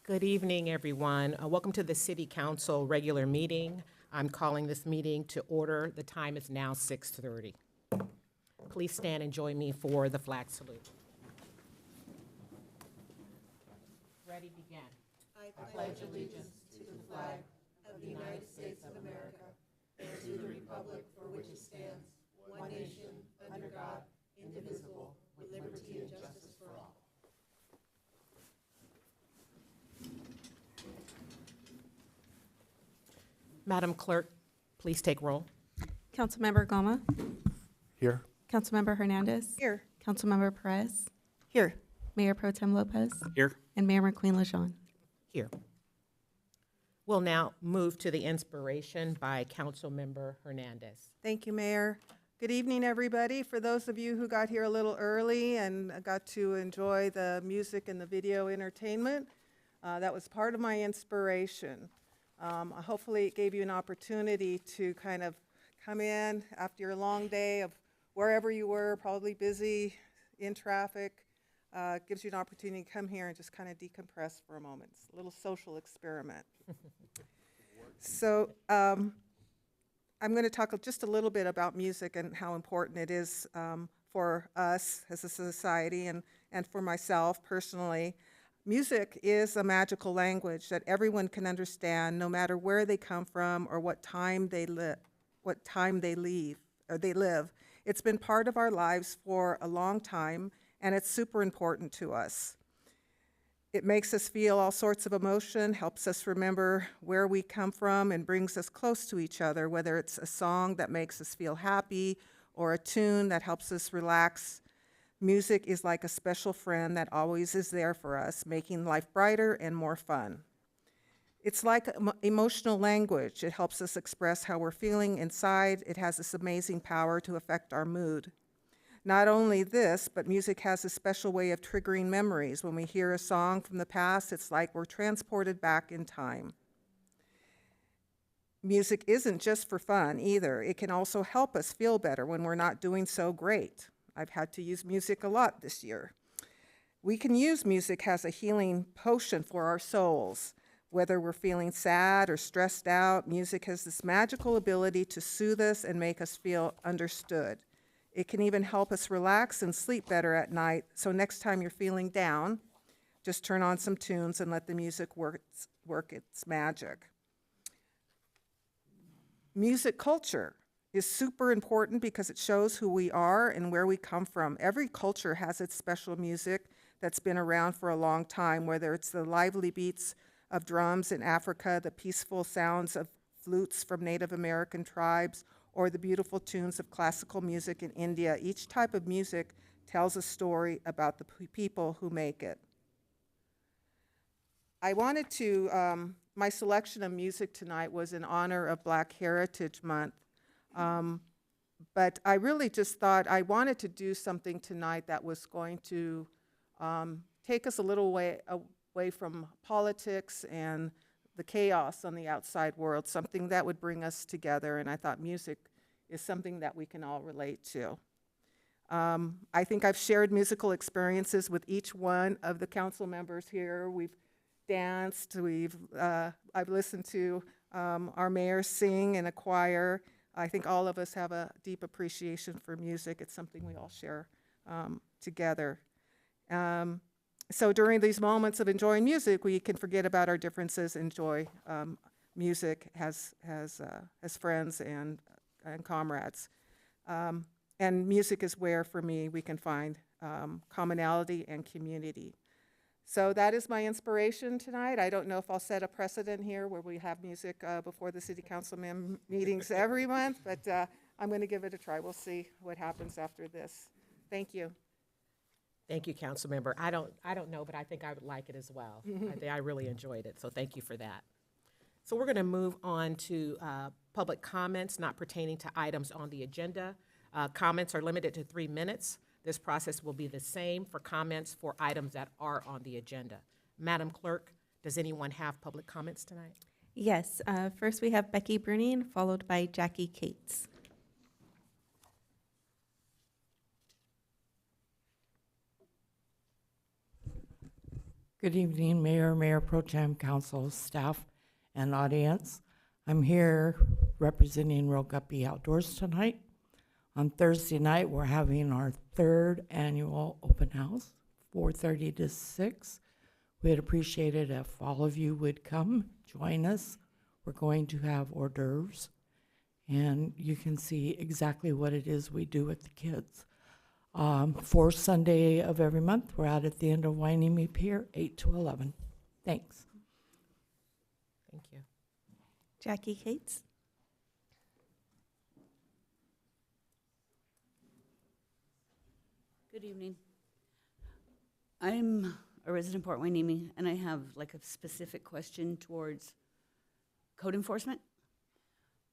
Good evening, everyone. Welcome to the City Council regular meeting. I'm calling this meeting to order. The time is now 6:30. Please stand and join me for the flag salute. Ready, begin. I pledge allegiance to the flag of the United States of America and to the republic for which it stands, one nation, under God, indivisible, with liberty and justice for all. Madam Clerk, please take roll. Councilmember Goma, Here. Councilmember Hernandez. Here. Councilmember Perez, Here. Mayor Pro Tem Lopez, Here. and Mayor McQueen LeJean. Here. We'll now move to the inspiration by Councilmember Hernandez. Thank you, Mayor. Good evening, everybody. For those of you who got here a little early and got to enjoy the music and the video entertainment, that was part of my inspiration. Hopefully it gave you an opportunity to kind of come in after your long day of wherever you were, probably busy, in traffic. Gives you an opportunity to come here and just kind of decompress for a moment. It's a little social experiment. So I'm going to talk just a little bit about music and how important it is for us as a society and for myself personally. Music is a magical language that everyone can understand, no matter where they come from or what time they live. It's been part of our lives for a long time, and it's super important to us. It makes us feel all sorts of emotion, helps us remember where we come from, and brings us close to each other, whether it's a song that makes us feel happy or a tune that helps us relax. Music is like a special friend that always is there for us, making life brighter and more fun. It's like emotional language. It helps us express how we're feeling inside. It has this amazing power to affect our mood. Not only this, but music has a special way of triggering memories. When we hear a song from the past, it's like we're transported back in time. Music isn't just for fun either. It can also help us feel better when we're not doing so great. I've had to use music a lot this year. We can use music as a healing potion for our souls. Whether we're feeling sad or stressed out, music has this magical ability to soothe us and make us feel understood. It can even help us relax and sleep better at night. So next time you're feeling down, just turn on some tunes and let the music work its magic. Music culture is super important because it shows who we are and where we come from. Every culture has its special music that's been around for a long time, whether it's the lively beats of drums in Africa, the peaceful sounds of flutes from Native American tribes, or the beautiful tunes of classical music in India. Each type of music tells a story about the people who make it. I wanted to, my selection of music tonight was in honor of Black Heritage Month. But I really just thought I wanted to do something tonight that was going to take us a little way away from politics and the chaos on the outside world, something that would bring us together, and I thought music is something that we can all relate to. I think I've shared musical experiences with each one of the council members here. We've danced, I've listened to our mayor sing in a choir. I think all of us have a deep appreciation for music. It's something we all share together. So during these moments of enjoying music, we can forget about our differences, enjoy music as friends and comrades. And music is where, for me, we can find commonality and community. So that is my inspiration tonight. I don't know if I'll set a precedent here where we have music before the city council meetings every month, but I'm going to give it a try. We'll see what happens after this. Thank you. Thank you, Councilmember. I don't know, but I think I would like it as well. I really enjoyed it, so thank you for that. So we're going to move on to public comments not pertaining to items on the agenda. Comments are limited to 3 minutes. This process will be the same for comments for items that are on the agenda. Madam Clerk, does anyone have public comments tonight? Yes, first we have Becky Bruning, followed by Jackie Cates. Good evening, Mayor, Mayor Pro Tem, Council, staff, and audience. I'm here representing Real Guppy Outdoors tonight. On Thursday night, we're having our 3rd annual open house, 4:30 to 6. We'd appreciate it if all of you would come, join us. We're going to have hors d'oeuvres, and you can see exactly what it is we do with the kids. Fourth Sunday of every month, we're out at the end of Hueneme Pier, 8 to 11. Thanks. Thank you. Jackie Cates. Good evening. I'm a resident of Port Hueneme, and I have like a specific question towards code enforcement.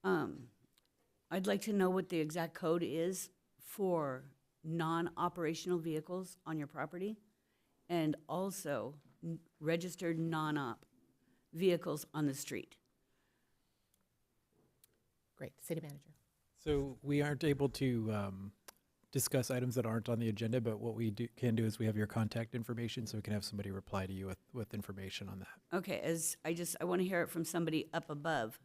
I'd like to know what the exact code is for non-operational vehicles on your property, and also registered non-op vehicles on the street. Great. City Manager. So we aren't able to discuss items that aren't on the agenda, but what we can do is we have your contact information, so we can have somebody reply to you with information on that. Okay, I want to hear it from somebody up above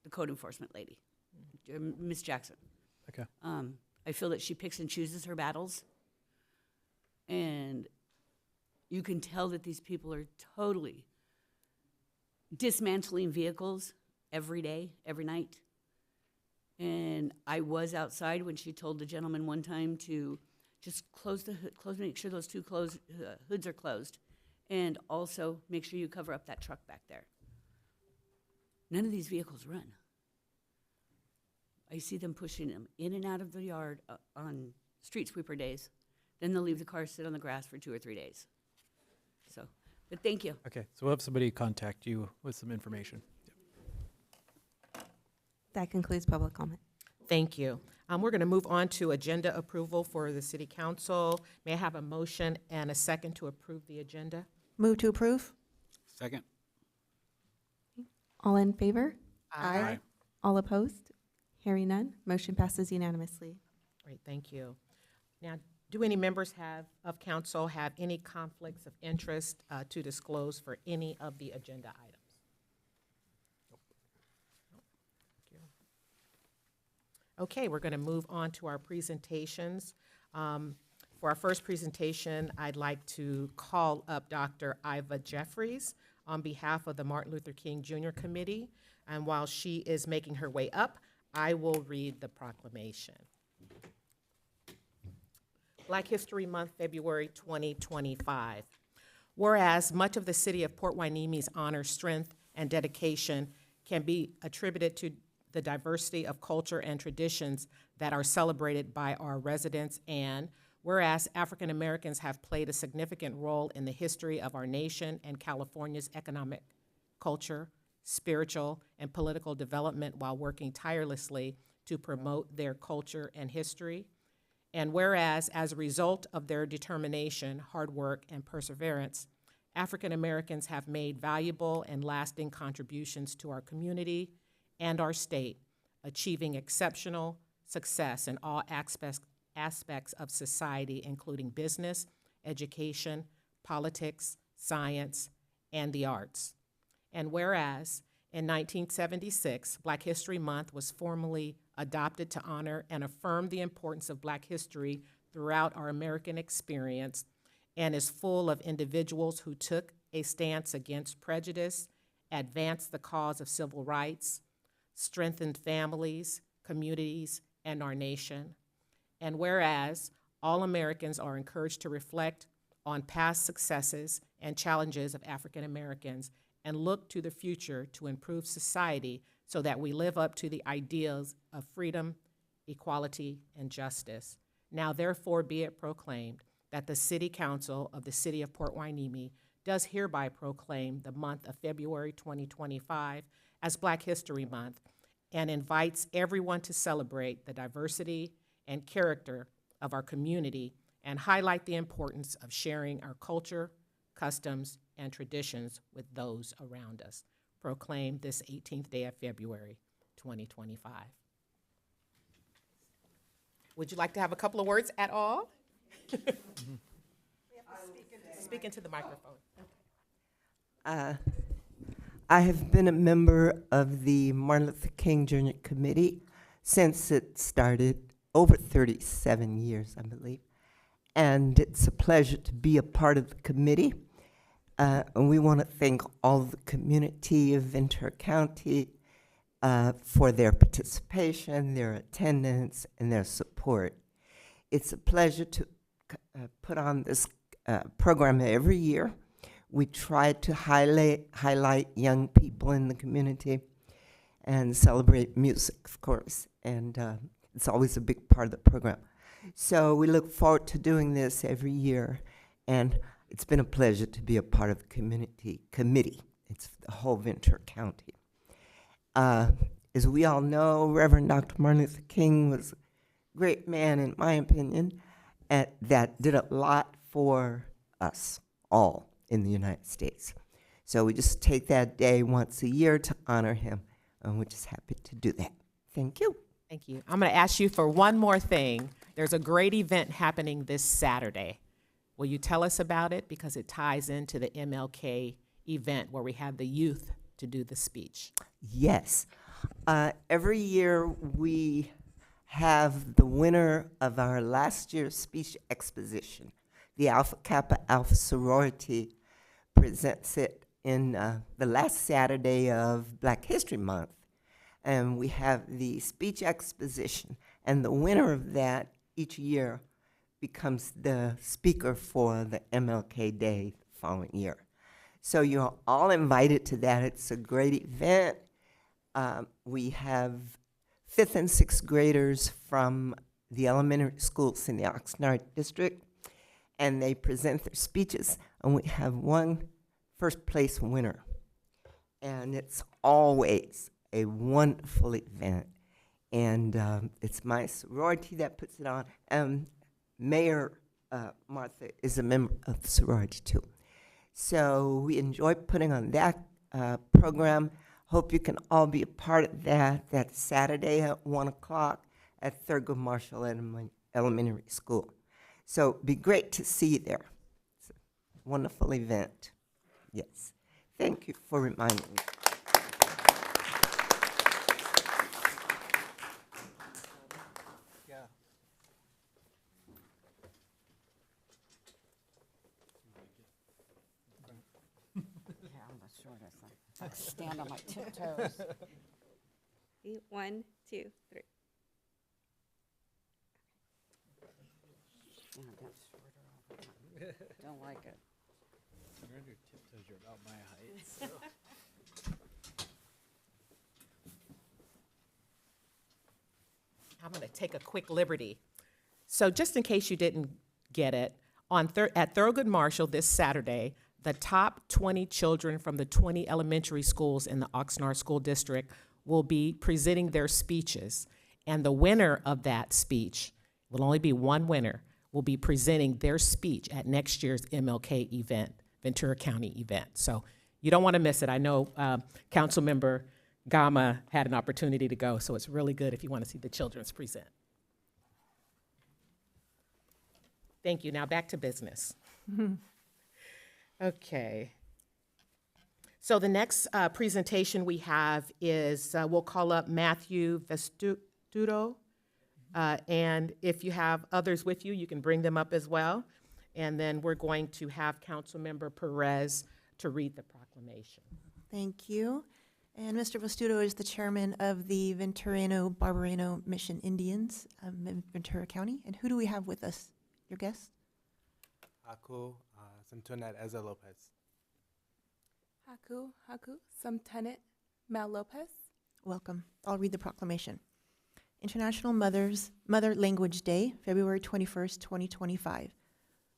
the code enforcement lady, Ms. Jackson. Okay. I feel that she picks and chooses her battles, and you can tell that these people are totally dismantling vehicles every day, every night. And I was outside when she told the gentleman one time to just make sure those two hoods are closed, and also make sure you cover up that truck back there. None of these vehicles run. I see them pushing them in and out of the yard on street sweeper days. Then they'll leave the car sit on the grass for 2 or 3 days. So, but thank you. Okay, so we'll have somebody contact you with some information. That concludes public comment. Thank you. We're going to move on to agenda approval for the City Council. May I have a motion and a second to approve the agenda? Move to approve. Second. All in favor? Aye. All opposed? Hearing none, motion passes unanimously. Great, thank you. Now, do any members of council have any conflicts of interest to disclose for any of the agenda items? Okay, we're going to move on to our presentations. For our first presentation, I'd like to call up Dr. Iva Jeffries on behalf of the Martin Luther King Jr. Committee. And while she is making her way up, I will read the proclamation. Black History Month, February 2025. Whereas much of the city of Port Hueneme's honor, strength, and dedication can be attributed to the diversity of culture and traditions that are celebrated by our residents, and whereas African Americans have played a significant role in the history of our nation and California's economic, culture, spiritual, and political development while working tirelessly to promote their culture and history, and whereas as a result of their determination, hard work, and perseverance, African Americans have made valuable and lasting contributions to our community and our state, achieving exceptional success in all aspects of society, including business, education, politics, science, and the arts. And whereas in 1976, Black History Month was formally adopted to honor and affirm the importance of Black history throughout our American experience, and is full of individuals who took a stance against prejudice, advanced the cause of civil rights, strengthened families, communities, and our nation. And whereas all Americans are encouraged to reflect on past successes and challenges of African Americans and look to the future to improve society so that we live up to the ideals of freedom, equality, and justice. Now therefore be it proclaimed that the City Council of the City of Port Hueneme does hereby proclaim the month of February 2025 as Black History Month and invites everyone to celebrate the diversity and character of our community and highlight the importance of sharing our culture, customs, and traditions with those around us. Proclaimed this 18th day of February, 2025. Would you like to have a couple of words at all? Speak into the microphone. I have been a member of the Martin Luther King Jr. Committee since it started over 37 years, I believe. And it's a pleasure to be a part of the committee. And we want to thank all of the community of Ventura County for their participation, their attendance, and their support. It's a pleasure to put on this program every year. We try to highlight young people in the community and celebrate music, of course, and it's always a big part of the program. So we look forward to doing this every year, and it's been a pleasure to be a part of the committee. It's the whole Ventura County. As we all know, Reverend Dr. Martin Luther King was a great man, in my opinion, and that did a lot for us all in the United States. So we just take that day once a year to honor him, and we're just happy to do that. Thank you. Thank you. I'm going to ask you for one more thing. There's a great event happening this Saturday. Will you tell us about it? Because it ties into the MLK event where we have the youth to do the speech. Yes. Every year we have the winner of our last year's speech exposition. The Alpha Kappa Alpha sorority presents it in the last Saturday of Black History Month. And we have the speech exposition, and the winner of that each year becomes the speaker for the MLK Day the following year. So you're all invited to that. It's a great event. We have 5th and 6th graders from the elementary schools in the Oxnard district, and they present their speeches, and we have one first place winner. And it's always a wonderful event, and it's my sorority that puts it on. Mayor Martha is a member of the sorority too. So we enjoy putting on that program. Hope you can all be a part of that. That's Saturday at 1 o'clock at Thurgood Marshall Elementary School. So it'd be great to see you there. It's a wonderful event. Yes. Thank you for reminding me. Stand on my tiptoes. 1, 2, 3. Don't like it. You're about my height. I'm going to take a quick liberty. So just in case you didn't get it, at Thurgood Marshall this Saturday, the top 20 children from the 20 elementary schools in the Oxnard School District will be presenting their speeches. And the winner of that speech, will only be one winner, will be presenting their speech at next year's MLK event, Ventura County event. So you don't want to miss it. I know Councilmember Gama had an opportunity to go, so it's really good if you want to see the children's present. Thank you. Now back to business. Okay. So the next presentation we have is, we'll call up Matthew Vestudo. And if you have others with you, you can bring them up as well. And then we're going to have Councilmember Perez to read the proclamation. Thank you. And Mr. Vestudo is the chairman of the Venturano Barbareno Mission Indians in Ventura County. And who do we have with us? Your guest? Haku Samtunet Eza Lopez. Haku Samtunet Mel Lopez. Welcome. I'll read the proclamation. International Mother Language Day, February 21st, 2025.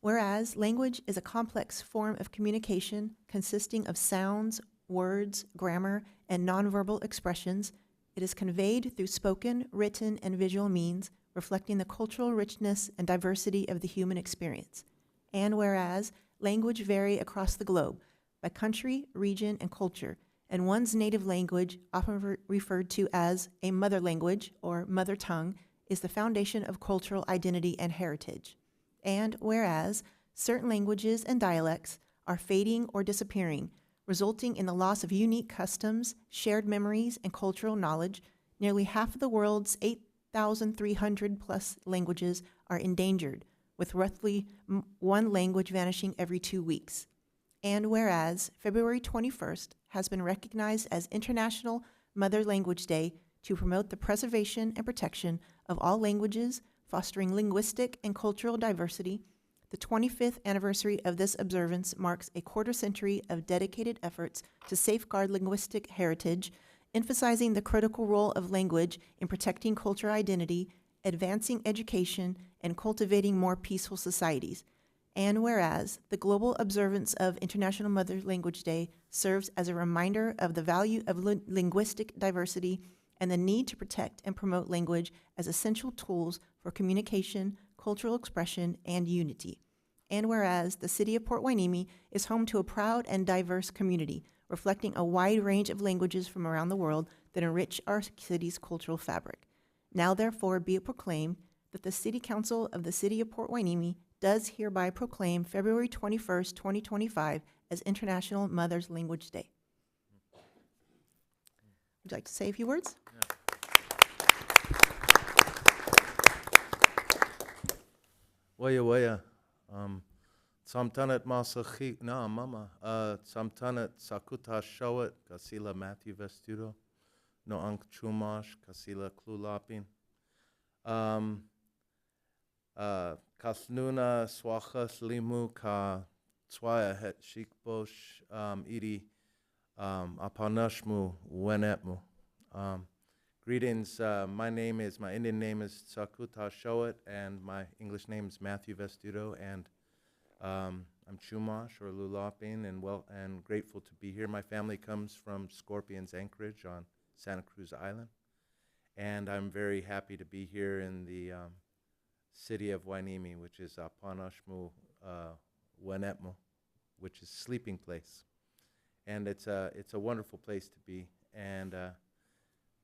whereas language is a complex form of communication consisting of sounds, words, grammar, and nonverbal expressions, it is conveyed through spoken, written, and visual means, reflecting the cultural richness and diversity of the human experience. And whereas language vary across the globe by country, region, and culture, and one's native language, often referred to as a mother language or mother tongue, is the foundation of cultural identity and heritage. And whereas certain languages and dialects are fading or disappearing, resulting in the loss of unique customs, shared memories, and cultural knowledge, nearly half of the world's 8,300 plus languages are endangered, with roughly one language vanishing every 2 weeks. And whereas February 21st has been recognized as International Mother Language Day to promote the preservation and protection of all languages, fostering linguistic and cultural diversity, the 25th anniversary of this observance marks a quarter-century of dedicated efforts to safeguard linguistic heritage, emphasizing the critical role of language in protecting cultural identity, advancing education, and cultivating more peaceful societies. And whereas the global observance of International Mother Language Day serves as a reminder of the value of linguistic diversity and the need to protect and promote language as essential tools for communication, cultural expression, and unity. And whereas the city of Port Hueneme is home to a proud and diverse community, reflecting a wide range of languages from around the world that enrich our city's cultural fabric. Now therefore be it proclaimed that the City Council of the City of Port Hueneme does hereby proclaim February 21st, 2025 as International Mother's Language Day. Would you like to say a few words? Waya. Samtanat Masachik na mama. Samtanat Sakuta Showet, Kasila Matthew Vestudo. No Ank Chumash, Kasila Klulapin. Kasnuna Swachas Limu Ka Twaya Het Shikbosh Iri Apanashmu Wenetmu. Greetings, my Indian name is Sakuta Showet, and my English name is Matthew Vestudo, and I'm Chumash or Lulapin, and grateful to be here. My family comes from Scorpions Anchorage on Santa Cruz Island, and I'm very happy to be here in the city of Hueneme, which is Apanashmu Wenetmu, which is sleeping place, and it's a wonderful place to be, and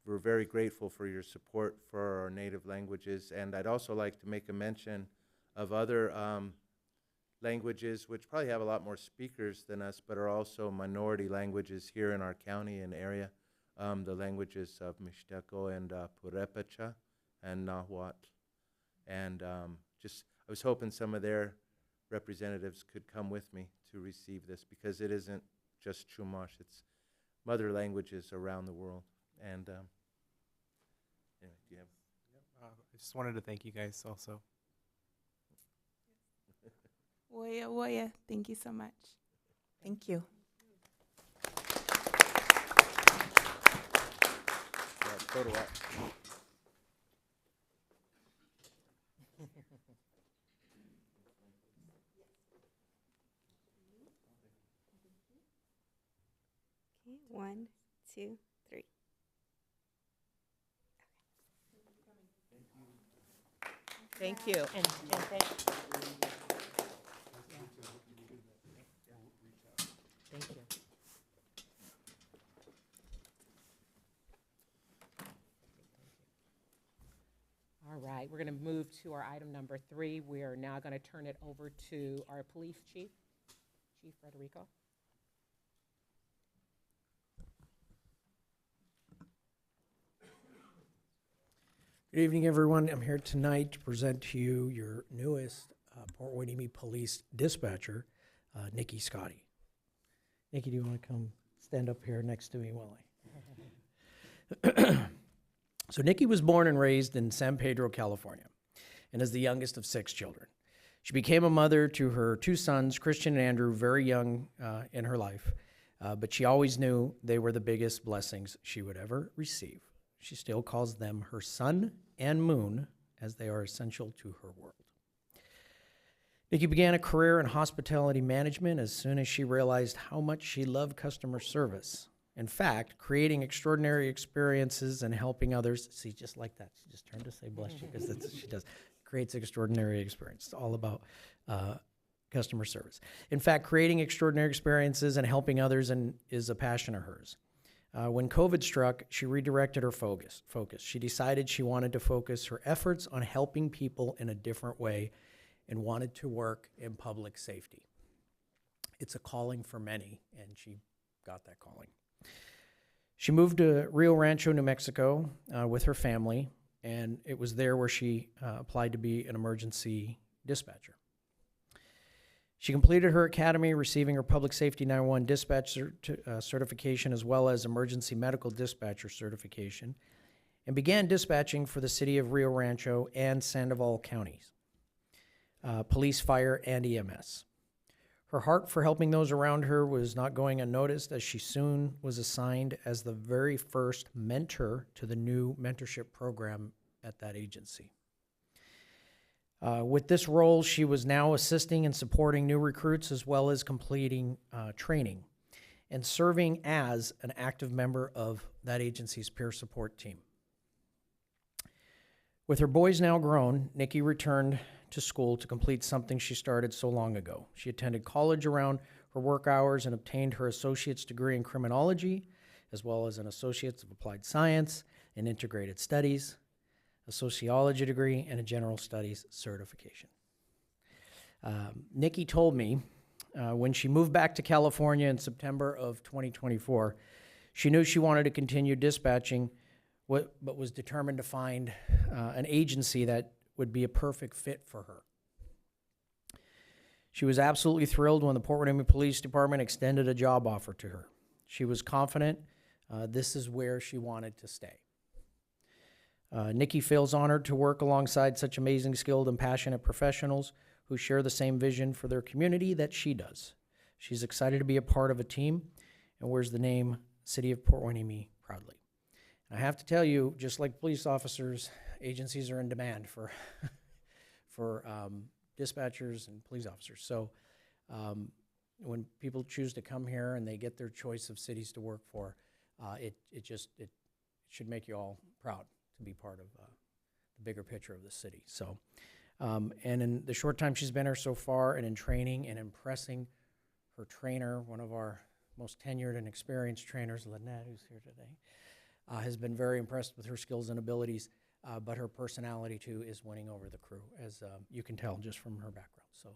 we're very grateful for your support for our native languages. And I'd also like to make a mention of other languages which probably have a lot more speakers than us, but are also minority languages here in our county and area. The languages of Mixteco and Purepecha and Nahuatl. And I was hoping some of their representatives could come with me to receive this, because it isn't just Chumash, it's mother languages around the world. And anyway, do you have? I just wanted to thank you guys also. Waya, thank you so much. Thank you. Photo op. Okay, 1, 2, 3. Thank you. And thank you. All right, we're going to move to our item number 3. We are now going to turn it over to our police chief, Chief Federico. Good evening, everyone. I'm here tonight to present to you your newest Port Hueneme Police dispatcher, Nikki Scotty. Nikki, do you want to come stand up here next to me while I... So Nikki was born and raised in San Pedro, California, and is the youngest of 6 children. She became a mother to her 2 sons, Christian and Andrew, very young in her life, but she always knew they were the biggest blessings she would ever receive. She still calls them her sun and moon, as they are essential to her world. Nikki began a career in hospitality management as soon as she realized how much she loved customer service. In fact, creating extraordinary experiences and helping others, see, just like that, she just turned to say bless you, because that's what she does, creates extraordinary experience. It's all about customer service. In fact, creating extraordinary experiences and helping others is a passion of hers. When COVID struck, she redirected her focus. She decided she wanted to focus her efforts on helping people in a different way and wanted to work in public safety. It's a calling for many, and she got that calling. She moved to Rio Rancho, New Mexico with her family, and it was there where she applied to be an emergency dispatcher. She completed her academy, receiving her Public Safety 911 dispatcher certification as well as emergency medical dispatcher certification, and began dispatching for the city of Rio Rancho and Sandoval counties, police, fire, and EMS. Her heart for helping those around her was not going unnoticed, as she soon was assigned as the very first mentor to the new mentorship program at that agency. With this role, she was now assisting and supporting new recruits as well as completing training and serving as an active member of that agency's peer support team. With her boys now grown, Nikki returned to school to complete something she started so long ago. She attended college around her work hours and obtained her associate's degree in criminology, as well as an associate's of applied science and integrated studies, a sociology degree, and a general studies certification. Nikki told me when she moved back to California in September of 2024, she knew she wanted to continue dispatching, but was determined to find an agency that would be a perfect fit for her. She was absolutely thrilled when the Port Hueneme Police Department extended a job offer to her. She was confident this is where she wanted to stay. Nikki feels honored to work alongside such amazing, skilled, and passionate professionals who share the same vision for their community that she does. She's excited to be a part of a team and wears the name City of Port Hueneme proudly. And I have to tell you, just like police officers, agencies are in demand for dispatchers and police officers. So when people choose to come here and they get their choice of cities to work for, it should make you all proud to be part of the bigger picture of the city. So, and in the short time she's been here so far, and in training and impressing her trainer, one of our most tenured and experienced trainers, Lynette, who's here today, has been very impressed with her skills and abilities, but her personality too is winning over the crew, as you can tell just from her background. So,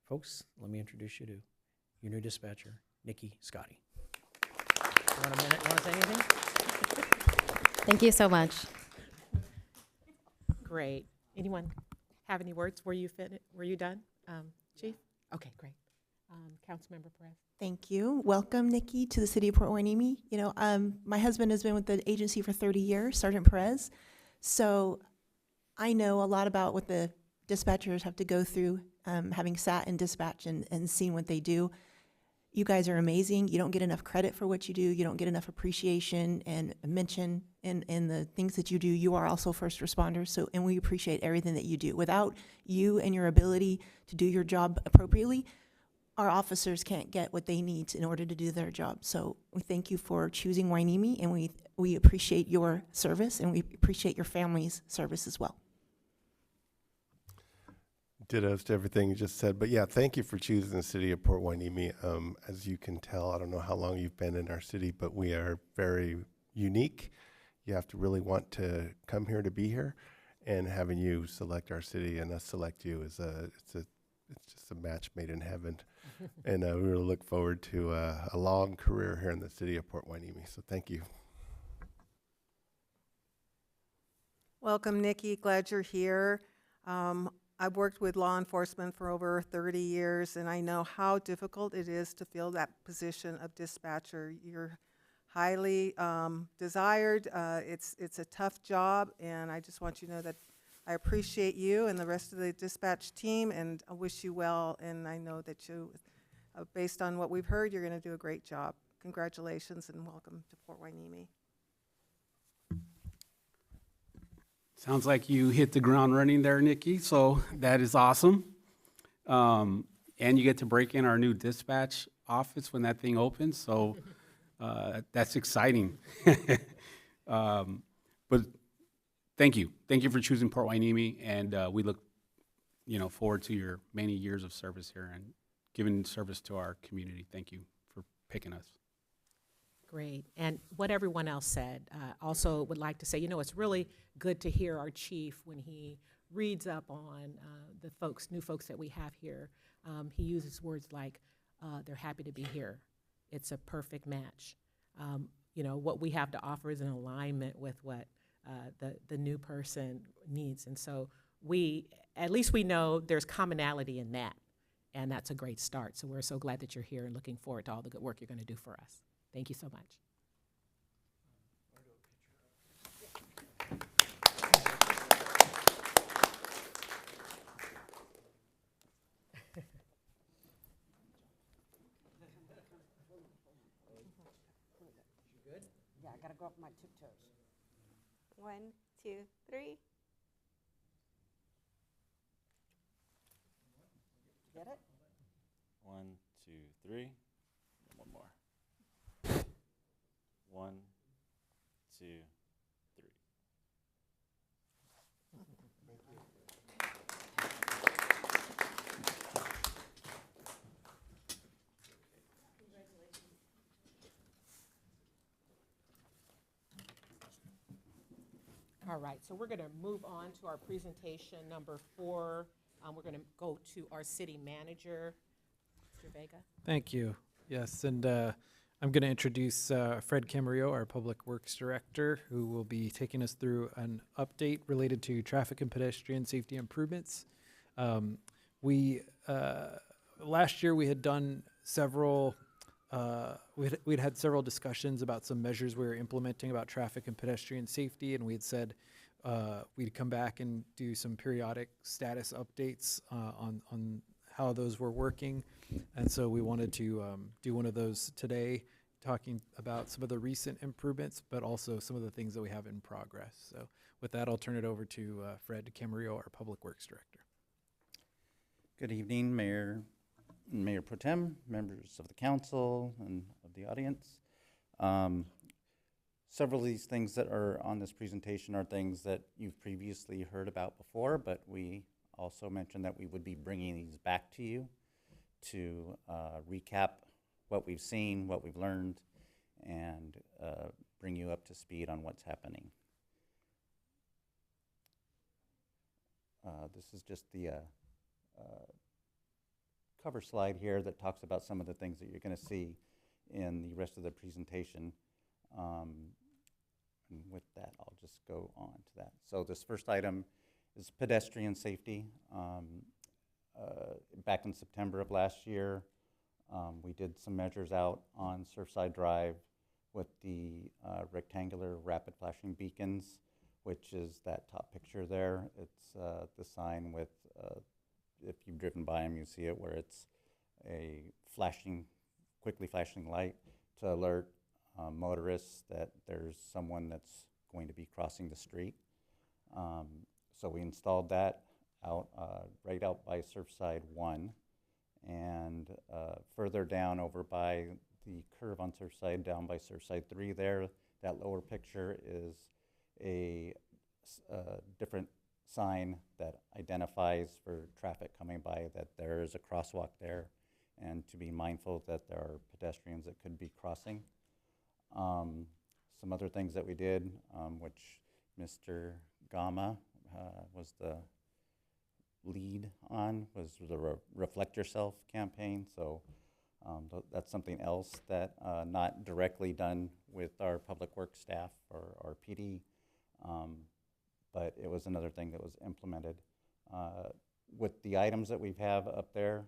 folks, let me introduce you to your new dispatcher, Nikki Scotty. You want a minute? Want to say anything? Thank you so much. Great. Anyone have any words? Were you done, Chief? Okay, great. Councilmember Perez. Thank you. Welcome, Nikki, to the city of Port Hueneme. You know, my husband has been with the agency for 30 years, Sergeant Perez. So I know a lot about what the dispatchers have to go through, having sat in dispatch and seen what they do. You guys are amazing. You don't get enough credit for what you do. You don't get enough appreciation and mention in the things that you do. You are also first responders, so, and we appreciate everything that you do. Without you and your ability to do your job appropriately, our officers can't get what they need in order to do their job. So we thank you for choosing Hueneme, and we appreciate your service, and we appreciate your family's service as well. Dittos to everything you just said. But yeah, thank you for choosing the city of Port Hueneme. As you can tell, I don't know how long you've been in our city, but we are very unique. You have to really want to come here to be here, and having you select our city and us select you is it's just a match made in heaven. And we really look forward to a long career here in the city of Port Hueneme. So thank you. Welcome, Nikki. Glad you're here. I've worked with law enforcement for over 30 years, and I know how difficult it is to fill that position of dispatcher. You're highly desired. It's a tough job, and I just want you to know that I appreciate you and the rest of the dispatch team, and I wish you well, and I know that you, based on what we've heard, you're going to do a great job. Congratulations, and welcome to Port Hueneme. Sounds like you hit the ground running there, Nikki, so that is awesome. And you get to break in our new dispatch office when that thing opens, so that's exciting. But thank you. Thank you for choosing Port Hueneme, and we look forward to your many years of service here and giving service to our community. Thank you for picking us. Great. And what everyone else said, also would like to say, it's really good to hear our chief when he reads up on the new folks that we have here. He uses words like, they're happy to be here. It's a perfect match. What we have to offer is in alignment with what the new person needs. And so at least we know there's commonality in that, and that's a great start. So we're so glad that you're here and looking forward to all the good work you're going to do for us. Thank you so much. Yeah, I gotta go up my tiptoes. 1, 2, 3. Get it? 1, 2, 3. One more. 1, 2, 3. All right, so we're going to move on to our presentation number 4. We're going to go to our city manager, Mr. Vega. Thank you. Yes, and I'm going to introduce Fred Camarillo, our Public Works Director, who will be taking us through an update related to traffic and pedestrian safety improvements. Last year we had done several, we'd had several discussions about some measures we were implementing about traffic and pedestrian safety, and we had said we'd come back and do some periodic status updates on how those were working. And so we wanted to do one of those today, talking about some of the recent improvements, but also some of the things that we have in progress. So with that, I'll turn it over to Fred Camarillo, our Public Works Director. Good evening, Mayor Pro Tem, members of the council and of the audience. Several of these things that are on this presentation are things that you've previously heard about before, but we also mentioned that we would be bringing these back to you to recap what we've seen, what we've learned, and bring you up to speed on what's happening. This is just the cover slide here that talks about some of the things that you're going to see in the rest of the presentation. And with that, I'll just go on to that. So this first item is pedestrian safety. Back in September of last year, we did some measures out on Surfside Drive with the rectangular rapid flashing beacons, which is that top picture there. It's the sign with, if you've driven by them, you see it, where it's a quickly flashing light to alert motorists that there's someone that's going to be crossing the street. So we installed that out right out by Surfside 1, and further down over by the curve on Surfside, down by Surfside 3 there, that lower picture is a different sign that identifies for traffic coming by that there is a crosswalk there, and to be mindful that there are pedestrians that could be crossing. Some other things that we did, which Mr. Gama was the lead on, was the Reflect Yourself campaign. So that's something else that not directly done with our public works staff or our PD, but it was another thing that was implemented. With the items that we have up there,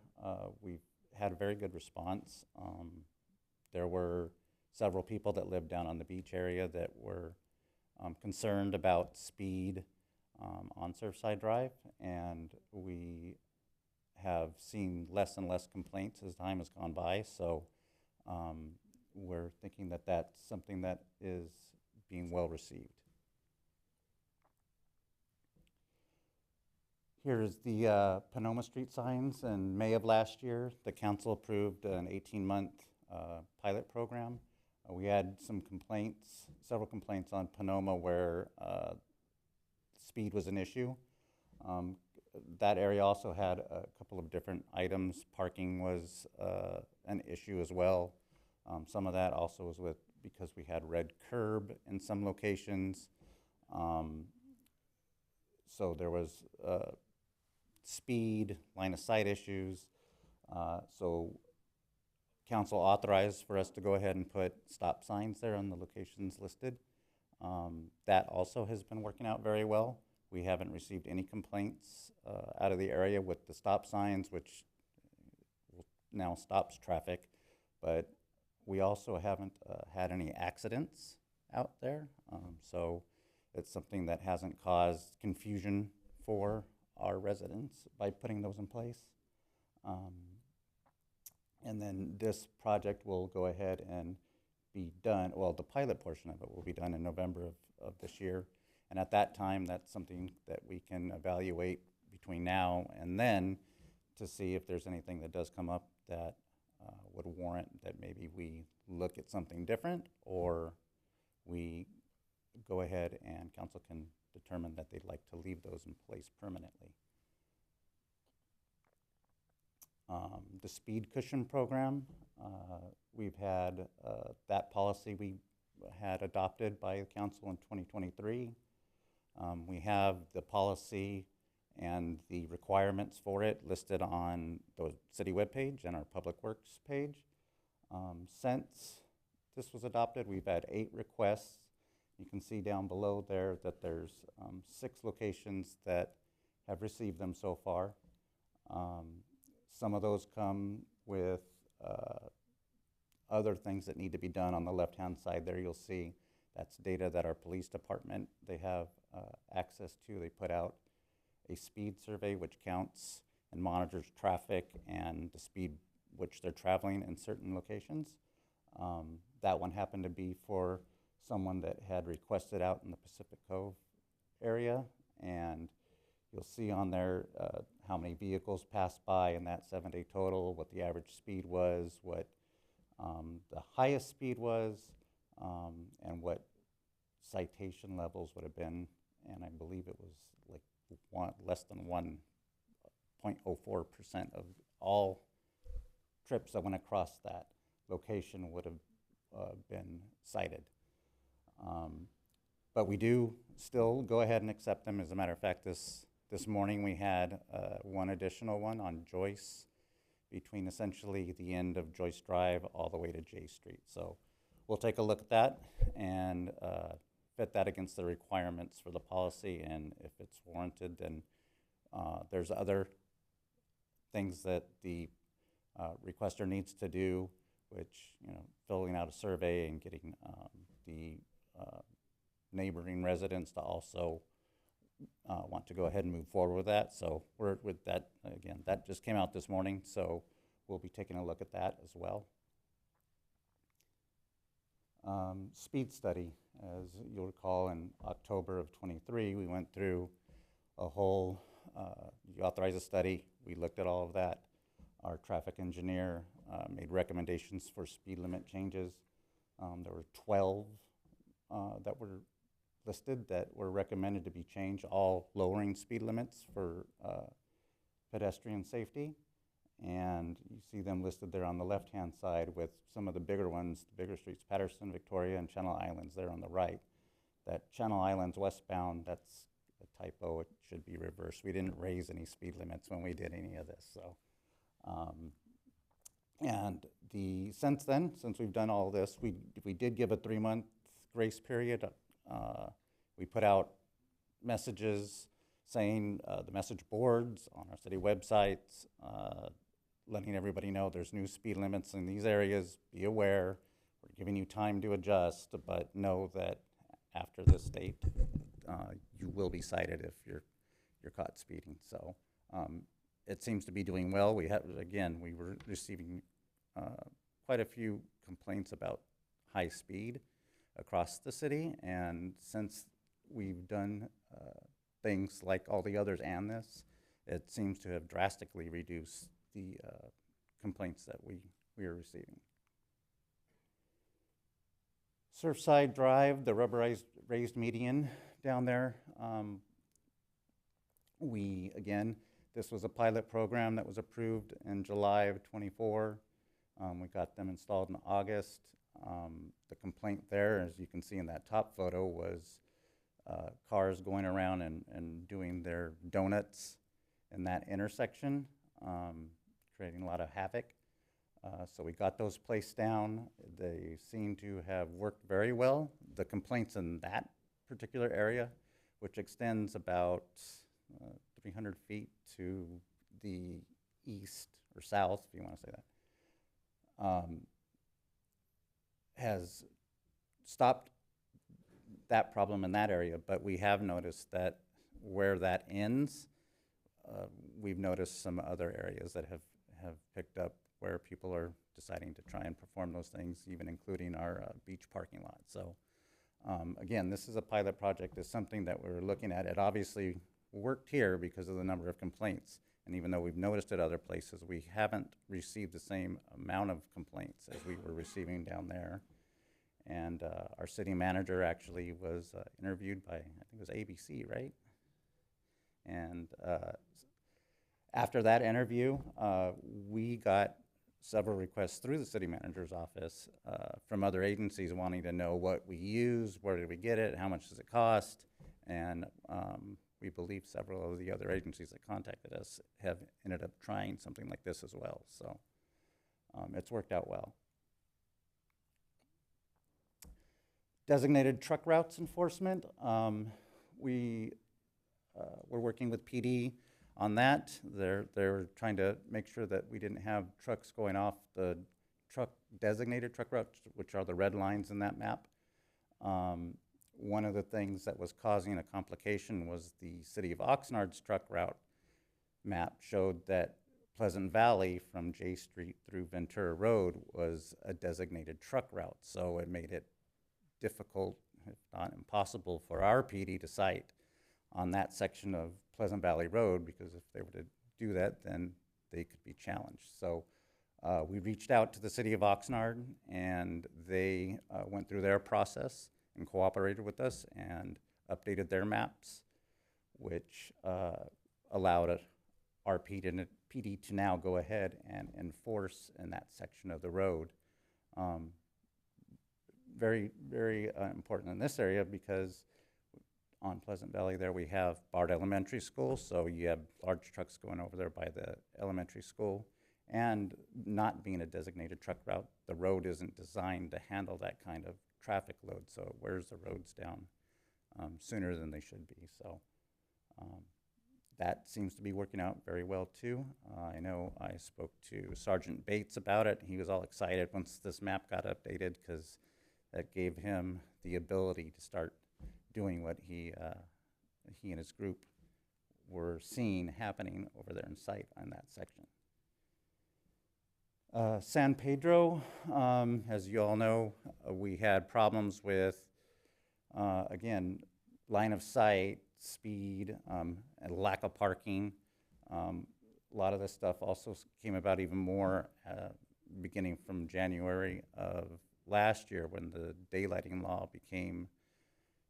we've had a very good response. There were several people that lived down on the beach area that were concerned about speed on Surfside Drive, and we have seen less and less complaints as time has gone by. So we're thinking that that's something that is being well received. Here's the Panoma Street signs. In May of last year, the council approved an 18-month pilot program. We had some complaints, several complaints on Panoma where speed was an issue. That area also had a couple of different items. Parking was an issue as well. Some of that also was because we had red curb in some locations. So there was speed, line of sight issues. So council authorized for us to go ahead and put stop signs there on the locations listed. That also has been working out very well. We haven't received any complaints out of the area with the stop signs, which now stops traffic, but we also haven't had any accidents out there. So it's something that hasn't caused confusion for our residents by putting those in place. And then this project will go ahead and be done, well, the pilot portion of it will be done in November of this year. And at that time, that's something that we can evaluate between now and then to see if there's anything that does come up that would warrant that maybe we look at something different, or we go ahead and council can determine that they'd like to leave those in place permanently. The speed cushion program, we've had that policy we had adopted by the council in 2023. We have the policy and the requirements for it listed on the city webpage and our public works page. Since this was adopted, we've had 8 requests. You can see down below there that there's 6 locations that have received them so far. Some of those come with other things that need to be done. On the left-hand side there, you'll see that's data that our police department, they have access to. They put out a speed survey which counts and monitors traffic and the speed which they're traveling in certain locations. That one happened to be for someone that had requested out in the Pacific Cove area, and you'll see on there how many vehicles passed by in that 7-day total, what the average speed was, what the highest speed was, and what citation levels would have been, and I believe it was like less than 1.04% of all trips that went across that location would have been cited. But we do still go ahead and accept them. As a matter of fact, this morning we had one additional one on Joyce, between essentially the end of Joyce Drive all the way to J Street. So we'll take a look at that and fit that against the requirements for the policy, and if it's warranted, then there's other things that the requester needs to do, which, filling out a survey and getting the neighboring residents to also want to go ahead and move forward with that. So we're with that, again, that just came out this morning, so we'll be taking a look at that as well. Speed study, as you'll recall, in October of 23, we went through a whole, you authorized a study, we looked at all of that. Our traffic engineer made recommendations for speed limit changes. There were 12 that were listed that were recommended to be changed, all lowering speed limits for pedestrian safety. And you see them listed there on the left-hand side with some of the bigger ones, the bigger streets, Patterson, Victoria, and Channel Islands there on the right. That Channel Islands westbound, that's a typo, it should be reversed. We didn't raise any speed limits when we did any of this, so. And since then, since we've done all this, we did give a 3-month grace period. We put out messages saying, the message boards on our city websites, letting everybody know there's new speed limits in these areas, be aware, we're giving you time to adjust, but know that after this date, you will be cited if you're caught speeding. So it seems to be doing well. We were receiving quite a few complaints about high speed across the city, and since we've done things like all the others and this, it seems to have drastically reduced the complaints that we are receiving. Surfside Drive, the rubberized raised median down there. Again, this was a pilot program that was approved in July of '24. We got them installed in August. The complaint there, as you can see in that top photo, was cars going around and doing their donuts in that intersection, creating a lot of havoc. So we got those placed down. They seem to have worked very well. The complaints in that particular area, which extends about 300 feet to the east or south, if you want to say that, has stopped that problem in that area. But we have noticed that where that ends, we've noticed some other areas that have picked up where people are deciding to try and perform those things, even including our beach parking lot. So again, this is a pilot project. It's something that we're looking at. It obviously worked here because of the number of complaints. And even though we've noticed it other places, we haven't received the same amount of complaints as we were receiving down there. And our city manager actually was interviewed by, I think it was ABC, right? And after that interview, we got several requests through the city manager's office from other agencies wanting to know what we use, where did we get it, how much does it cost, and we believe several of the other agencies that contacted us have ended up trying something like this as well. So it's worked out well. Designated truck routes enforcement. We're working with PD on that. They're trying to make sure that we didn't have trucks going off the designated truck routes, which are the red lines in that map. One of the things that was causing a complication was the city of Oxnard's truck route map showed that Pleasant Valley from J Street through Ventura Road was a designated truck route. So it made it difficult, if not impossible, for our PD to cite on that section of Pleasant Valley Road, because if they were to do that, then they could be challenged. So we reached out to the city of Oxnard, and they went through their process and cooperated with us and updated their maps, which allowed our PD to now go ahead and enforce in that section of the road. Very, very important in this area, because on Pleasant Valley there we have Bard Elementary School, so you have large trucks going over there by the elementary school, and not being a designated truck route, the road isn't designed to handle that kind of traffic load, so it wears the roads down sooner than they should be. So that seems to be working out very well too. I know I spoke to Sergeant Bates about it. He was all excited once this map got updated, because that gave him the ability to start doing what he and his group were seeing happening over there in sight on that section. San Pedro, as you all know, we had problems with, again, line of sight, speed, and lack of parking. A lot of this stuff also came about even more beginning from January of last year, when the daylighting law became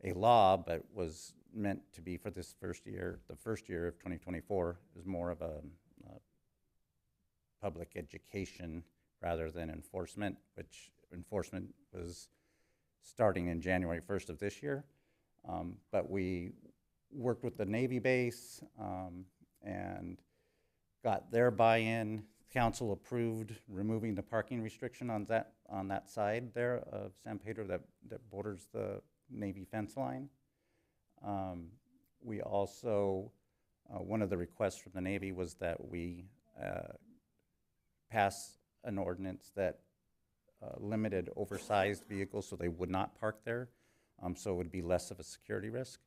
a law, but was meant to be for this first year. The first year of 2024 is more of a public education rather than enforcement, which enforcement was starting in January 1st of this year. But we worked with the Navy base and got their buy-in. Council approved removing the parking restriction on that side there of San Pedro that borders the Navy fence line. We also, one of the requests from the Navy was that we pass an ordinance that limited oversized vehicles so they would not park there, so it would be less of a security risk.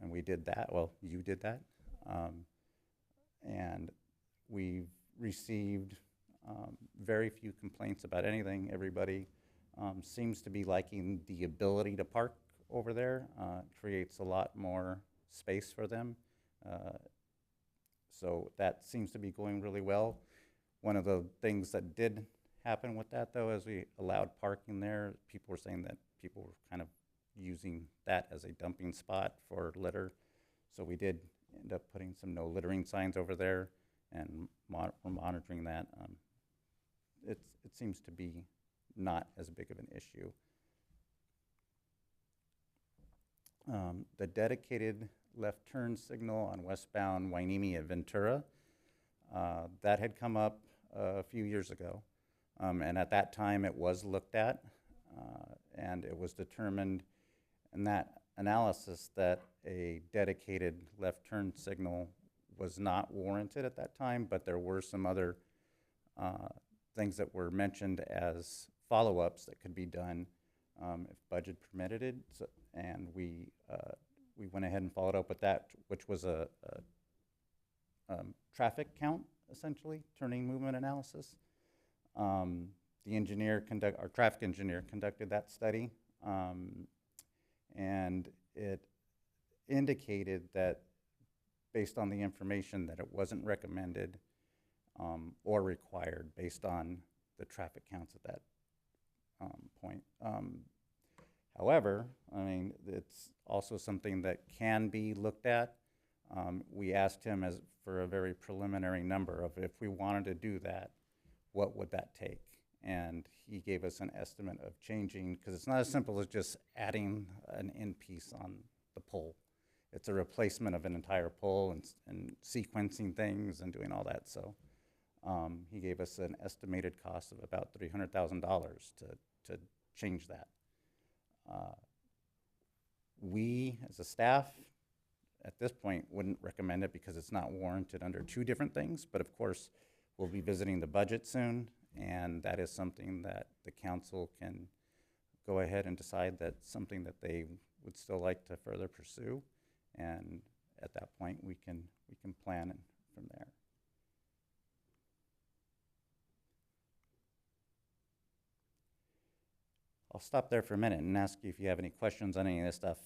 And we did that. Well, you did that. And we've received very few complaints about anything. Everybody seems to be liking the ability to park over there. Creates a lot more space for them. So that seems to be going really well. One of the things that did happen with that, though, as we allowed parking there, people were saying that people were kind of using that as a dumping spot for litter. So we did end up putting some no littering signs over there, and we're monitoring that. It seems to be not as big of an issue. The dedicated left turn signal on westbound Hueneme at Ventura, that had come up a few years ago. And at that time, it was looked at, and it was determined in that analysis that a dedicated left turn signal was not warranted at that time, but there were some other things that were mentioned as follow-ups that could be done if budget permitted it. So, and we went ahead and followed up with that, which was a traffic count, essentially, turning movement analysis. Our traffic engineer conducted that study, and it indicated that based on the information that it wasn't recommended or required based on the traffic counts at that point. However, I mean, it's also something that can be looked at. We asked him for a very preliminary number of if we wanted to do that, what would that take? And he gave us an estimate of changing, because it's not as simple as just adding an end piece on the pole. It's a replacement of an entire pole and sequencing things and doing all that. So he gave us an estimated cost of about $300,000 to change that. We, as a staff, at this point, wouldn't recommend it because it's not warranted under two different things. But of course, we'll be visiting the budget soon, and that is something that the council can go ahead and decide that's something that they would still like to further pursue. And at that point, we can plan from there. I'll stop there for a minute and ask you if you have any questions on any of this stuff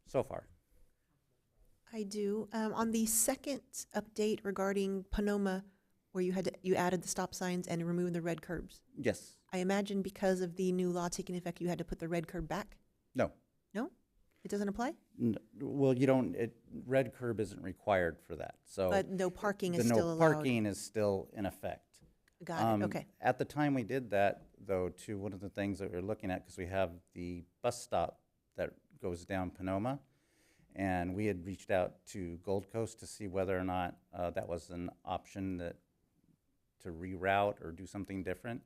so far. I do. On the second update regarding Panoma, where you added the stop signs and removed the red curbs. Yes. I imagine because of the new law taking effect, you had to put the red curb back? No. No? It doesn't apply? Well, you don't, red curb isn't required for that, so. But no parking is the still no allowed? parking is still in effect. Got it, okay. At the time we did that, though, too, one of the things that we were looking at, because we have the bus stop that goes down Panoma, and we had reached out to Gold Coast to see whether or not that was an option to reroute or do something different.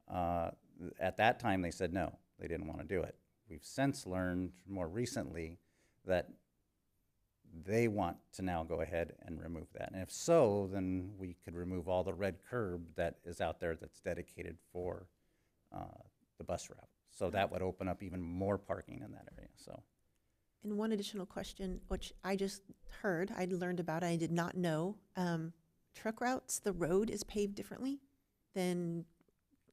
At that time, they said no, they didn't want to do it. We've since learned more recently that they want to now go ahead and remove that. And if so, then we could remove all the red curb that is out there that's dedicated for the bus route. So that would open up even more parking in that area, so. And one additional question, which I just heard, I learned about, I did not know. Truck routes, the road is paved differently than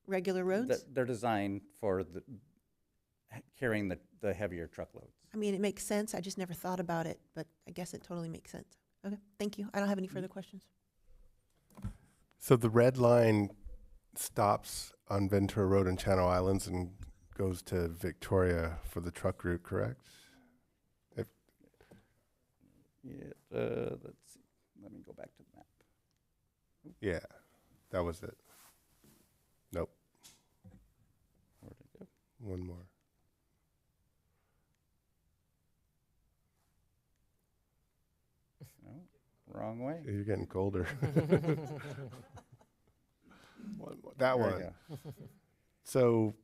regular roads? They're designed for carrying the heavier truckloads. I mean, it makes sense. I just never thought about it, but I guess it totally makes sense. Okay, thank you. I don't have any further questions. So the red line stops on Ventura Road and Channel Islands and goes to Victoria for the truck route, correct? Yeah, let's see. Let me go back to the map. Yeah, that was it. Nope. Where'd it go? One more. No, wrong way. You're getting colder. One more. That There one. you go. So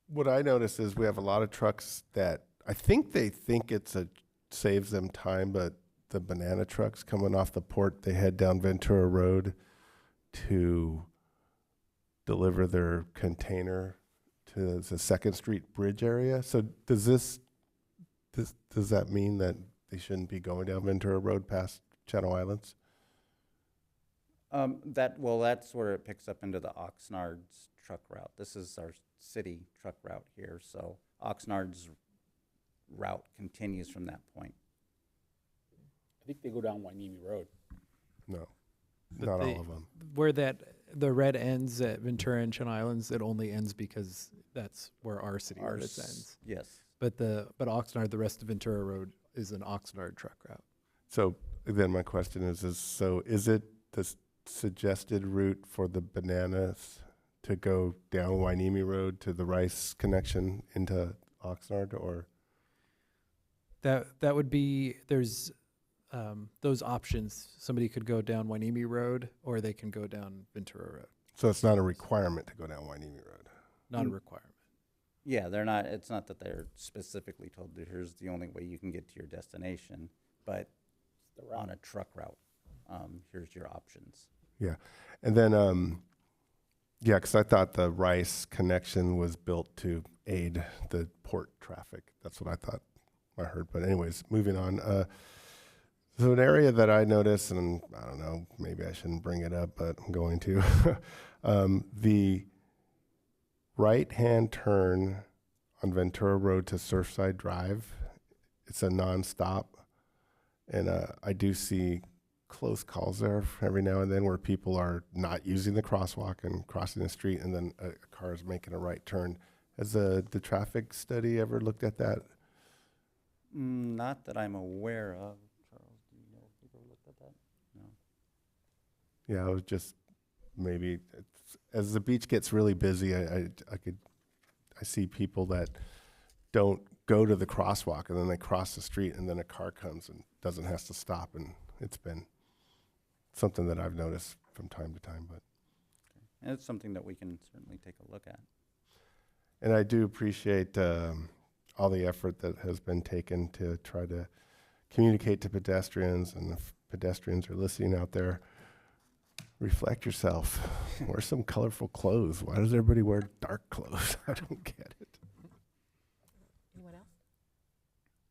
what I notice is we have a lot of trucks that I think they think saves them time, but the banana trucks coming off the port, they head down Ventura Road to deliver their container to the 2nd Street Bridge area. So does that mean that they shouldn't be going down Ventura Road past Channel Islands? That's where it picks up into the Oxnard's truck route. This is our city truck route here, so Oxnard's route continues from that point. I think they go down Hueneme Road. No, But not they- all of them. Where the red ends at Ventura and Channel Islands, it only ends because that's where our city ordinance ends. Yes. But Oxnard, the rest of Ventura Road is an Oxnard truck route. So then my question is it the suggested route for the bananas to go down Wainimi Road to the Rice connection into Oxnard, or? That would be, there's those options. Somebody could go down Wainimi Road, or they can go down Ventura Road. So it's not a requirement to go down Wainimi Road? Not a requirement. Yeah, they're not, it's not that they're specifically told that here's the only way you can get to your destination, but on a truck route, here's your options. Yeah. And then, yeah, because I thought the Rice connection was built to aid the port traffic. That's what I thought I heard. But anyways, moving on. So an area that I noticed, and I don't know, maybe I shouldn't bring it up, but I'm going to. The right-hand turn on Ventura Road to Surfside Drive, it's a nonstop. And I do see close calls there every now and then where people are not using the crosswalk and crossing the street, and then a car is making a right turn. Has the traffic study ever looked at that? Not that I'm aware of. Charles, do you know if people looked at that? No. Yeah, I was just maybe as the beach gets really busy, I see people that don't go to the crosswalk and then they cross the street and then a car comes and doesn't have to stop, and it's been something that I've noticed from time to time. But And it's something that we can certainly take a look at. and I do appreciate all the effort that has been taken to try to communicate to pedestrians, and if pedestrians are listening out there, reflect yourself. Wear some colorful clothes. Why does everybody wear dark clothes? I don't get it. Anyone else?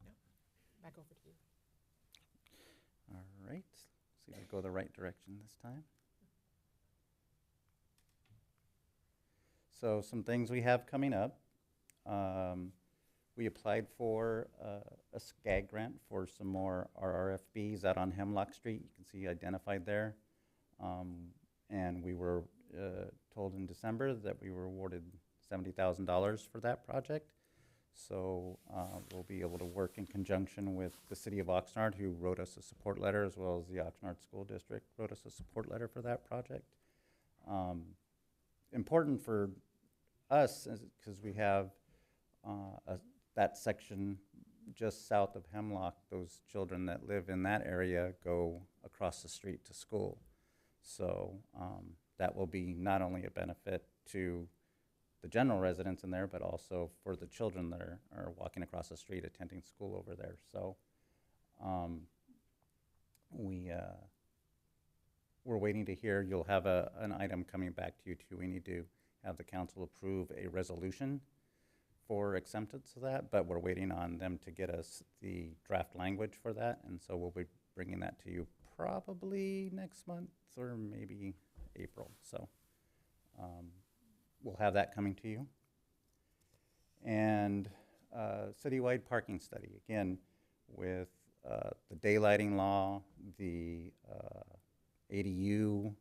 No? Back over to you. All right, see if we go the right direction this time. So some things we have coming up. We applied for a SCAG grant for some more RRFBs out on Hemlock Street. You can see identified there. And we were told in December that we were awarded $70,000 for that project. So we'll be able to work in conjunction with the City of Oxnard, who wrote us a support letter, as well as the Oxnard School District wrote us a support letter for that project. Important for us, because we have that section just south of Hemlock. Those children that live in that area go across the street to school. So that will be not only a benefit to the general residents in there, but also for the children that are walking across the street attending school over there. So we're waiting to hear. You'll have an item coming back to you too. We need to have the council approve a resolution for acceptance of that, but we're waiting on them to get us the draft language for that, and so we'll be bringing that to you probably next month or maybe April. So we'll have that coming to you. And citywide parking study, again, with the daylighting law, the ADU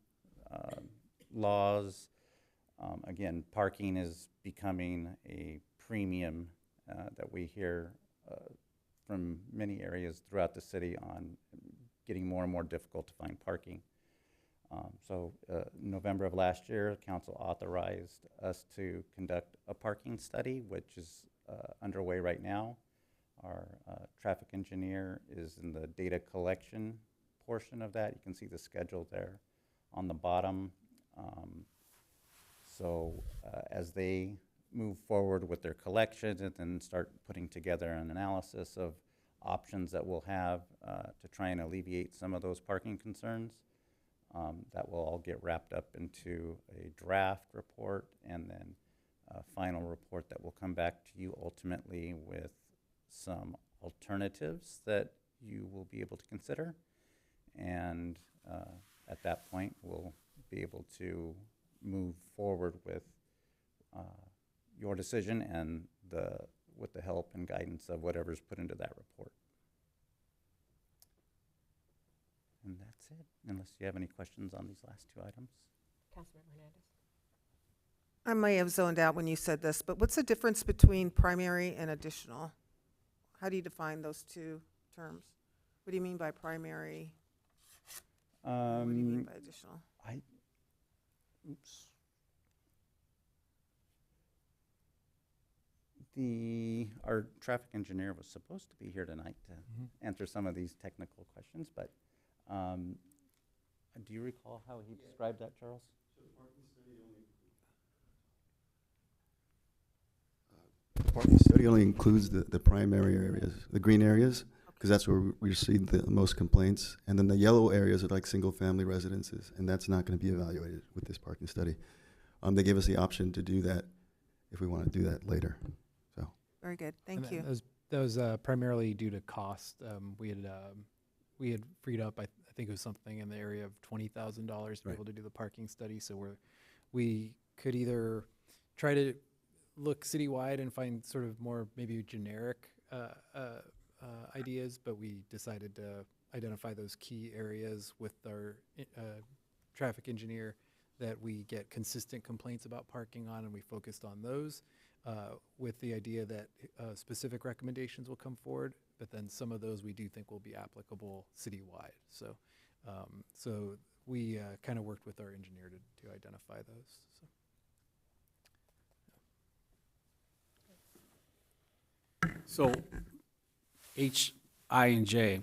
laws. Again, parking is becoming a premium that we hear from many areas throughout the city on getting more and more difficult to find parking. So November of last year, council authorized us to conduct a parking study, which is underway right now. Our traffic engineer is in the data collection portion of that. You can see the schedule there on the bottom. So as they move forward with their collections and then start putting together an analysis of options that we'll have to try and alleviate some of those parking concerns, that will all get wrapped up into a draft report and then a final report that will come back to you ultimately with some alternatives that you will be able to consider. And at that point, we'll be able to move forward with your decision and with the help and guidance of whatever's put into that report. And that's it, unless you have any questions on these last two items. Councilmember Hernandez. I may have zoned out when you said this, but what's the difference between primary and additional? How do you define those two terms? What do you mean by primary? What do you mean by additional? Our traffic engineer was supposed to be here tonight to answer some of these technical questions, but do you recall how he described that, Charles? The parking study only includes the primary areas, the green areas, because that's where we receive the most complaints. And then the yellow areas are like single-family residences, and that's not going to be evaluated with this parking study. They gave us the option to do that if we want to do that later. So Very good, thank you. That was primarily due to cost. We had freed up, I think it was something in the area of $20,000 to be able to do the parking study. So we could either try to look citywide and find sort of more maybe generic ideas, but we decided to identify those key areas with our traffic engineer that we get consistent complaints about parking on, and we focused on those with the idea that specific recommendations will come forward, but then some of those we do think will be applicable citywide. So we kind of worked with our engineer to identify those. So H, I, and J,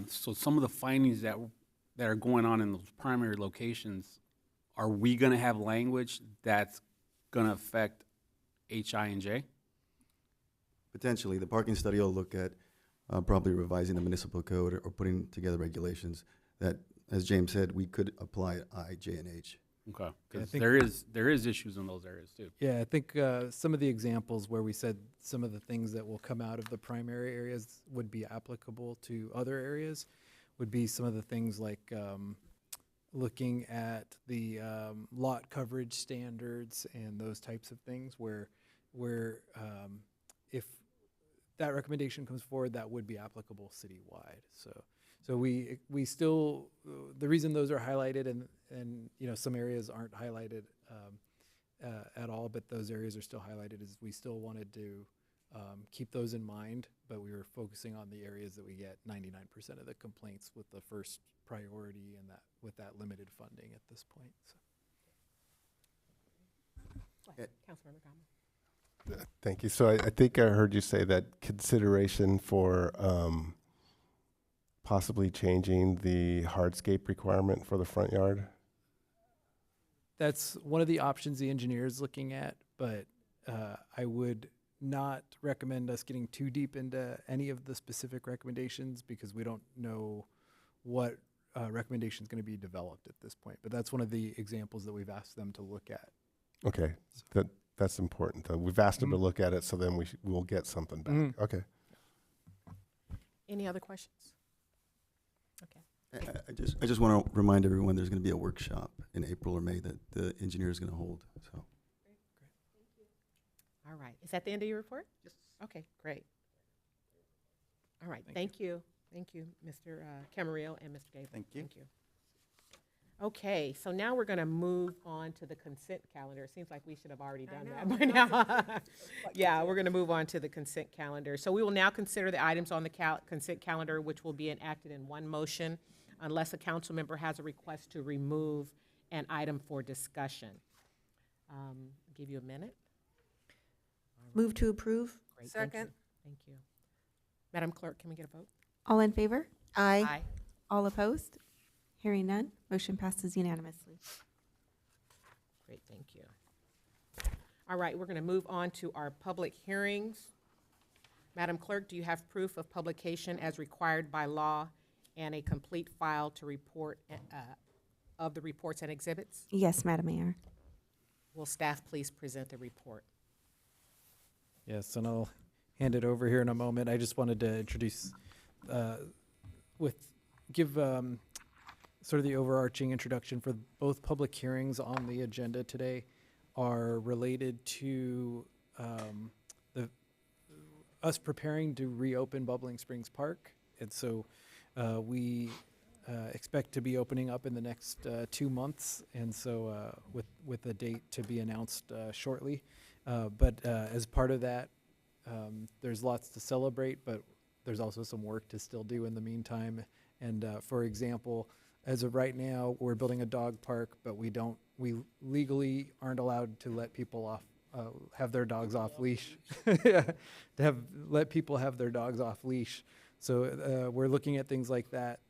so some of the findings that are going on in those primary locations, are we gonna have language that's gonna affect H, I, and J? potentially, the parking study will look at probably revising the municipal code or putting together regulations that, as James said, we could apply I, J, and H. Okay, Yeah, I because think- there is issues in those areas too. Yeah, I think some of the examples where we said some of the things that will come out of the primary areas would be applicable to other areas would be some of the things like looking at the lot coverage standards and those types of things where if that recommendation comes forward, that would be applicable citywide. So we still, the reason those are highlighted and you know, some areas aren't highlighted at all, but those areas are still highlighted, is we still wanted to keep those in mind, but we were focusing on the areas that we get 99% of the complaints with the first priority and that with that limited funding at this point. So. Councilmember Gama. Thank you. So I think I heard you say that consideration for possibly changing the hardscape requirement for the front yard. That's one of the options the engineer is looking at, but I would not recommend us getting too deep into any of the specific recommendations because we don't know what recommendation is going to be developed at this point. But that's one of the examples that we've asked them to look at. Okay, that's important though. We've asked them to look at it, so then we'll get something back. Okay. Any other questions? Okay. I just want to remind everyone there's going to be a workshop in April or May that the engineer is going to hold. So. All right. Is that the end of your report? Yes. Okay, great. All right, thank you. Thank you, Mr. Camarillo and Mr. Davis. Thank you. Thank you. Okay, so now we're going to move on to the consent calendar. It seems like we should have already done that by now. Yeah, we're going to move on to the consent calendar. So we will now consider the items on the consent calendar, which will be enacted in one motion, unless a council member has a request to remove an item for discussion. Give you a minute. Move to approve. Great, thank you. Thank you. Madam Clerk, can we get a vote? All in favor? Aye. All opposed? Hearing none, motion passes unanimously. Great, thank you. All right, we're going to move on to our public hearings. Madam Clerk, do you have proof of publication as required by law and a complete file to report of the reports and exhibits? Yes, Madam Mayor. Will staff please present the report? Yes, and I'll hand it over here in a moment. I just wanted to introduce, give sort of the overarching introduction for both public hearings on the agenda today are related to us preparing to reopen Bubbling Springs Park. And so we expect to be opening up in the next 2 months, and so with the date to be announced shortly. But as part of that, there's lots to celebrate, but there's also some work to still do in the meantime. And for example, as of right now, we're building a dog park, but we legally aren't allowed to let people off, have their dogs off leash. Let people have their dogs off leash. So we're looking at things like that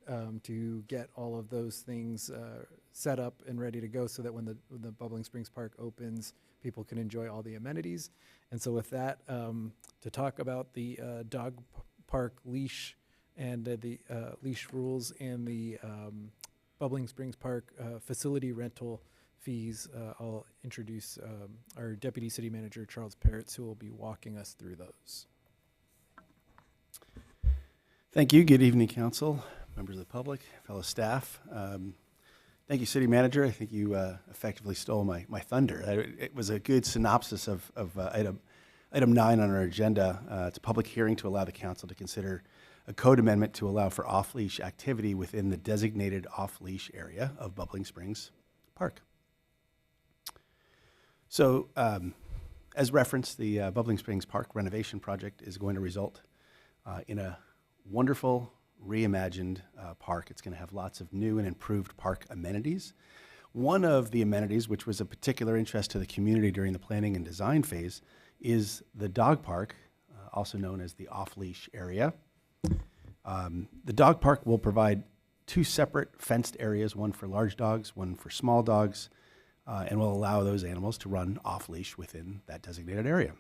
to get all of those things set up and ready to go so that when the Bubbling Springs Park opens, people can enjoy all the amenities. And so with that, to talk about the dog park leash and the leash rules and the Bubbling Springs Park facility rental fees, I'll introduce our Deputy City Manager, Charles Peretz, who will be walking us through those. Thank you. Good evening, Council, members of the public, fellow staff. Thank you, City Manager. I think you effectively stole my thunder. It was a good synopsis of item 9 on our agenda. It's a public hearing to allow the Council to consider a code amendment to allow for off-leash activity within the designated off-leash area of Bubbling Springs Park. So, as referenced, the Bubbling Springs Park renovation project is going to result in a wonderful, reimagined park. It's going to have lots of new and improved park amenities. One of the amenities, which was of particular interest to the community during the planning and design phase, is the dog park, also known as the off-leash area. The dog park will provide 2 separate fenced areas, one for large dogs, one for small dogs, and will allow those animals to run off-leash within that designated area.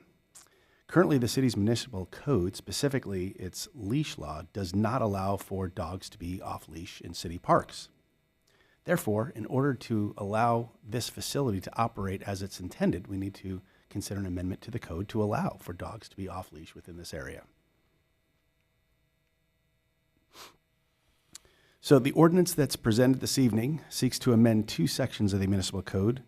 Currently, the city's municipal code, specifically its leash law, does not allow for dogs to be off-leash in city parks. Therefore, in order to allow this facility to operate as it's intended, we need to consider an amendment to the code to allow for dogs to be off-leash within this area. So the ordinance that's presented this evening seeks to amend 2 sections of the municipal code.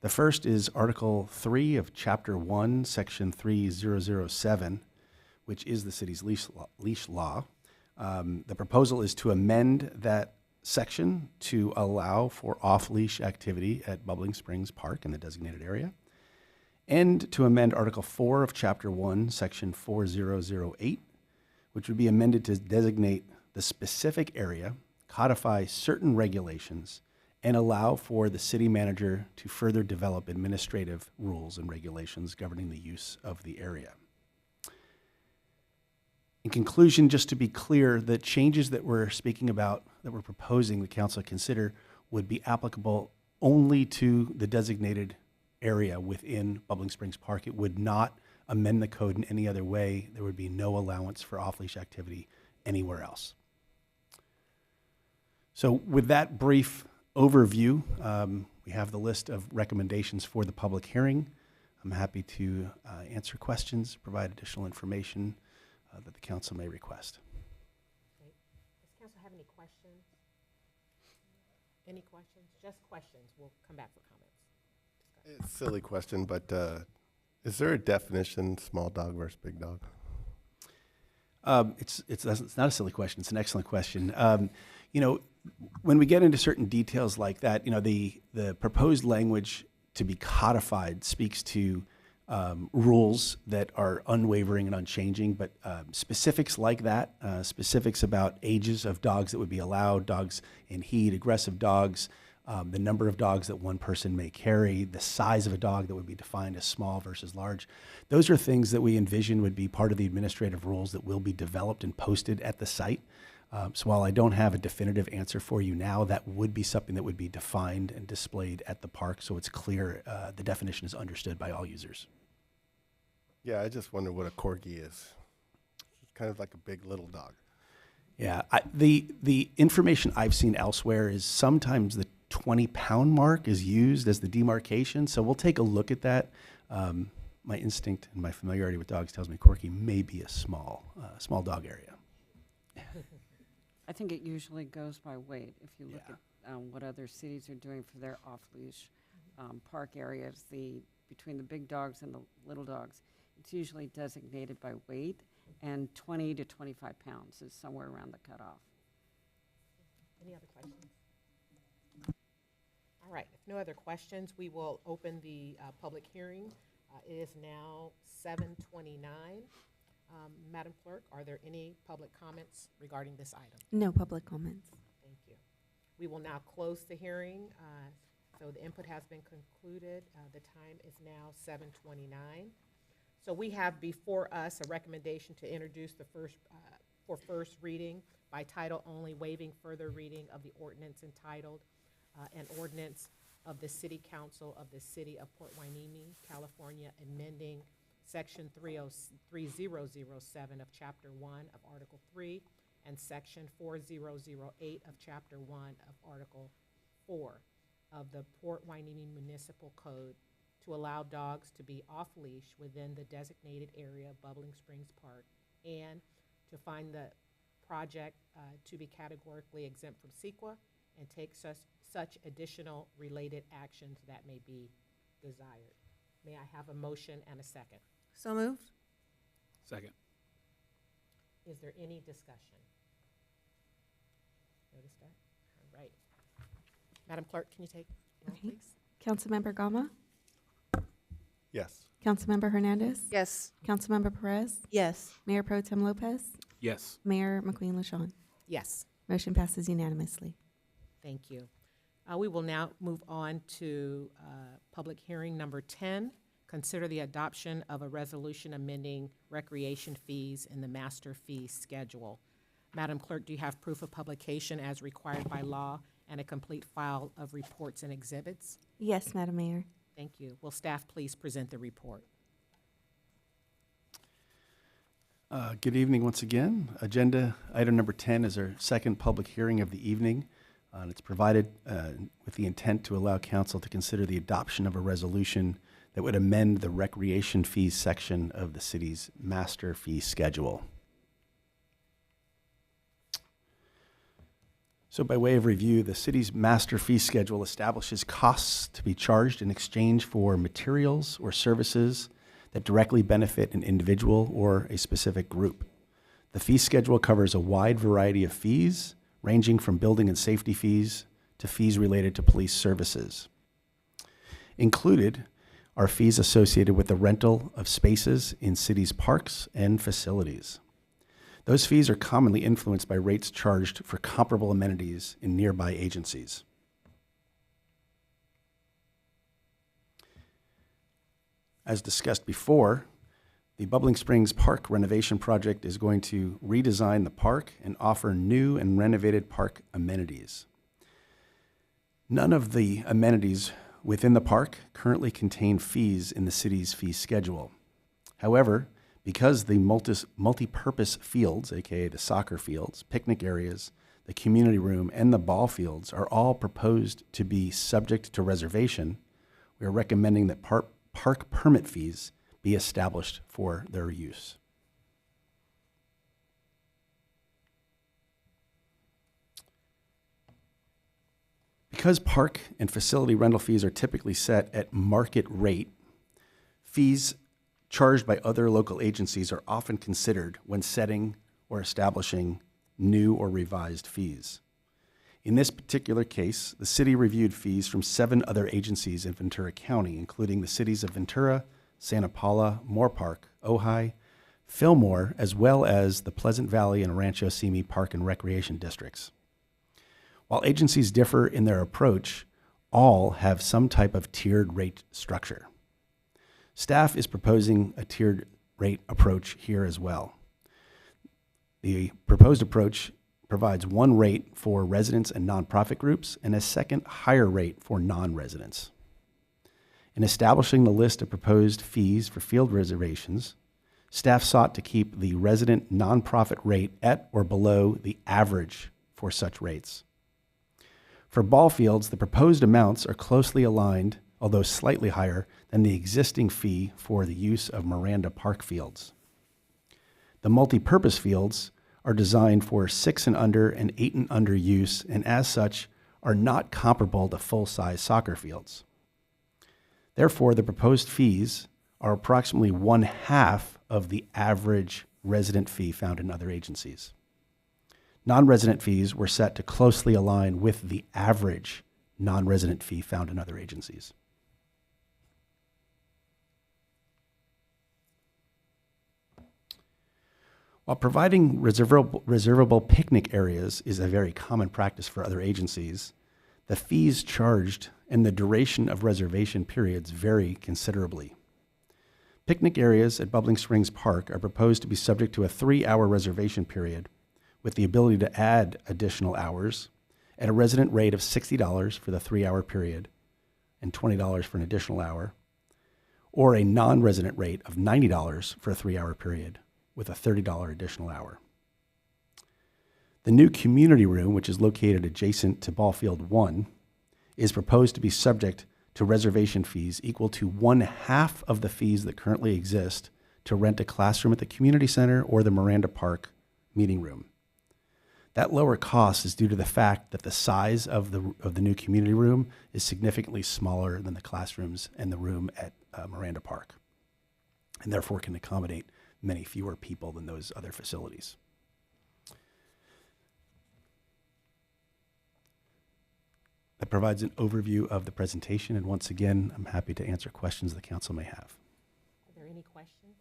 The first is Article 3 of Chapter 1, Section 3007, which is the city's leash law. The proposal is to amend that section to allow for off-leash activity at Bubbling Springs Park in the designated area, and to amend Article 4 of Chapter 1, Section 4008, which would be amended to designate the specific area, codify certain regulations, and allow for the city manager to further develop administrative rules and regulations governing the use of the area. In conclusion, just to be clear, the changes that we're speaking about, that we're proposing the council consider, would be applicable only to the designated area within Bubbling Springs Park. It would not amend the code in any other way. There would be no allowance for off-leash activity anywhere else. So with that brief overview, we have the list of recommendations for the public hearing. I'm happy to answer questions, provide additional information that the council may request. Great. Does council have any questions? Any questions? Just questions. We'll come back for comments. It's a silly question, but is there a definition, small dog versus big dog? It's not a silly question. It's an excellent question. You know, when we get into certain details like that, you know, the proposed language to be codified speaks to rules that are unwavering and unchanging, but specifics like that, specifics about ages of dogs that would be allowed, dogs in heat, aggressive dogs, the number of dogs that one person may carry, the size of a dog that would be defined as small versus large. Those are things that we envision would be part of the administrative rules that will be developed and posted at the site. So while I don't have a definitive answer for you now, that would be something that would be defined and displayed at the park so it's clear the definition is understood by all users. Yeah, I just wonder what a corgi is. It's kind of like a big little dog. Yeah, the information I've seen elsewhere is sometimes the 20-pound mark is used as the demarcation. So we'll take a look at that. My instinct and my familiarity with dogs tells me corgi may be a small dog area. I think it usually goes by weight. If you look at what other cities are doing for their off-leash park areas, between the big dogs and the little dogs, it's usually designated by weight, and 20 to 25 pounds is somewhere around the cutoff. Any other questions? All right, if no other questions, we will open the public hearing. It is now 7:29. Madam Clerk, are there any public comments regarding this item? No public comments. Thank you. We will now close the hearing. So the input has been concluded. The time is now 7:29. So we have before us a recommendation to introduce the for first reading by title only, waiving further reading of the ordinance entitled an ordinance of the City Council of the City of Port Hueneme, California, amending Section 3007 of Chapter 1 of Article 3 and Section 4008 of Chapter 1 of Article 4 of the Port Hueneme Municipal Code to allow dogs to be off-leash within the designated area of Bubbling Springs Park, and to find the project to be categorically exempt from CEQA and take such additional related actions that may be desired. May I have a motion and a second? So moved. Second. Is there any discussion? Notice that? All right. Madam Clerk, can you take roll, Okay. please? Councilmember Gama? Yes. Councilmember Hernandez? Yes. Councilmember Perez? Yes. Mayor Pro Tem Lopez? Yes. Mayor McQueen LaShawn? Yes. Motion passes unanimously. Thank you. We will now move on to public hearing number 10. Consider the adoption of a resolution amending recreation fees in the master fee schedule. Madam Clerk, do you have proof of publication as required by law and a complete file of reports and exhibits? Yes, Madam Mayor. Thank you. Will staff please present the report? Good evening once again. Agenda item number 10 is our second public hearing of the evening. And it's provided with the intent to allow council to consider the adoption of a resolution that would amend the recreation fees section of the city's master fee schedule. So by way of review, the city's master fee schedule establishes costs to be charged in exchange for materials or services that directly benefit an individual or a specific group. The fee schedule covers a wide variety of fees, ranging from building and safety fees to fees related to police services. Included are fees associated with the rental of spaces in cities' parks and facilities. Those fees are commonly influenced by rates charged for comparable amenities in nearby agencies. As discussed before, the Bubbling Springs Park renovation project is going to redesign the park and offer new and renovated park amenities. None of the amenities within the park currently contain fees in the city's fee schedule. However, because the multi-purpose fields, aka the soccer fields, picnic areas, the community room, and the ball fields are all proposed to be subject to reservation, we are recommending that park permit fees be established for their use. Because park and facility rental fees are typically set at market rate, fees charged by other local agencies are often considered when setting or establishing new or revised fees. In this particular case, the city reviewed fees from 7 other agencies in Ventura County, including the cities of Ventura, Santa Paula, Moore Park, Ojai, Fillmore, as well as the Pleasant Valley and Rancho Simi Park and Recreation Districts. While agencies differ in their approach, all have some type of tiered rate structure. Staff is proposing a tiered rate approach here as well. The proposed approach provides one rate for residents and nonprofit groups and a second higher rate for non-residents. In establishing the list of proposed fees for field reservations, staff sought to keep the resident nonprofit rate at or below the average for such rates. For ball fields, the proposed amounts are closely aligned, although slightly higher than the existing fee for the use of Miranda Park fields. The multi-purpose fields are designed for 6 and under and 8 and under use, and as such are not comparable to full-size soccer fields. Therefore, the proposed fees are approximately 1/2 of the average resident fee found in other agencies. Non-resident fees were set to closely align with the average non-resident fee found in other agencies. While providing reservable picnic areas is a very common practice for other agencies, the fees charged and the duration of reservation periods vary considerably. Picnic areas at Bubbling Springs Park are proposed to be subject to a 3-hour reservation period with the ability to add additional hours at a resident rate of $60 for the 3-hour period and $20 for an additional hour, or a non-resident rate of $90 for a 3-hour period with a $30 additional hour. The new community room, which is located adjacent to Ball Field 1, is proposed to be subject to reservation fees equal to 1/2 of the fees that currently exist to rent a classroom at the community center or the Miranda Park meeting room. That lower cost is due to the fact that the size of the new community room is significantly smaller than the classrooms and the room at Miranda Park, and therefore can accommodate many fewer people than those other facilities. That provides an overview of the presentation, and once again, I'm happy to answer questions the council may have. Are there any questions?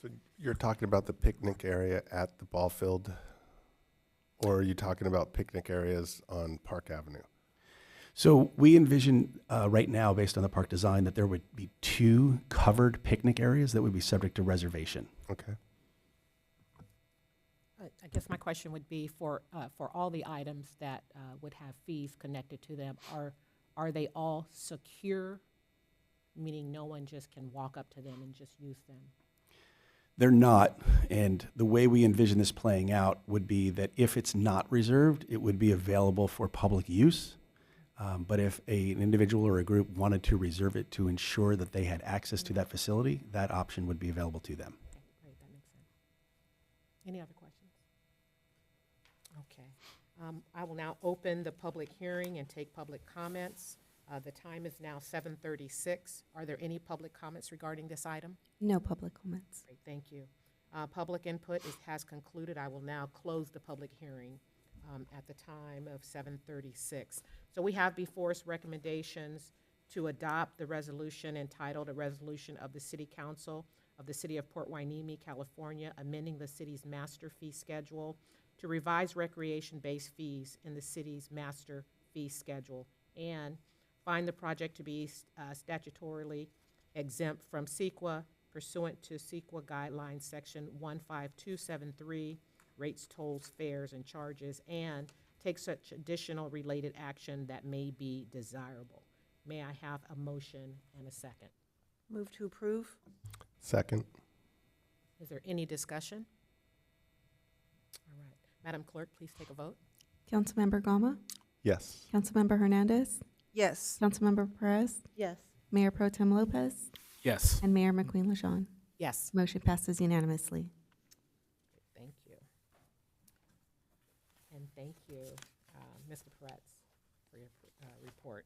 So you're talking about the picnic area at the ball field, or are you talking about picnic areas on Park Avenue? So we envision right now, based on the park design, that there would be 2 covered picnic areas that would be subject to reservation. Okay. I guess my question would be for all the items that would have fees connected to them, are they all secure, meaning no one just can walk up to them and just use them? They're not, and the way we envision this playing out would be that if it's not reserved, it would be available for public use. But if an individual or a group wanted to reserve it to ensure that they had access to that facility, that option would be available to them. Okay, great, that makes sense. Any other questions? Okay. I will now open the public hearing and take public comments. The time is now 7:36. Are there any public comments regarding this item? No public comments. Great, thank you. Public input has concluded. I will now close the public hearing at the time of 7:36. So we have before us recommendations to adopt the resolution entitled, "A Resolution of the City Council of the City of Port Hueneme, California, amending the city's master fee schedule to revise recreation-based fees in the city's master fee schedule, and find the project to be statutorily exempt from CEQA pursuant to CEQA guidelines section 15273, rates, tolls, fares, and charges, and take such additional related action that may be desirable." May I have a motion and a second? Move to approve. Second. Is there any discussion? All right. Madam Clerk, please take a vote. Councilmember Gama, Yes. Councilmember Hernandez, Yes. Councilmember Perez, Yes. Mayor Pro Tem Lopez, Yes. and Mayor McQueen LaJean. Yes. Motion passes unanimously. Thank you. And thank you, Mr. Perez, for your report.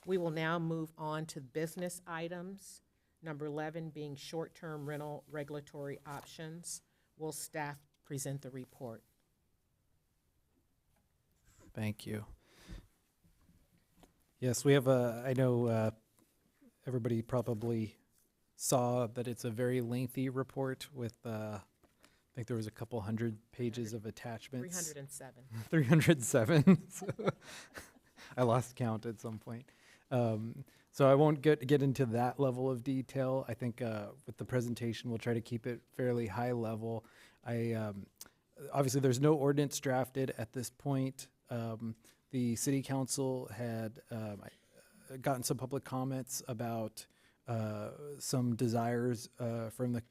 We will now move on to business items. Number 11 being short-term rental regulatory options. Will staff present the report? Thank you. Yes, we have I know everybody probably saw that it's a very lengthy report with, I think there was a couple hundred pages of attachments. 307. 307. So I lost count at some point. So I won't get into that level of detail. I think with the presentation, we'll try to keep it fairly high level. Obviously, there's no ordinance drafted at this point. The city council had gotten some public comments about some desires from the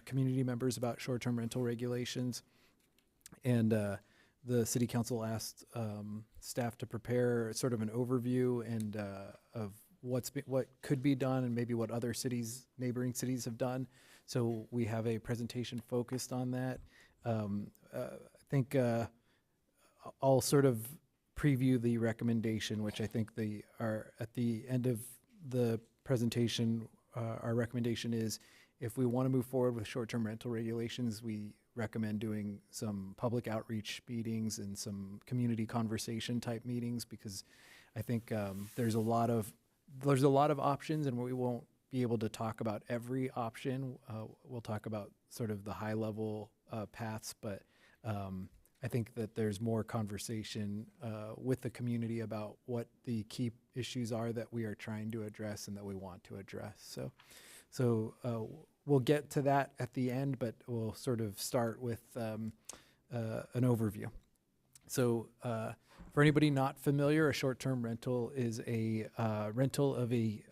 community members about short-term rental regulations. And the city council asked staff to prepare sort of an overview and of what could be done and maybe what other cities, neighboring cities have done. So we have a presentation focused on that. I think I'll sort of preview the recommendation, which I think are at the end of the presentation. Our recommendation is if we want to move forward with short-term rental regulations, we recommend doing some public outreach meetings and some community conversation type meetings, because I think there's a lot of options, and we won't be able to talk about every option. We'll talk about sort of the high level paths, but I think that there's more conversation with the community about what the key issues are that we are trying to address and that we want to address. So we'll get to that at the end, but we'll sort of start with an overview. So for anybody not familiar, a short-term rental is a rental of a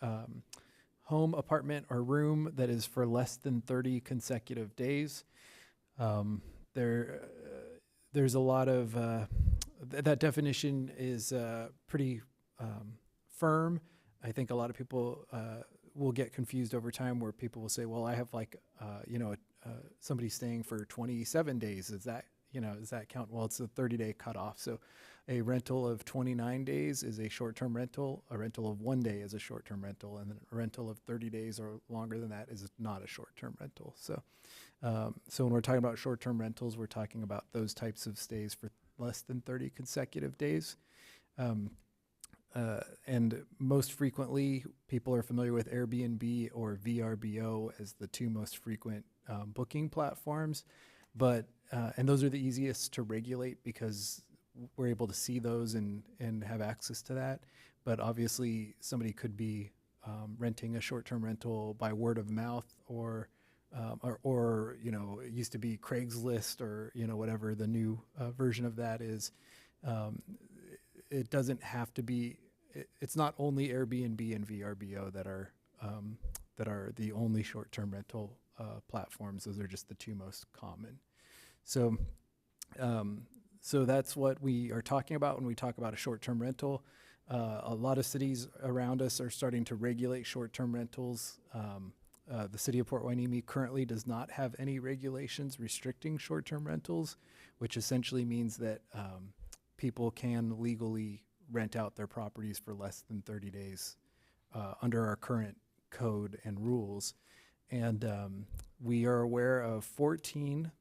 home, apartment, or room that is for less than 30 consecutive days. There's a lot of, that definition is pretty firm. I think a lot of people will get confused over time, where people will say, well, I have like, somebody staying for 27 days. Does that count? Well, it's a 30-day cutoff. So a rental of 29 days is a short-term rental. A rental of 1 day is a short-term rental. And then a rental of 30 days or longer than that is not a short-term rental. So when we're talking about short-term rentals, we're talking about those types of stays for less than 30 consecutive days. And most frequently, people are familiar with Airbnb or VRBO as the two most frequent booking platforms. But and those are the easiest to regulate because we're able to see those and have access to that. But obviously, somebody could be renting a short-term rental by word of mouth, or it used to be Craigslist, or whatever the new version of that is. It doesn't have to be. It's not only Airbnb and VRBO that are the only short-term rental platforms. Those are just the two most common. So that's what we are talking about when we talk about a short-term rental. A lot of cities around us are starting to regulate short-term rentals. The city of Port Hueneme currently does not have any regulations restricting short-term rentals, which essentially means that people can legally rent out their properties for less than 30 days under our current code and rules. And we are aware of 14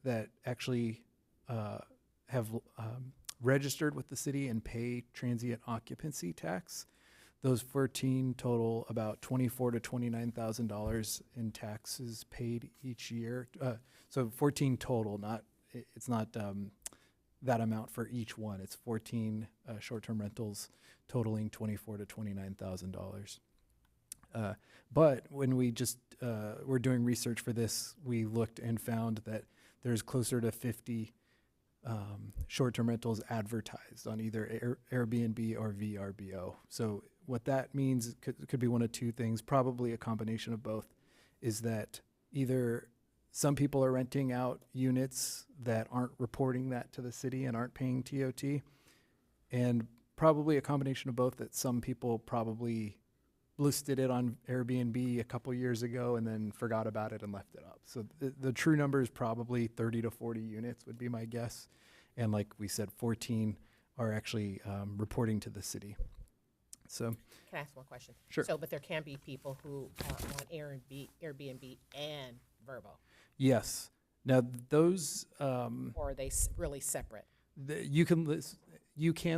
that actually have registered with the city and pay transient occupancy tax. Those 14 total about $24,000 to $29,000 in taxes paid each year. So 14 total, it's not that amount for each one. It's 14 short-term rentals totaling $24,000 to $29,000. But when we just were doing research for this, we looked and found that there's closer to 50 short-term rentals advertised on either Airbnb or VRBO. So what that means could be one of two things, probably a combination of both, is that either some people are renting out units that aren't reporting that to the city and aren't paying TOT, and probably a combination of both, that some people probably listed it on Airbnb a couple years ago and then forgot about it and left it up. So the true number is probably 30 to 40 units would be my guess. And like we said, 14 are actually reporting to the city. So Can I ask one question? Sure. So, but there can be people who are on Airbnb and Vrbo, yes. Now those or are they really separate? you can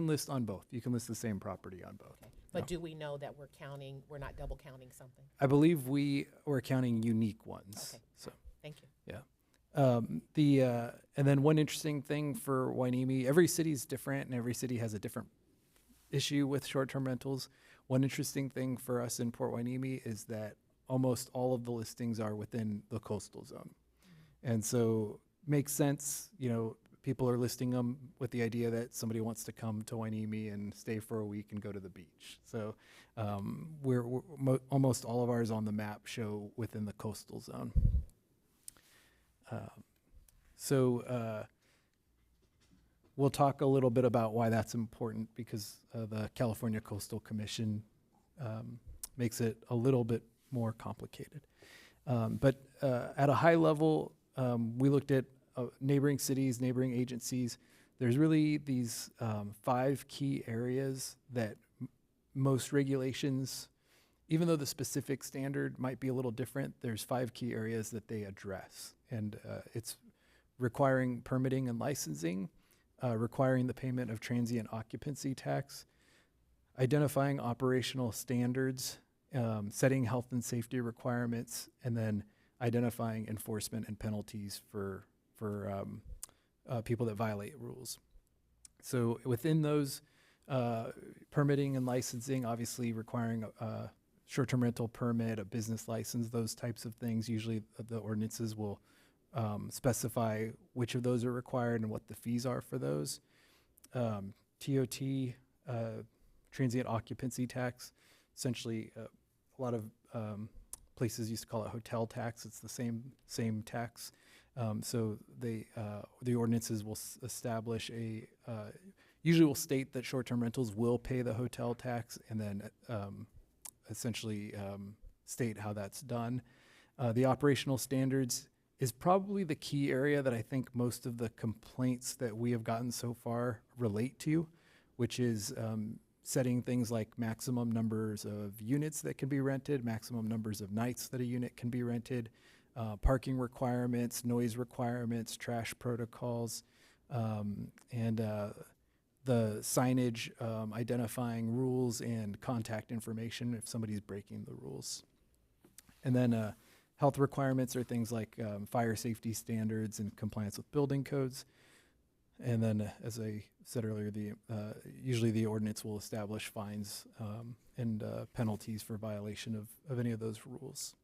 list on both. You can list the same property on both. Okay. But do we know that we're not double counting something? I believe we're counting unique ones. Okay. So Thank you. yeah. And then one interesting thing for Hueneme, every city is different and every city has a different issue with short-term rentals. One interesting thing for us in Port Hueneme is that almost all of the listings are within the coastal zone. And so makes sense, people are listing them with the idea that somebody wants to come to Hueneme and stay for a week and go to the beach. So almost all of ours on the map show within the coastal zone. We'll talk a little bit about why that's important, because the California Coastal Commission makes it a little bit more complicated. But at a high level, we looked at neighboring cities, neighboring agencies. There's really these 5 key areas that most regulations even though the specific standard might be a little different, there's 5 key areas that they address. And it's requiring permitting and licensing, requiring the payment of transient occupancy tax, identifying operational standards, setting health and safety requirements, and then identifying enforcement and penalties for people that violate rules. So within those, permitting and licensing, obviously requiring a short-term rental permit, a business license, those types of things. Usually the ordinances will specify which of those are required and what the fees are for those. TOT, transient occupancy tax, essentially a lot of places used to call it hotel tax. It's the same tax. So the ordinances will establish usually will state that short-term rentals will pay the hotel tax, and then essentially state how that's done. The operational standards is probably the key area that I think most of the complaints that we have gotten so far relate to, which is setting things like maximum numbers of units that can be rented, maximum numbers of nights that a unit can be rented, parking requirements, noise requirements, trash protocols, and the signage identifying rules and contact information if somebody's breaking the rules. And then health requirements are things like fire safety standards and compliance with building codes. And then, as I said earlier, usually the ordinance will establish fines and penalties for violation of any of those rules.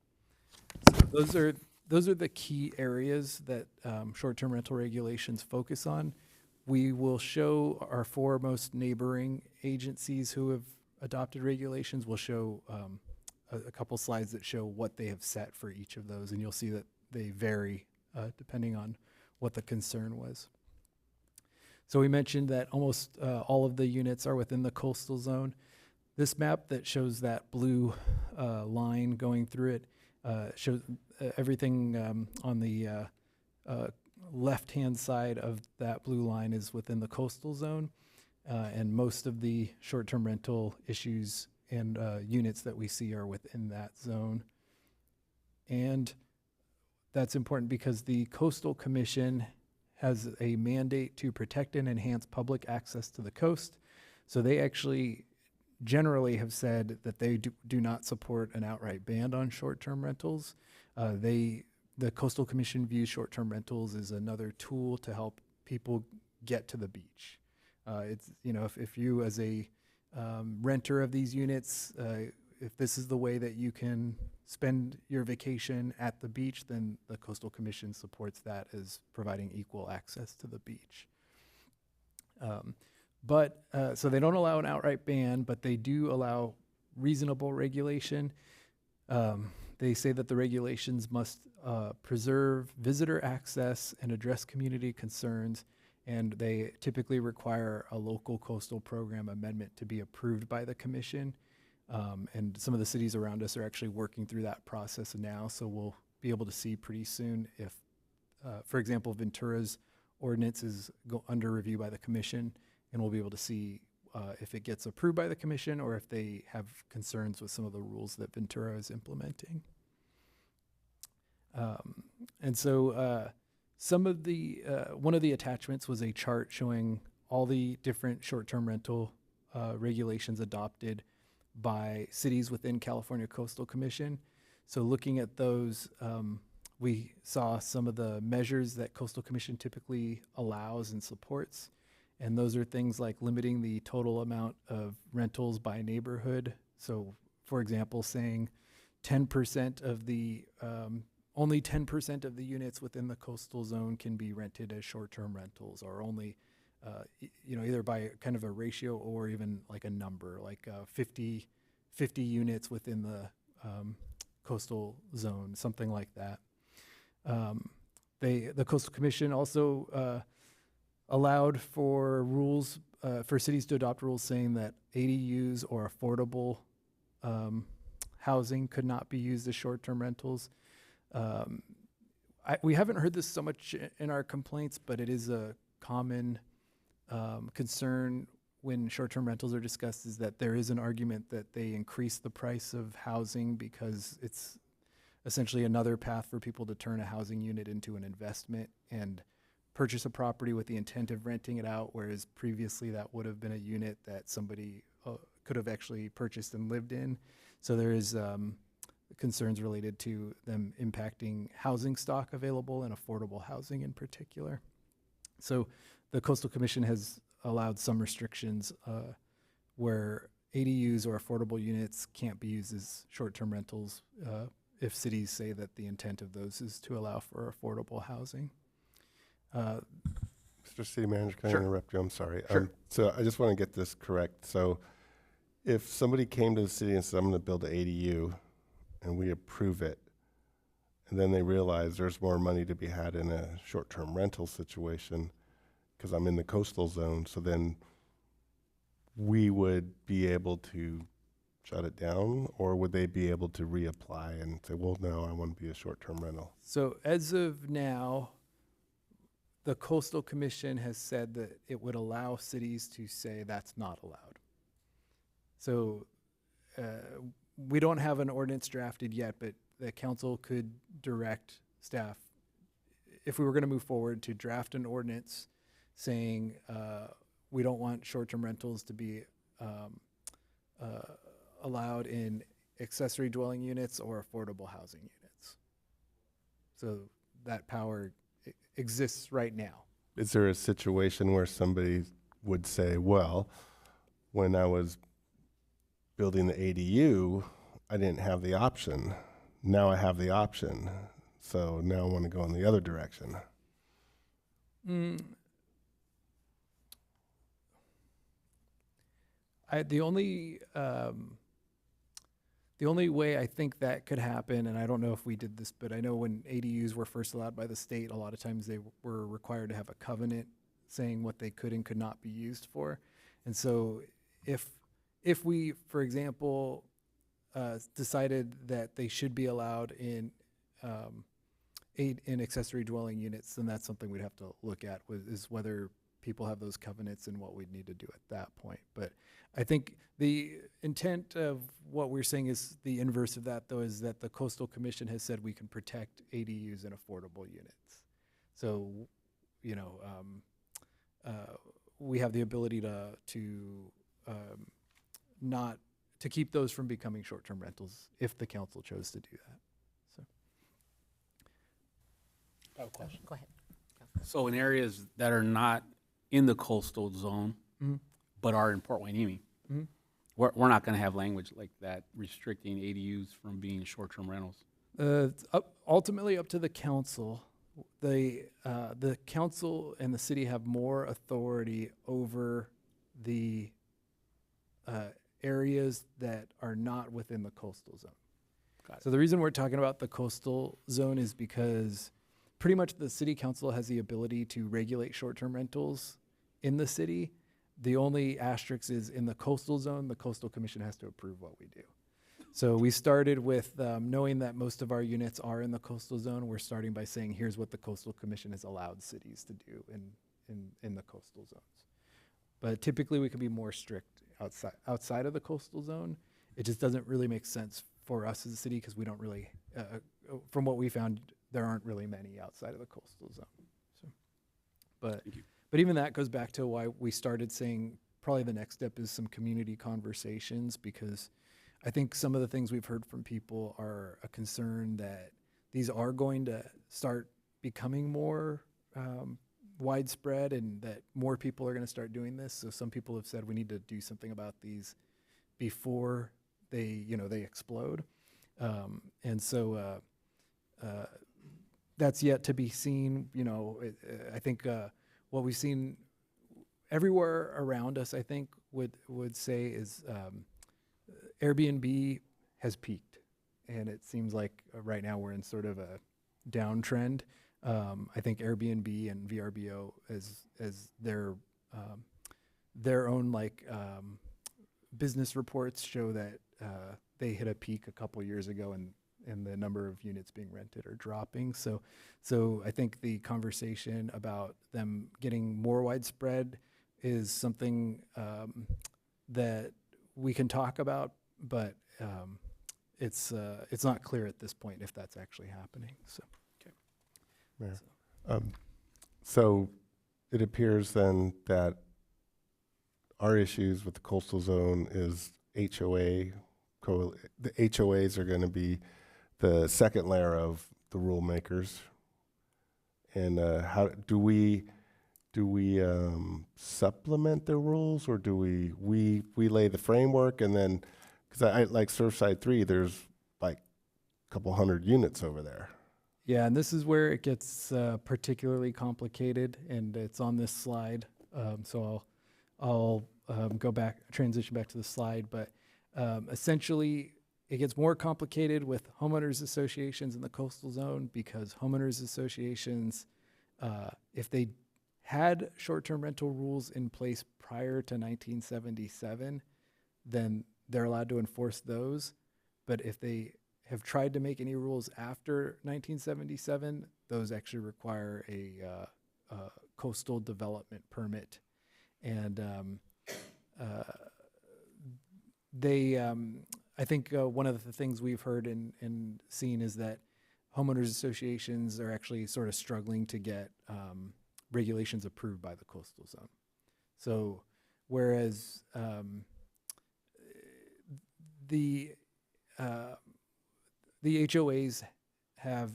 So those are the key areas that short-term rental regulations focus on. We will show our 4 most neighboring agencies who have adopted regulations. We'll show a couple slides that show what they have set for each of those, and you'll see that they vary depending on what the concern was. So we mentioned that almost all of the units are within the coastal zone. This map that shows that blue line going through it shows everything on the left-hand side of that blue line is within the coastal zone, and most of the short-term rental issues and units that we see are within that zone. And that's important because the Coastal Commission has a mandate to protect and enhance public access to the coast. So they actually generally have said that they do not support an outright ban on short-term rentals. The Coastal Commission views short-term rentals as another tool to help people get to the beach. It's, you know, if you as a renter of these units, if this is the way that you can spend your vacation at the beach, then the Coastal Commission supports that as providing equal access to the beach. So they don't allow an outright ban, but they do allow reasonable regulation. They say that the regulations must preserve visitor access and address community concerns, and they typically require a local coastal program amendment to be approved by the commission. And some of the cities around us are actually working through that process now, so we'll be able to see pretty soon if, for example, Ventura's ordinance is under review by the commission, and we'll be able to see if it gets approved by the commission or if they have concerns with some of the rules that Ventura is implementing. And so some of the, one of the attachments was a chart showing all the different short-term rental regulations adopted by cities within California Coastal Commission. So looking at those, we saw some of the measures that Coastal Commission typically allows and supports. And those are things like limiting the total amount of rentals by neighborhood. So for example, saying 10% of the, only 10% of the units within the coastal zone can be rented as short-term rentals, or only, you know, either by kind of a ratio or even like a number, like 50 units within the coastal zone, something like that. The Coastal Commission also allowed for rules, for cities to adopt rules saying that ADUs or affordable housing could not be used as short-term rentals. We haven't heard this so much in our complaints, but it is a common concern when short-term rentals are discussed is that there is an argument that they increase the price of housing because it's essentially another path for people to turn a housing unit into an investment and purchase a property with the intent of renting it out, whereas previously that would have been a unit that somebody could have actually purchased and lived in. So there is concerns related to them impacting housing stock available and affordable housing in particular. So the Coastal Commission has allowed some restrictions where ADUs or affordable units can't be used as short-term rentals if cities say that the intent of those is to allow for affordable housing. Mr. City Manager, can Sure. I interrupt you? I'm sorry. Sure. So I just want to get this correct. So if somebody came to the city and said, I'm going to build an ADU, and we approve it, and then they realize there's more money to be had in a short-term rental situation because I'm in the coastal zone, so then we would be able to shut it down, or would they be able to reapply and say, well, no, I want to be a short-term rental? So as of now, the Coastal Commission has said that it would allow cities to say that's not allowed. So we don't have an ordinance drafted yet, but the council could direct staff, if we were going to move forward, to draft an ordinance saying we don't want short-term rentals to be allowed in accessory dwelling units or affordable housing units. So that power exists right now. Is there a situation where somebody would say, well, when I was building the ADU, I didn't have the option. Now I have the option. So now I want to go in the other direction. The only way I think that could happen, and I don't know if we did this, but I know when ADUs were first allowed by the state, a lot of times they were required to have a covenant saying what they could and could not be used for. And so if we, for example, decided that they should be allowed in accessory dwelling units, then that's something we'd have to look at, is whether people have those covenants and what we'd need to do at that point. But I think the intent of what we're saying is the inverse of that, though, is that the Coastal Commission has said we can protect ADUs and affordable units. So, you know, we have the ability to keep those from becoming short-term rentals if the council chose to do that. So, I have a question. Go ahead. So in areas that are not in the coastal zone, Mhm. but are in Port Hueneme, Mhm. we're not going to have language like that restricting ADUs from being short-term rentals. It's ultimately up to the council. The council and the city have more authority over the areas that are not within the coastal zone. So the reason we're talking about the coastal zone is because pretty much the city council has the ability to regulate short-term rentals in the city. The only asterisk is in the coastal zone, the Coastal Commission has to approve what we do. So we started with knowing that most of our units are in the coastal zone. We're starting by saying, here's what the Coastal Commission has allowed cities to do in the coastal zones. But typically we can be more strict outside of the coastal zone. It just doesn't really make sense for us as a city because we don't really, from what we found, there aren't really many outside of the coastal zone. So, but even that goes back to why we started saying probably the next step is some community conversations, because I think some of the things we've heard from people are a concern that these are going to start becoming more widespread and that more people are going to start doing this. So some people have said we need to do something about these before they explode. And so that's yet to be seen. I think what we've seen everywhere around us, I think would say is Airbnb has peaked, and it seems like right now we're in sort of a downtrend. I think Airbnb and VRBO as their own business reports show that they hit a peak a couple years ago, and the number of units being rented are dropping. So I think the conversation about them getting more widespread is something that we can talk about, but it's not clear at this point if that's actually happening. So, Mayor. So it appears then that our issues with the coastal zone is HOA. The HOAs are going to be the second layer of the rule makers. And how do we supplement the rules, or do we lay the framework, and then, because I like Surfside 3, there's like a couple hundred units over there. yeah, and this is where it gets particularly complicated, and it's on this slide. So I'll transition back to the slide, but essentially it gets more complicated with homeowners associations in the coastal zone, because homeowners associations, if they had short-term rental rules in place prior to 1977, then they're allowed to enforce those. But if they have tried to make any rules after 1977, those actually require a coastal development permit. And I think one of the things we've heard and seen is that homeowners associations are actually sort of struggling to get regulations approved by the coastal zone. So whereas the HOAs have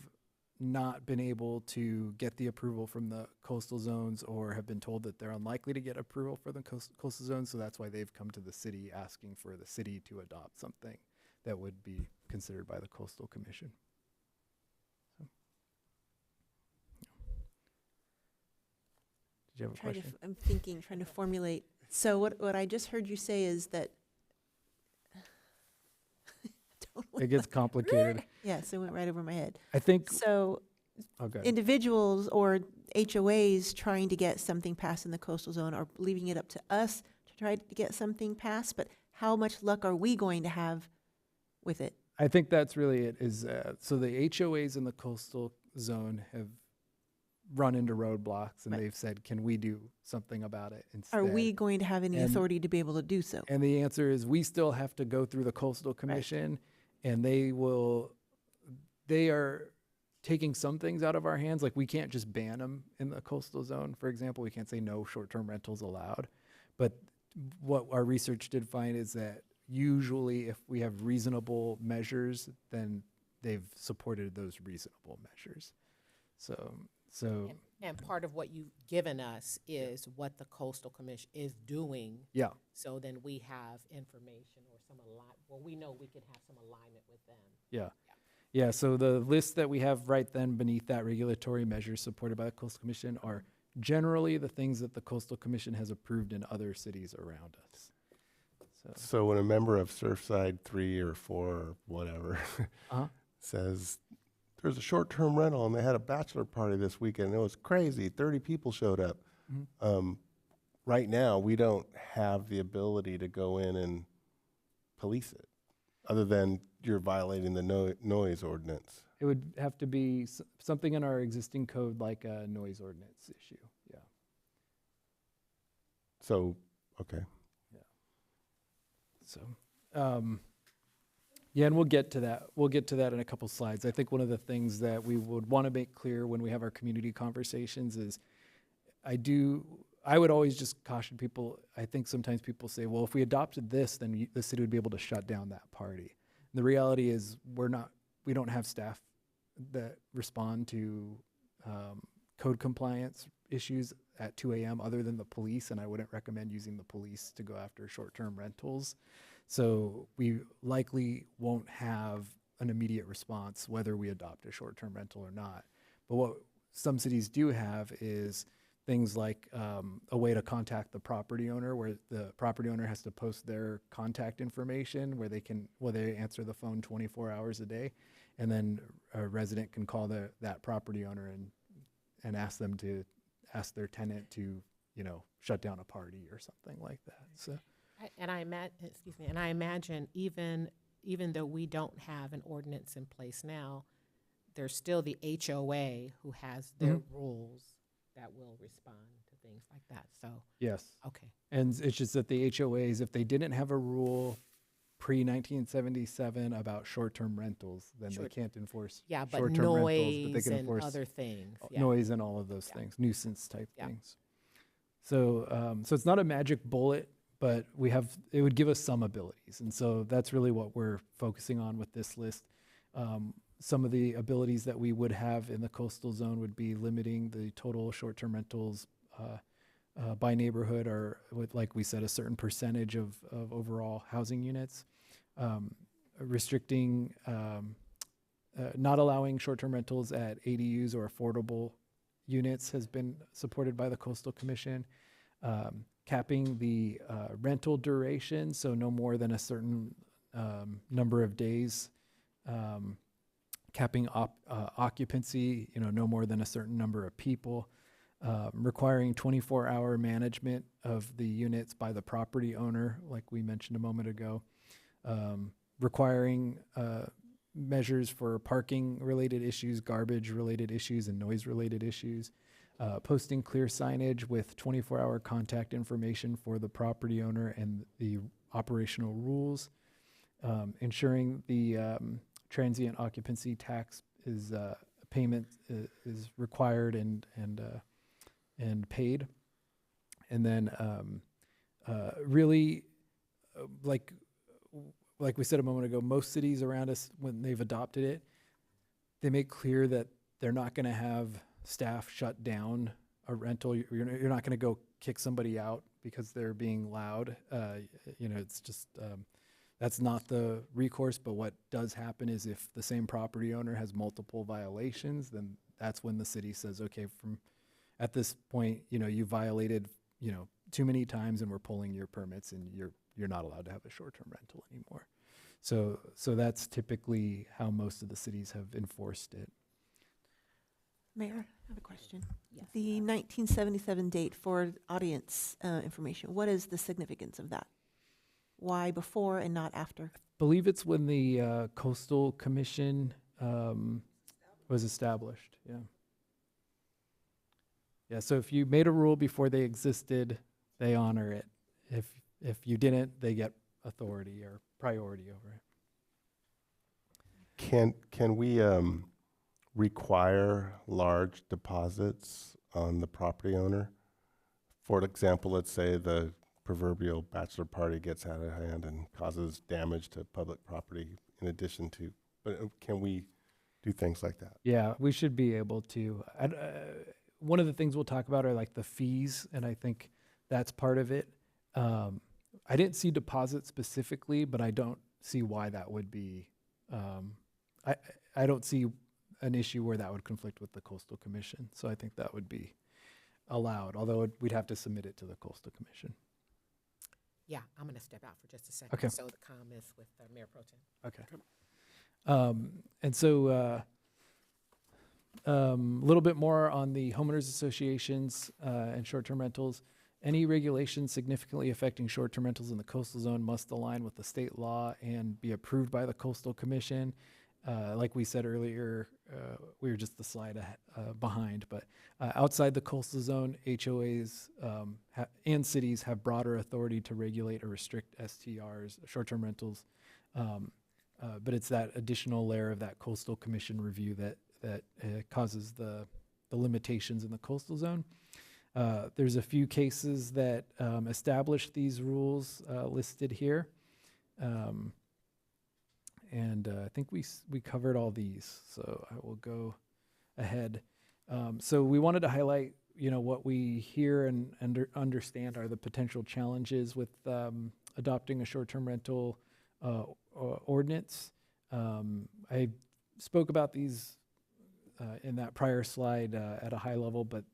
not been able to get the approval from the coastal zones, or have been told that they're unlikely to get approval for the coastal zones, so that's why they've come to the city asking for the city to adopt something that would be considered by the Coastal Commission. Did you have a question? I'm thinking, trying to formulate. So what I just heard you say is that It gets complicated. Yes, it went right over my head. I think. So Okay. individuals or HOAs trying to get something passed in the coastal zone are leaving it up to us to try to get something passed, but how much luck are we going to have with it? I think that's really it. So the HOAs in the coastal zone have run into roadblocks, and Right. they've said, "Can we do something about it instead?" Are we going to have any And- authority to be able to do so? And the answer is we still have to go through the Coastal Commission, and they are taking some things out of our hands. Like, we can't just ban them in the coastal zone. For example, we can't say no short-term rentals allowed. But what our research did find is that usually if we have reasonable measures, then they've supported those reasonable measures. So And part of what you've given us is what the Coastal Commission is doing. Yeah. So then we have information or we know we can have some alignment with them. Yeah, so the list that we have right then beneath that regulatory measures supported by the Coastal Commission are generally the things that the Coastal Commission has approved in other cities around us. So when a member of Surfside 3 or 4 or whatever Uh-huh. says, there's a short-term rental and they had a bachelor party this weekend, and it was crazy, 30 people showed up. Mhm. Right now, we don't have the ability to go in and police it, other than you're violating the noise ordinance. It would have to be something in our existing code, like a noise ordinance issue, yeah. So, okay. So, yeah, and we'll get to that. We'll get to that in a couple slides. I think one of the things that we would want to make clear when we have our community conversations is I would always just caution people. I think sometimes people say, well, if we adopted this, then the city would be able to shut down that party. And the reality is we don't have staff that respond to code compliance issues at 2 a.m. other than the police, and I wouldn't recommend using the police to go after short-term rentals. So we likely won't have an immediate response whether we adopt a short-term rental or not. But what some cities do have is things like a way to contact the property owner, where the property owner has to post their contact information, where they answer the phone 24 hours a day, and then a resident can call that property owner and ask them to ask their tenant to, shut down a party or something like that. So. And I imagine even though we don't have an ordinance in place now, there's still the HOA who has their rules that will respond to things like that, so. Yes. Okay. And it's just that the HOAs, if they didn't have a rule pre-1977 about short-term rentals, then they Short- can't enforce Yeah, but short-term rentals, but they noise can and enforce other things, yeah. noise and all of those Yeah. things, nuisance type Yeah. things. So, so it's not a magic bullet, but it would give us some abilities. And so that's really what we're focusing on with this list. Some of the abilities that we would have in the coastal zone would be limiting the total short-term rentals by neighborhood, or with, like we said, a certain percentage of overall housing units. Restricting, not allowing short-term rentals at ADUs or affordable units has been supported by the Coastal Commission. Capping the rental duration, so no more than a certain number of days. Capping occupancy, no more than a certain number of people. Requiring 24-hour management of the units by the property owner, like we mentioned a moment ago. Requiring measures for parking-related issues, garbage-related issues, and noise-related issues. Posting clear signage with 24-hour contact information for the property owner and the operational rules. Ensuring the transient occupancy tax payment is required and paid. And then really, like we said a moment ago, most cities around us, when they've adopted it, they make clear that they're not going to have staff shut down a rental. You're not going to go kick somebody out because they're being loud. It's just, that's not the recourse. But what does happen is if the same property owner has multiple violations, then that's when the city says, okay, at this point, you violated, too many times, and we're pulling your permits, and you're not allowed to have a short-term rental anymore. So that's typically how most of the cities have enforced it. Mayor, I have a question. The 1977 date for audience information, what is the significance of that? Why before and not after? I believe it's when the Coastal Commission was established, yeah. Yeah, so if you made a rule before they existed, they honor it. If you didn't, they get authority or priority over it. Can we require large deposits on the property owner? For example, let's say the proverbial bachelor party gets out of hand and causes damage to public property in addition to, but can we do things like that? Yeah, we should be able to. One of the things we'll talk about are like the fees, and I think that's part of it. I didn't see deposit specifically, but I don't see why that would be. I don't see an issue where that would conflict with the Coastal Commission. So I think that would be allowed, although we'd have to submit it to the Coastal Commission. Yeah, I'm going to step out for just a second. Okay. So the comments with Mayor Pro Tem. Okay. And so a little bit more on the homeowners associations and short-term rentals. Any regulation significantly affecting short-term rentals in the coastal zone must align with the state law and be approved by the Coastal Commission. Like we said earlier, we were just the slide behind, but outside the coastal zone, HOAs and cities have broader authority to regulate or restrict STRs, short-term rentals. But it's that additional layer of that Coastal Commission review that causes the limitations in the coastal zone. There's a few cases that establish these rules listed here. And I think we covered all these, so I will go ahead. So we wanted to highlight, what we hear and understand are the potential challenges with adopting a short-term rental ordinance. I spoke about these in that prior slide at a high level, but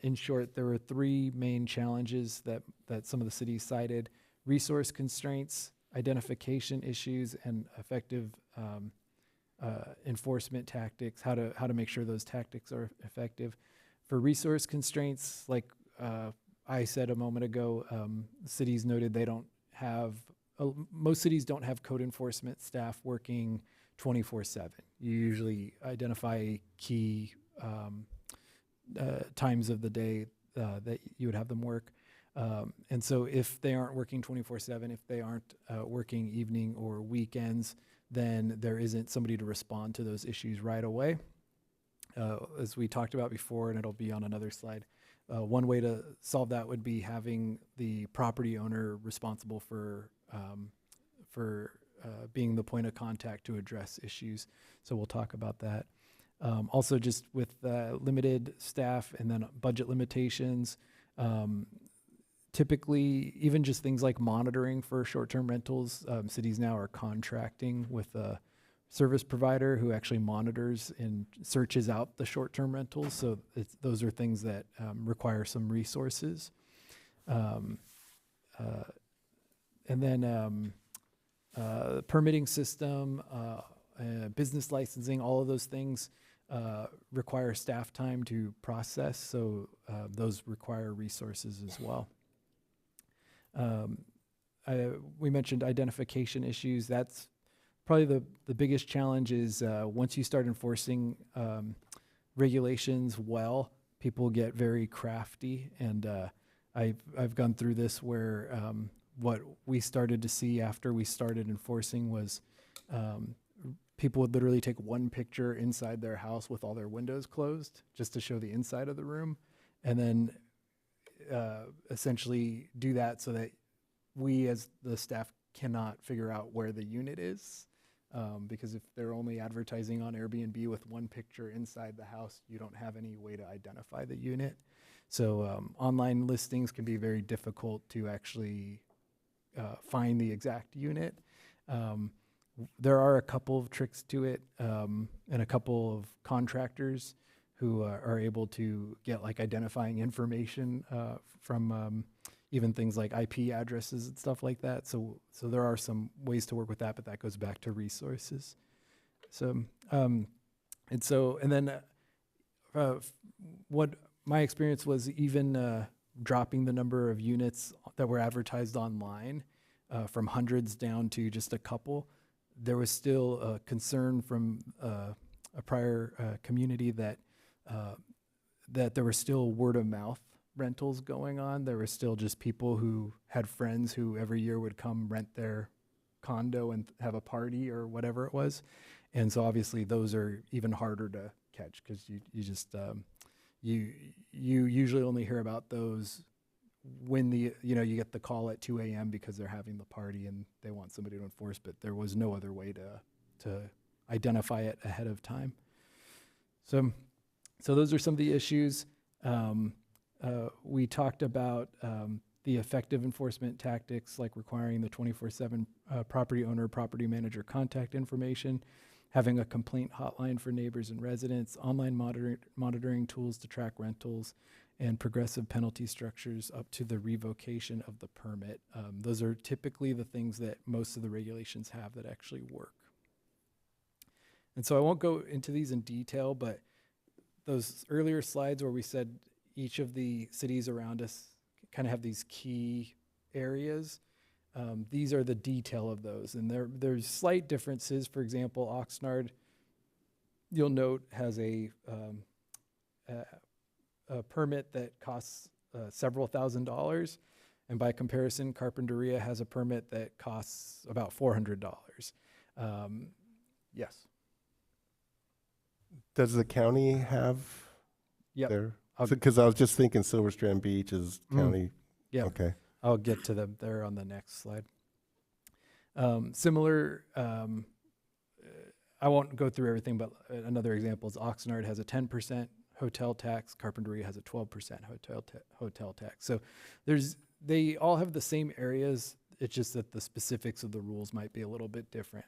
in short, there were three main challenges that some of the cities cited: resource constraints, identification issues, and effective enforcement tactics, how to make sure those tactics are effective. For resource constraints, like I said a moment ago, cities noted they don't have, most cities don't have code enforcement staff working 24/7. You usually identify key times of the day that you would have them work. And so if they aren't working 24/7, if they aren't working evening or weekends, then there isn't somebody to respond to those issues right away. As we talked about before, and it'll be on another slide, one way to solve that would be having the property owner responsible for being the point of contact to address issues. So we'll talk about that. Also, just with limited staff and then budget limitations, typically even just things like monitoring for short-term rentals, cities now are contracting with a service provider who actually monitors and searches out the short-term rentals. So those are things that require some resources. And then permitting system, business licensing, all of those things require staff time to process. So those require resources as well. We mentioned identification issues. That's probably the biggest challenge is once you start enforcing regulations well, people get very crafty. And I've gone through this where what we started to see after we started enforcing was people would literally take one picture inside their house with all their windows closed just to show the inside of the room, and then essentially do that so that we as the staff cannot figure out where the unit is. Because if they're only advertising on Airbnb with one picture inside the house, you don't have any way to identify the unit. So online listings can be very difficult to actually find the exact unit. There are a couple of tricks to it, and a couple of contractors who are able to get like identifying information from even things like IP addresses and stuff like that. So there are some ways to work with that, but that goes back to resources. So and then what my experience was, even dropping the number of units that were advertised online from hundreds down to just a couple, there was still a concern from a prior community that there were still word of mouth rentals going on. There were still just people who had friends who every year would come rent their condo and have a party or whatever it was. And so obviously those are even harder to catch because you just you usually only hear about those when you get the call at 2 a.m. because they're having the party and they want somebody to enforce, but there was no other way to identify it ahead of time. So those are some of the issues. We talked about the effective enforcement tactics, like requiring the 24/7 property owner, property manager contact information, having a complaint hotline for neighbors and residents, online monitoring tools to track rentals, and progressive penalty structures up to the revocation of the permit. Those are typically the things that most of the regulations have that actually work. And so I won't go into these in detail, but those earlier slides where we said each of the cities around us kind of have these key areas, these are the detail of those. And there's slight differences. For example, Oxnard, you'll note, has a permit that costs several $1,000s. And by comparison, Carpinteria has a permit that costs about $400. Yes. Does the county have Yep. their? Because I was just thinking Silver Strand Beach is county. Yeah. Okay. I'll get to them there on the next slide. Similar, I won't go through everything, but another example is Oxnard has a 10% hotel tax. Carpinteria has a 12% hotel tax. So they all have the same areas. It's just that the specifics of the rules might be a little bit different.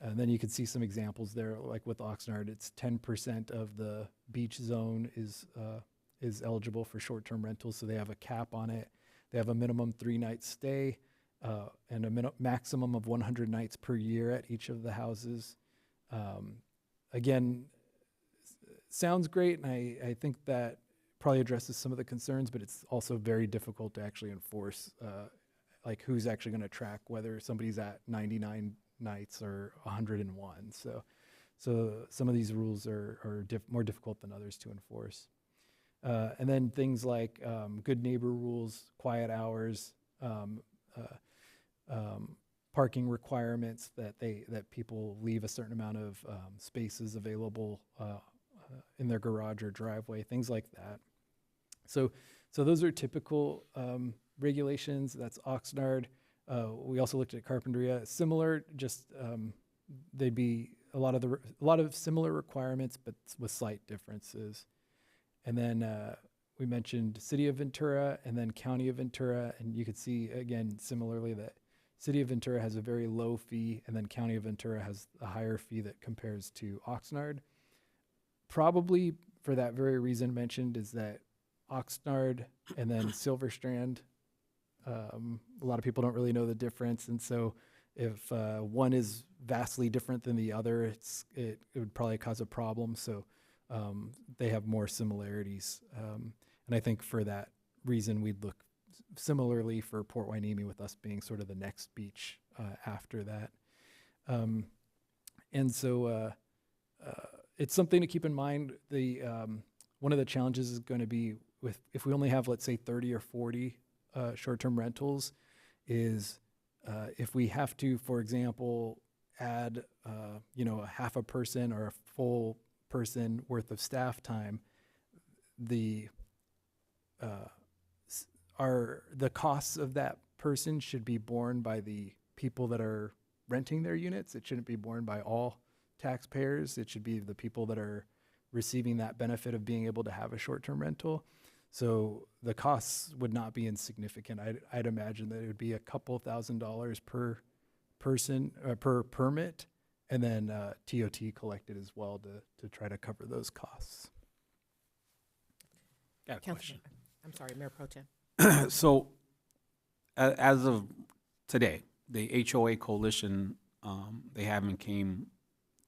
And then you can see some examples there, like with Oxnard, it's 10% of the beach zone is eligible for short-term rentals, so they have a cap on it. They have a minimum 3-night stay and a maximum of 100 nights per year at each of the houses. Again, sounds great, and I think that probably addresses some of the concerns, but it's also very difficult to actually enforce, like who's actually going to track whether somebody's at 99 nights or 101. So some of these rules are more difficult than others to enforce. And then things like good neighbor rules, quiet hours, parking requirements that people leave a certain amount of spaces available in their garage or driveway, things like that. So those are typical regulations. That's Oxnard. We also looked at Carpinteria. Similar, just they'd be a lot of similar requirements, but with slight differences. And then we mentioned City of Ventura and then County of Ventura, and you could see again similarly that City of Ventura has a very low fee, and then County of Ventura has a higher fee that compares to Oxnard. Probably for that very reason mentioned is that Oxnard and then Silver Strand, a lot of people don't really know the difference, and so if one is vastly different than the other, it would probably cause a problem. So they have more similarities, and I think for that reason we'd look similarly for Port Hueneme, with us being sort of the next beach after that. And so it's something to keep in mind. The one of the challenges is going to be with if we only have, let's say, 30 or 40 short-term rentals, is if we have to, for example, add a half a person or a full person worth of staff time, the costs of that person should be borne by the people that are renting their units. It shouldn't be borne by all taxpayers. It should be the people that are receiving that benefit of being able to have a short-term rental. So the costs would not be insignificant. I'd imagine that it would be a couple $1,000s per person, per permit, and then TOT collected as well to try to cover those costs. Got a question. I'm sorry, Mayor Pro Tem. So, as of today, the HOA coalition, they haven't came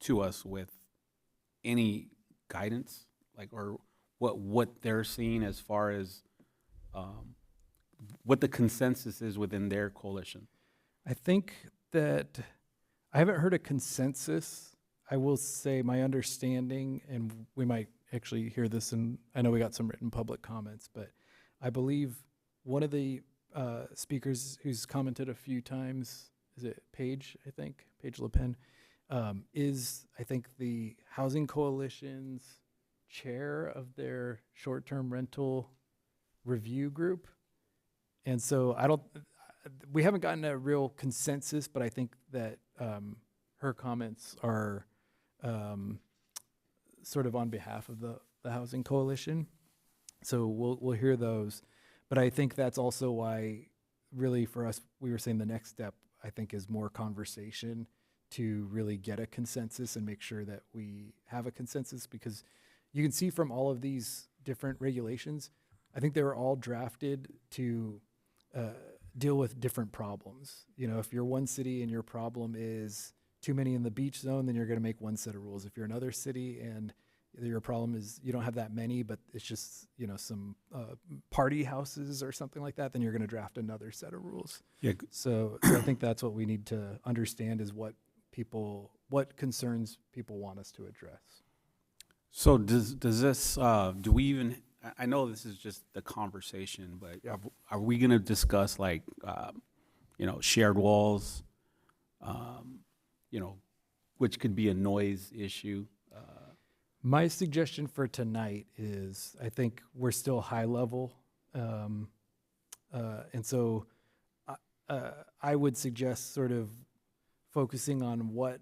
to us with any guidance, or what they're seeing as far as what the consensus is within their coalition. I think that I haven't heard a consensus. I will say my understanding, and we might actually hear this, and I know we got some written public comments, but I believe one of the speakers who's commented a few times, is it Paige, I think, Paige Le Pen, is, I think, the Housing Coalition's chair of their short-term rental review group. And so we haven't gotten a real consensus, but I think that her comments are sort of on behalf of the Housing Coalition. So we'll hear those. But I think that's also why, really, for us, we were saying the next step, I think, is more conversation to really get a consensus and make sure that we have a consensus, because you can see from all of these different regulations, I think they were all drafted to deal with different problems. If you're one city and your problem is too many in the beach zone, then you're going to make one set of rules. If you're another city and your problem is you don't have that many, but it's just some party houses or something like that, then you're going to draft another set of rules. Yeah. So I think that's what we need to understand, is what concerns people want us to address. So does this, do we even, I know this is just the conversation, but are we going to discuss shared walls, which could be a noise issue? My suggestion for tonight is, I think we're still high level. And so I would suggest sort of focusing on what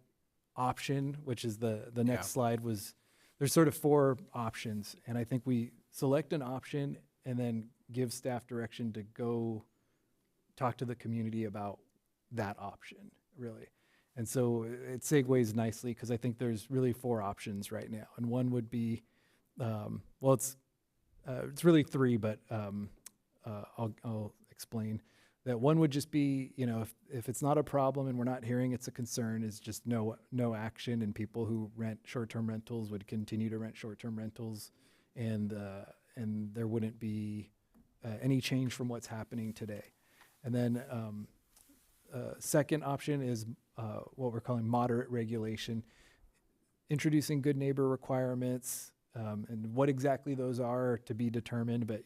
option, which is the next slide, was there's sort of 4 options. And I think we select an option and then give staff direction to go talk to the community about that option, really. And so it segues nicely, because I think there's really 4 options right now. And one would be, it's really 3, but I'll explain. That one would just be, if it's not a problem and we're not hearing it's a concern, is just no action, and people who rent short-term rentals would continue to rent short-term rentals, and there wouldn't be any change from what's happening today. And then second option is what we're calling moderate regulation, introducing good neighbor requirements, And what exactly those are to be determined, but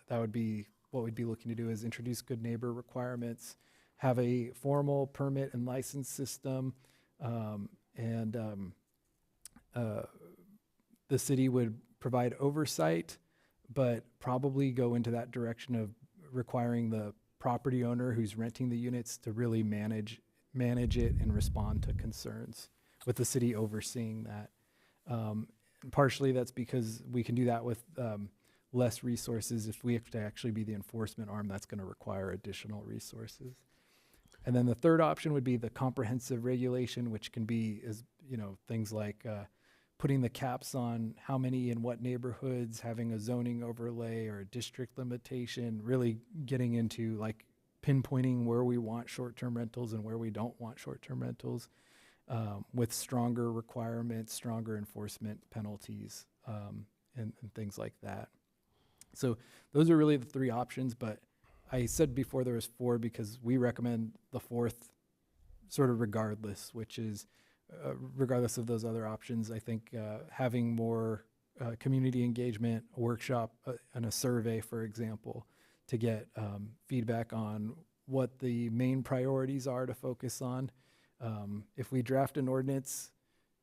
that would be what we'd be looking to do, is introduce good neighbor requirements, have a formal permit and license system, and the city would provide oversight, but probably go into that direction of requiring the property owner who's renting the units to really manage it and respond to concerns, with the city overseeing that. And partially that's because we can do that with less resources. If we have to actually be the enforcement arm, that's going to require additional resources. And then the third option would be the comprehensive regulation, which can be things like putting the caps on how many in what neighborhoods, having a zoning overlay or a district limitation, really getting into like pinpointing where we want short-term rentals and where we don't want short-term rentals, with stronger requirements, stronger enforcement penalties, and things like that. So those are really the three options, but I said before there was four because we recommend the fourth sort of regardless, which is regardless of those other options. I think having more community engagement, a workshop, and a survey, for example, to get feedback on what the main priorities are to focus on. If we draft an ordinance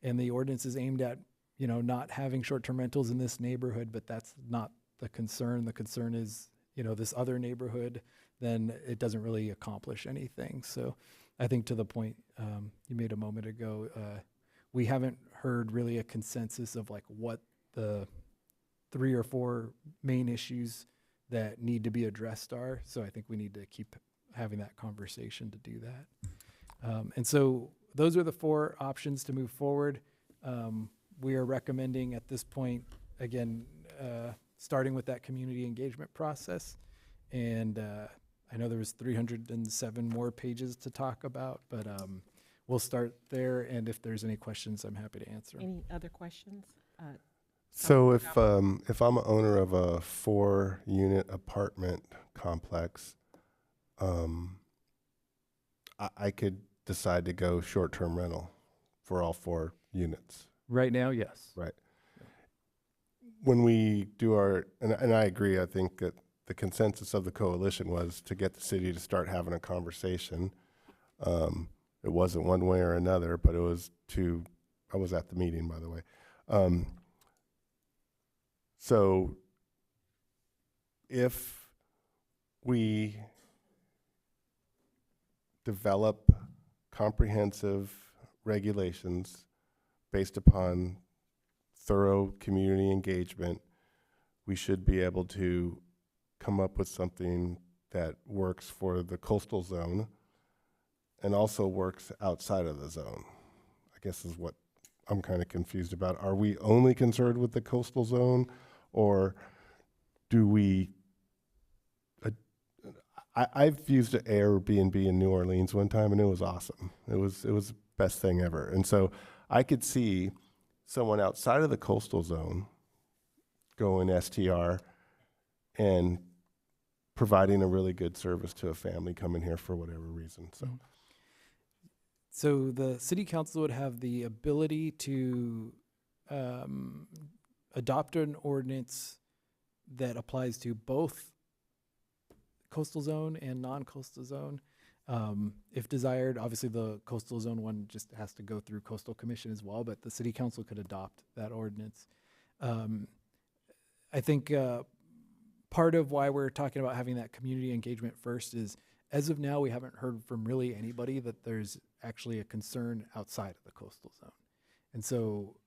and the ordinance is aimed at, not having short-term rentals in this neighborhood, but that's not the concern. The concern is, this other neighborhood, then it doesn't really accomplish anything. So I think to the point you made a moment ago, we haven't heard really a consensus of like what the 3 or 4 main issues that need to be addressed are. So I think we need to keep having that conversation to do that. And so those are the 4 options to move forward. We are recommending at this point, again, starting with that community engagement process. And I know there was 307 more pages to talk about, but we'll start there. And if there's any questions, I'm happy to answer them. Any other questions? So if I'm an owner of a 4-unit apartment complex, I could decide to go short-term rental for all 4 units. Right now, yes. Right. When we do and I agree, I think that the consensus of the coalition was to get the city to start having a conversation. It wasn't one way or another, but it was I was at the meeting, by the way. So if we develop comprehensive regulations based upon thorough community engagement, we should be able to come up with something that works for the coastal zone and also works outside of the zone, I guess is what I'm kind of confused about. Are we only concerned with the coastal zone, or do we I've used an Airbnb in New Orleans one time, and it was awesome. It was the best thing ever. And so I could see someone outside of the coastal zone going STR and providing a really good service to a family coming here for whatever reason. So the city council would have the ability to adopt an ordinance that applies to both coastal zone and non-coastal zone. If desired, obviously the coastal zone one just has to go through coastal commission as well, but the city council could adopt that ordinance. I think part of why we're talking about having that community engagement first is, as of now, we haven't heard from really anybody that there's actually a concern outside of the coastal zone. And so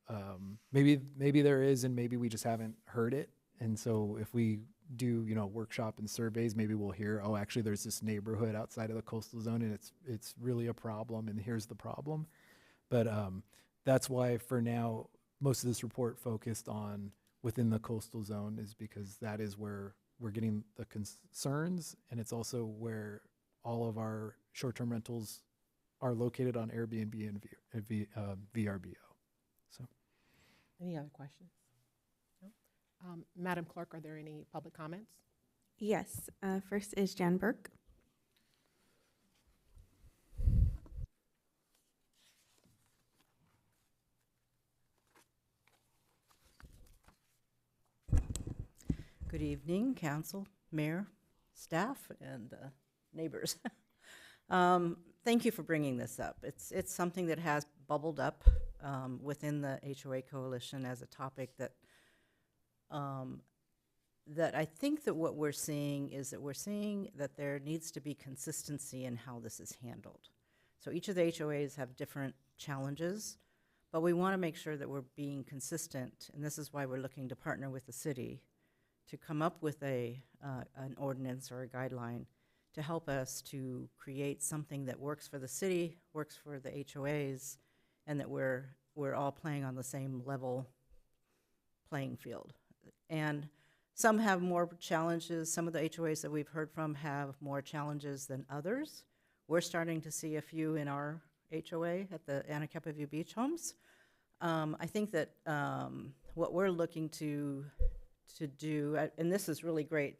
maybe there is, and maybe we just haven't heard it. And so if we do, workshop and surveys, maybe we'll hear, oh, actually there's this neighborhood outside of the coastal zone and it's really a problem, and here's the problem. But that's why for now, most of this report focused on within the coastal zone, is because that is where we're getting the concerns, and it's also where all of our short-term rentals are located on Airbnb and VRBO. So, any other questions? No? Madam Clerk, are there any public comments? Yes. First is Jan Burke. Good evening, council, mayor, staff, and neighbors. Thank you for bringing this up. It's something that has bubbled up within the HOA coalition as a topic that that I think that what we're seeing is that we're seeing that there needs to be consistency in how this is handled. So each of the HOAs have different challenges, but we want to make sure that we're being consistent, and this is why we're looking to partner with the city to come up with an ordinance or a guideline to help us to create something that works for the city, works for the HOAs, and that we're all playing on the same level playing field. And some have more challenges. Some of the HOAs that we've heard from have more challenges than others. We're starting to see a few in our HOA at the Anacapa View Beach Homes. I think that what we're looking to do, and this is really great,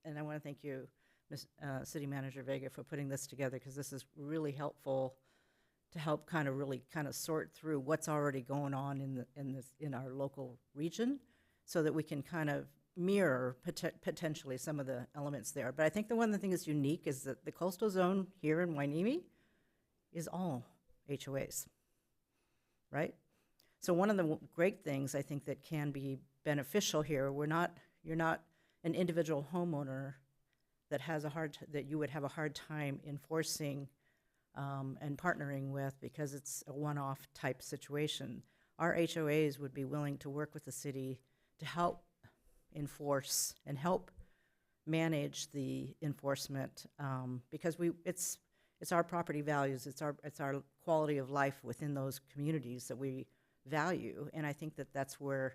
and I want to thank you, Ms. City Manager Vega, for putting this together, because this is really helpful to help really sort through what's already going on in our local region, so that we can kind of mirror potentially some of the elements there. But I think the one thing that's unique is that the coastal zone here in Hueneme is all HOAs, right? So one of the great things I think that can be beneficial here, you're not an individual homeowner that has that you would have a hard time enforcing and partnering with, because it's a one-off type situation. Our HOAs would be willing to work with the city to help enforce and help manage the enforcement, because it's our property values, it's our quality of life within those communities that we value. And I think that that's where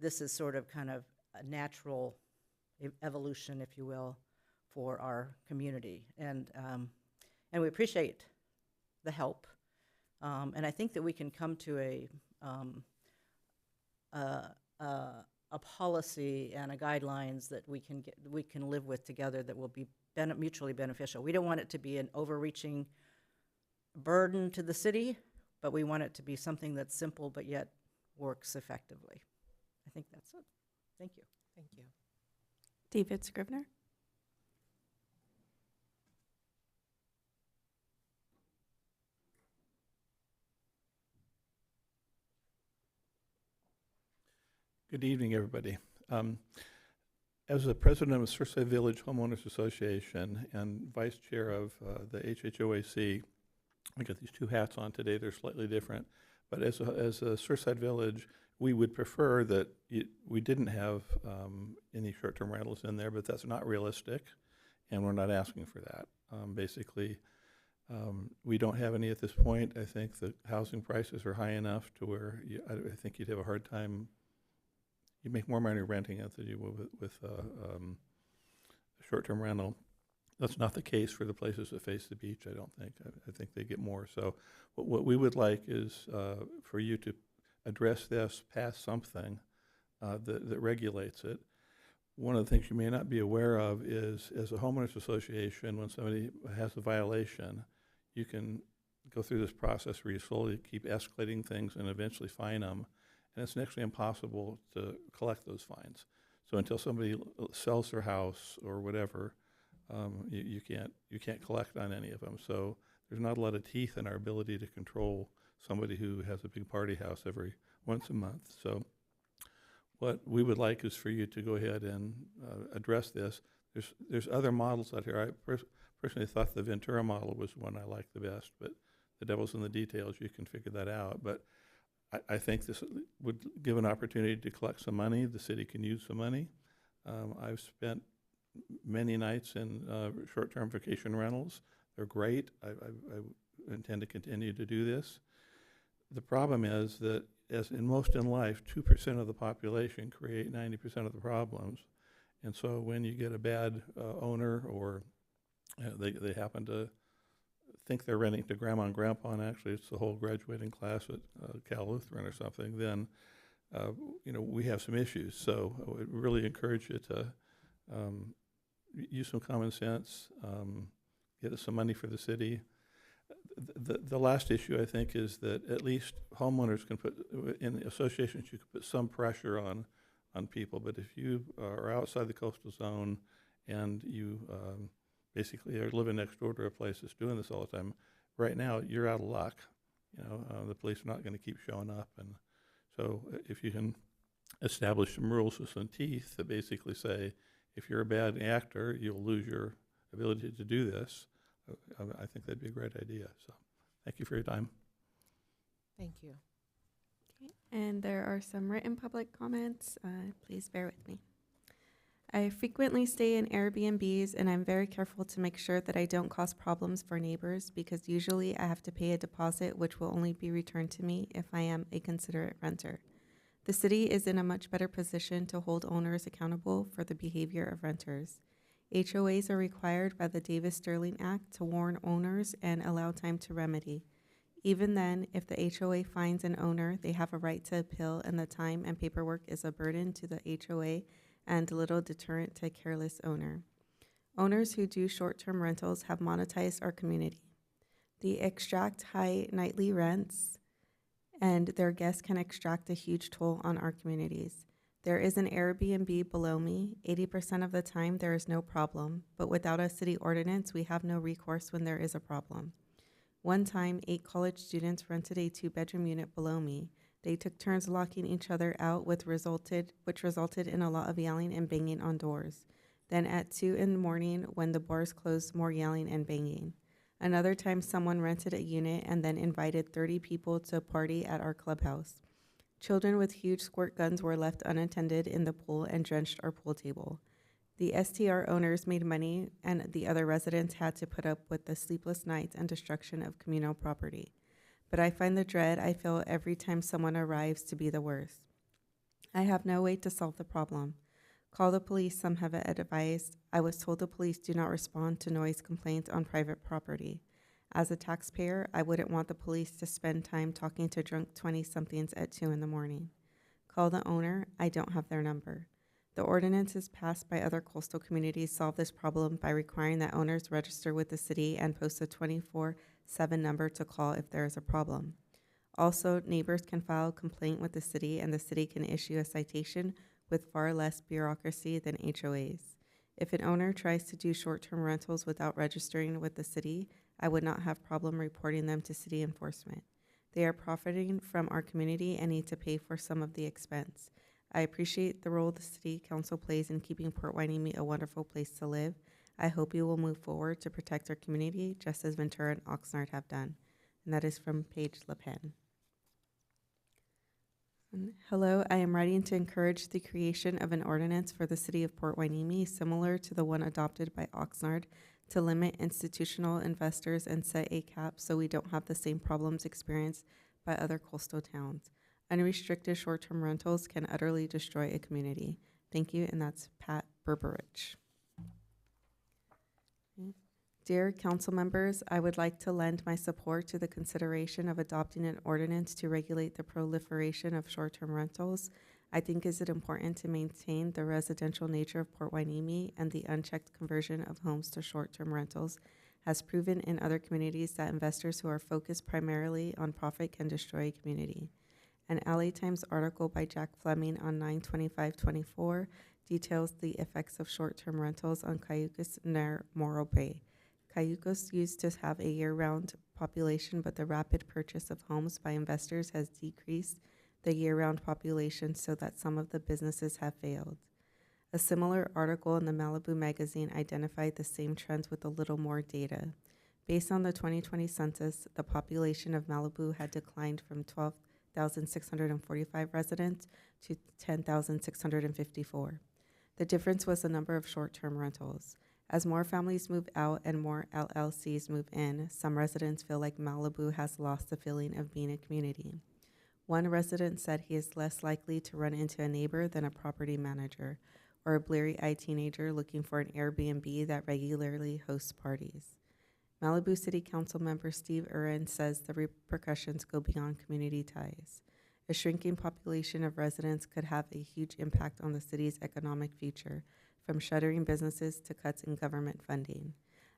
this is sort of kind of a natural evolution, if you will, for our community. And we appreciate the help. And I think that we can come to a policy and a guidelines that we can live with together that will be mutually beneficial. We don't want it to be an overreaching burden to the city, but we want it to be something that's simple but yet works effectively. I think that's it. Thank you. Thank you. David Scrivener. Good evening, everybody. As the president of Surfside Village Homeowners Association and vice chair of the HHOAC, I got these two hats on today. They're slightly different. But as a Surfside Village, we would prefer that we didn't have any short-term rentals in there, but that's not realistic, and we're not asking for that. Basically, we don't have any at this point. I think the housing prices are high enough to where I think you'd have a hard time. You make more money renting it than you would with a short-term rental. That's not the case for the places that face the beach, I don't think. I think they get more. So what we would like is for you to address this, pass something that regulates it. One of the things you may not be aware of is, as a homeowners association, when somebody has a violation, you can go through this process where you slowly keep escalating things and eventually fine them. And it's next to impossible to collect those fines. So until somebody sells their house or whatever, you can't collect on any of them. So there's not a lot of teeth in our ability to control somebody who has a big party house every once a month. So what we would like is for you to go ahead and address this. There's other models out here. I personally thought the Ventura model was one I liked the best, but the devil's in the details. You can figure that out. But I think this would give an opportunity to collect some money. The city can use some money. I've spent many nights in short-term vacation rentals. They're great. I intend to continue to do this. The problem is that, as in most in life, 2% of the population create 90% of the problems. And so when you get a bad owner, or they happen to think they're renting to grandma and grandpa, and actually it's the whole graduating class at Cal Lutheran or something, then we have some issues. So I would really encourage you to use some common sense, get us some money for the city. The last issue, I think, is that at least homeowners can put, in associations, you can put some pressure on on people. But if you are outside the coastal zone and you basically are living next door to a place that's doing this all the time, right now you're out of luck. You know, the police are not going to keep showing up, and so if you can establish some rules with some teeth that basically say, if you're a bad actor, you'll lose your ability to do this. I think that'd be a great idea. So, thank you for your time. Thank you. Okay, and there are some written public comments. Please bear with me. I frequently stay in Airbnbs, and I'm very careful to make sure that I don't cause problems for neighbors, because usually I have to pay a deposit which will only be returned to me if I am a considerate renter. The city is in a much better position to hold owners accountable for the behavior of renters. HOAs are required by the Davis-Sterling Act to warn owners and allow time to remedy. Even then, if the HOA finds an owner, they have a right to appeal, and the time and paperwork is a burden to the HOA and little deterrent to a careless owner. Owners who do short-term rentals have monetized our community. They extract high nightly rents, and their guests can extract a huge toll on our communities. There is an Airbnb below me. 80% of the time, there is no problem, but without a city ordinance, we have no recourse when there is a problem. One time, 8 college students rented a 2-bedroom unit below me. They took turns locking each other out, which resulted in a lot of yelling and banging on doors. Then at 2 in the morning, when the bars closed, more yelling and banging. Another time, someone rented a unit and then invited 30 people to a party at our clubhouse. Children with huge squirt guns were left unattended in the pool and drenched our pool table. The STR owners made money, and the other residents had to put up with the sleepless nights and destruction of communal property. But I find the dread I feel every time someone arrives to be the worst. I have no way to solve the problem. Call the police, some have advised. I was told the police do not respond to noise complaints on private property. As a taxpayer, I wouldn't want the police to spend time talking to drunk 20-somethings at 2 in the morning. Call the owner. I don't have their number. The ordinances passed by other coastal communities solve this problem by requiring that owners register with the city and post a 24/7 number to call if there is a problem. Also, neighbors can file a complaint with the city, and the city can issue a citation with far less bureaucracy than HOAs. If an owner tries to do short-term rentals without registering with the city, I would not have problem reporting them to city enforcement. They are profiting from our community and need to pay for some of the expense. I appreciate the role the city council plays in keeping Port Hueneme a wonderful place to live. I hope you will move forward to protect our community, just as Ventura and Oxnard have done. And that is from Paige LePen. Hello, I am writing to encourage the creation of an ordinance for the city of Port Hueneme, similar to the one adopted by Oxnard, to limit institutional investors and set a cap so we don't have the same problems experienced by other coastal towns. Unrestricted short-term rentals can utterly destroy a community. Thank you, and that's Pat Berberich. Dear council members, I would like to lend my support to the consideration of adopting an ordinance to regulate the proliferation of short-term rentals. I think it is important to maintain the residential nature of Port Hueneme, and the unchecked conversion of homes to short-term rentals has proven in other communities that investors who are focused primarily on profit can destroy a community. An LA Times article by Jack Fleming on 9/25/24 details the effects of short-term rentals on Cayucos near Morro Bay. Cayucos used to have a year-round population, but the rapid purchase of homes by investors has decreased the year-round population so that some of the businesses have failed. A similar article in the Malibu magazine identified the same trends with a little more data. Based on the 2020 census, the population of Malibu had declined from 12,645 residents to 10,654. The difference was the number of short-term rentals. As more families move out and more LLCs move in, some residents feel like Malibu has lost the feeling of being a community. One resident said he is less likely to run into a neighbor than a property manager or a bleary-eyed teenager looking for an Airbnb that regularly hosts parties. Malibu City Council member Steve Uren says the repercussions go beyond community ties. A shrinking population of residents could have a huge impact on the city's economic future, from shuttering businesses to cuts in government funding.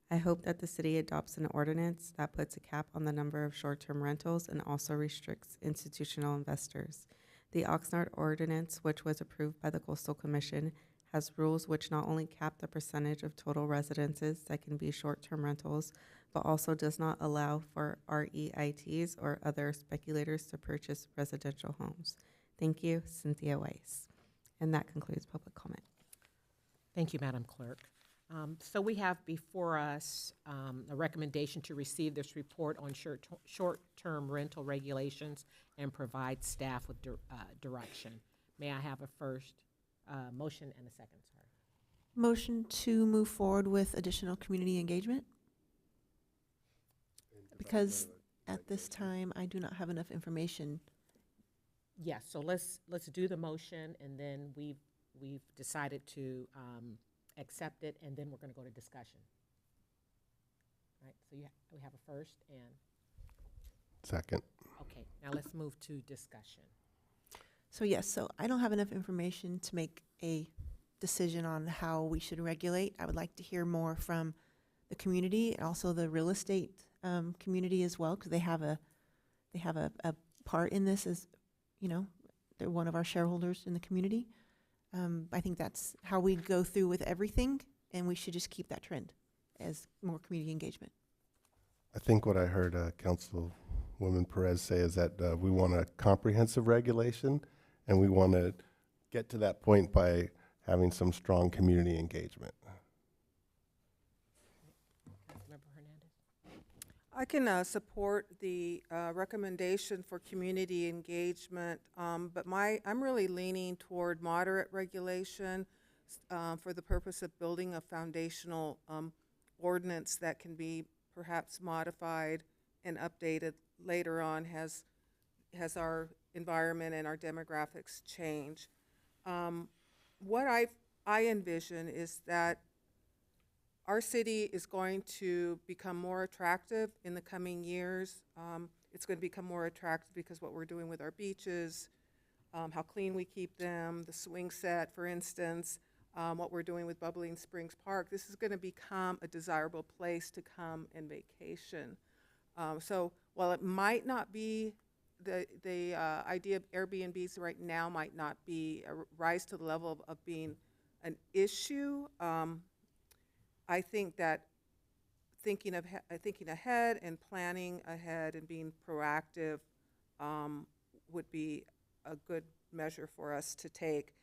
I hope that the city adopts an ordinance that puts a cap on the number of short-term rentals and also restricts institutional investors. The Oxnard ordinance, which was approved by the Coastal Commission, has rules which not only cap the percentage of total residences that can be short-term rentals, but also does not allow for REITs or other speculators to purchase residential homes. Thank you, Cynthia Weiss. And that concludes public comment. Thank you, Madam Clerk. So we have before us a recommendation to receive this report on short-term rental regulations and provide staff with direction. May I have a first motion and a second, sorry? Motion to move forward with additional community engagement? Because at this time, I do not have enough information. Yes, so let's do the motion, and then we've decided to accept it, and then we're going to go to discussion. All right, so we have a first and... Second. Okay, now let's move to discussion. So yes, so I don't have enough information to make a decision on how we should regulate. I would like to hear more from the community and also the real estate community as well, because they have a part in this, as you know, they're one of our shareholders in the community. I think that's how we go through with everything, and we should just keep that trend as more community engagement. I think what I heard Councilwoman Perez say is that we want a comprehensive regulation, and we want to get to that point by having some strong community engagement. Councilmember Hernandez. I can support the recommendation for community engagement, but I'm really leaning toward moderate regulation for the purpose of building a foundational ordinance that can be perhaps modified and updated later on as our environment and our demographics change. What I envision is that our city is going to become more attractive in the coming years. It's going to become more attractive because what we're doing with our beaches, how clean we keep them, the swing set, for instance, what we're doing with Bubbling Springs Park. This is going to become a desirable place to come and vacation. So while it might not be the idea of Airbnbs right now might not be rise to the level of being an issue, I think that thinking ahead and planning ahead and being proactive would be a good measure for us to take.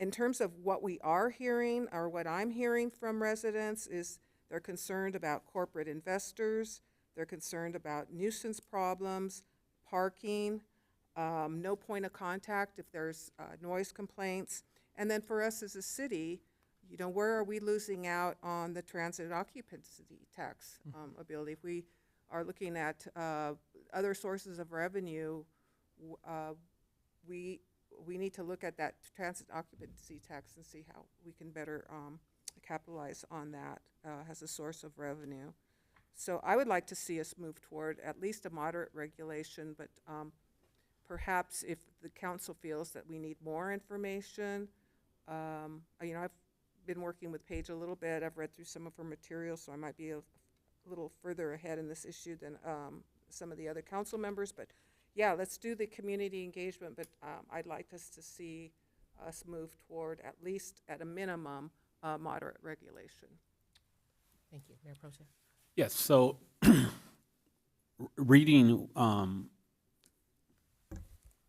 In terms of what we are hearing, or what I'm hearing from residents, is they're concerned about corporate investors, they're concerned about nuisance problems, parking, no point of contact if there's noise complaints. And then for us as a city, you know, where are we losing out on the transit occupancy tax ability? If we are looking at other sources of revenue, we need to look at that transit occupancy tax and see how we can better capitalize on that as a source of revenue. So I would like to see us move toward at least a moderate regulation, but perhaps if the council feels that we need more information, you know, I've been working with Paige a little bit. I've read through some of her materials, so I might be a little further ahead in this issue than some of the other council members. But yeah, let's do the community engagement, but I'd like us to see us move toward, at least at a minimum, moderate regulation. Thank you. Mayor Pro Tem. Yes, so reading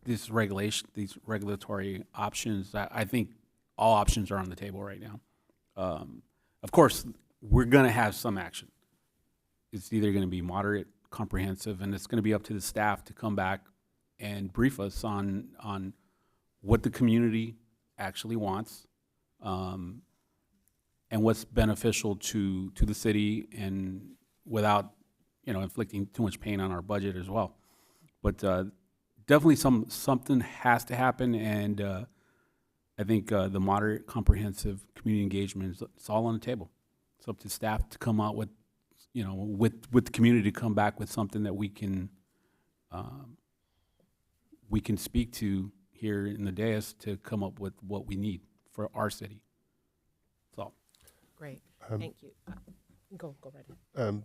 these regulatory options, I think all options are on the table right now. Of course, we're going to have some action. It's either going to be moderate, comprehensive, and it's going to be up to the staff to come back and brief us on what the community actually wants, and what's beneficial to the city, and without, you know, inflicting too much pain on our budget as well. But definitely something has to happen, and I think the moderate, comprehensive community engagement it's all on the table. It's up to staff to come out with, you know, with the community to come back with something that we can speak to here in the dais to come up with what we need for our city. That's all. Great. Thank you. Go right ahead.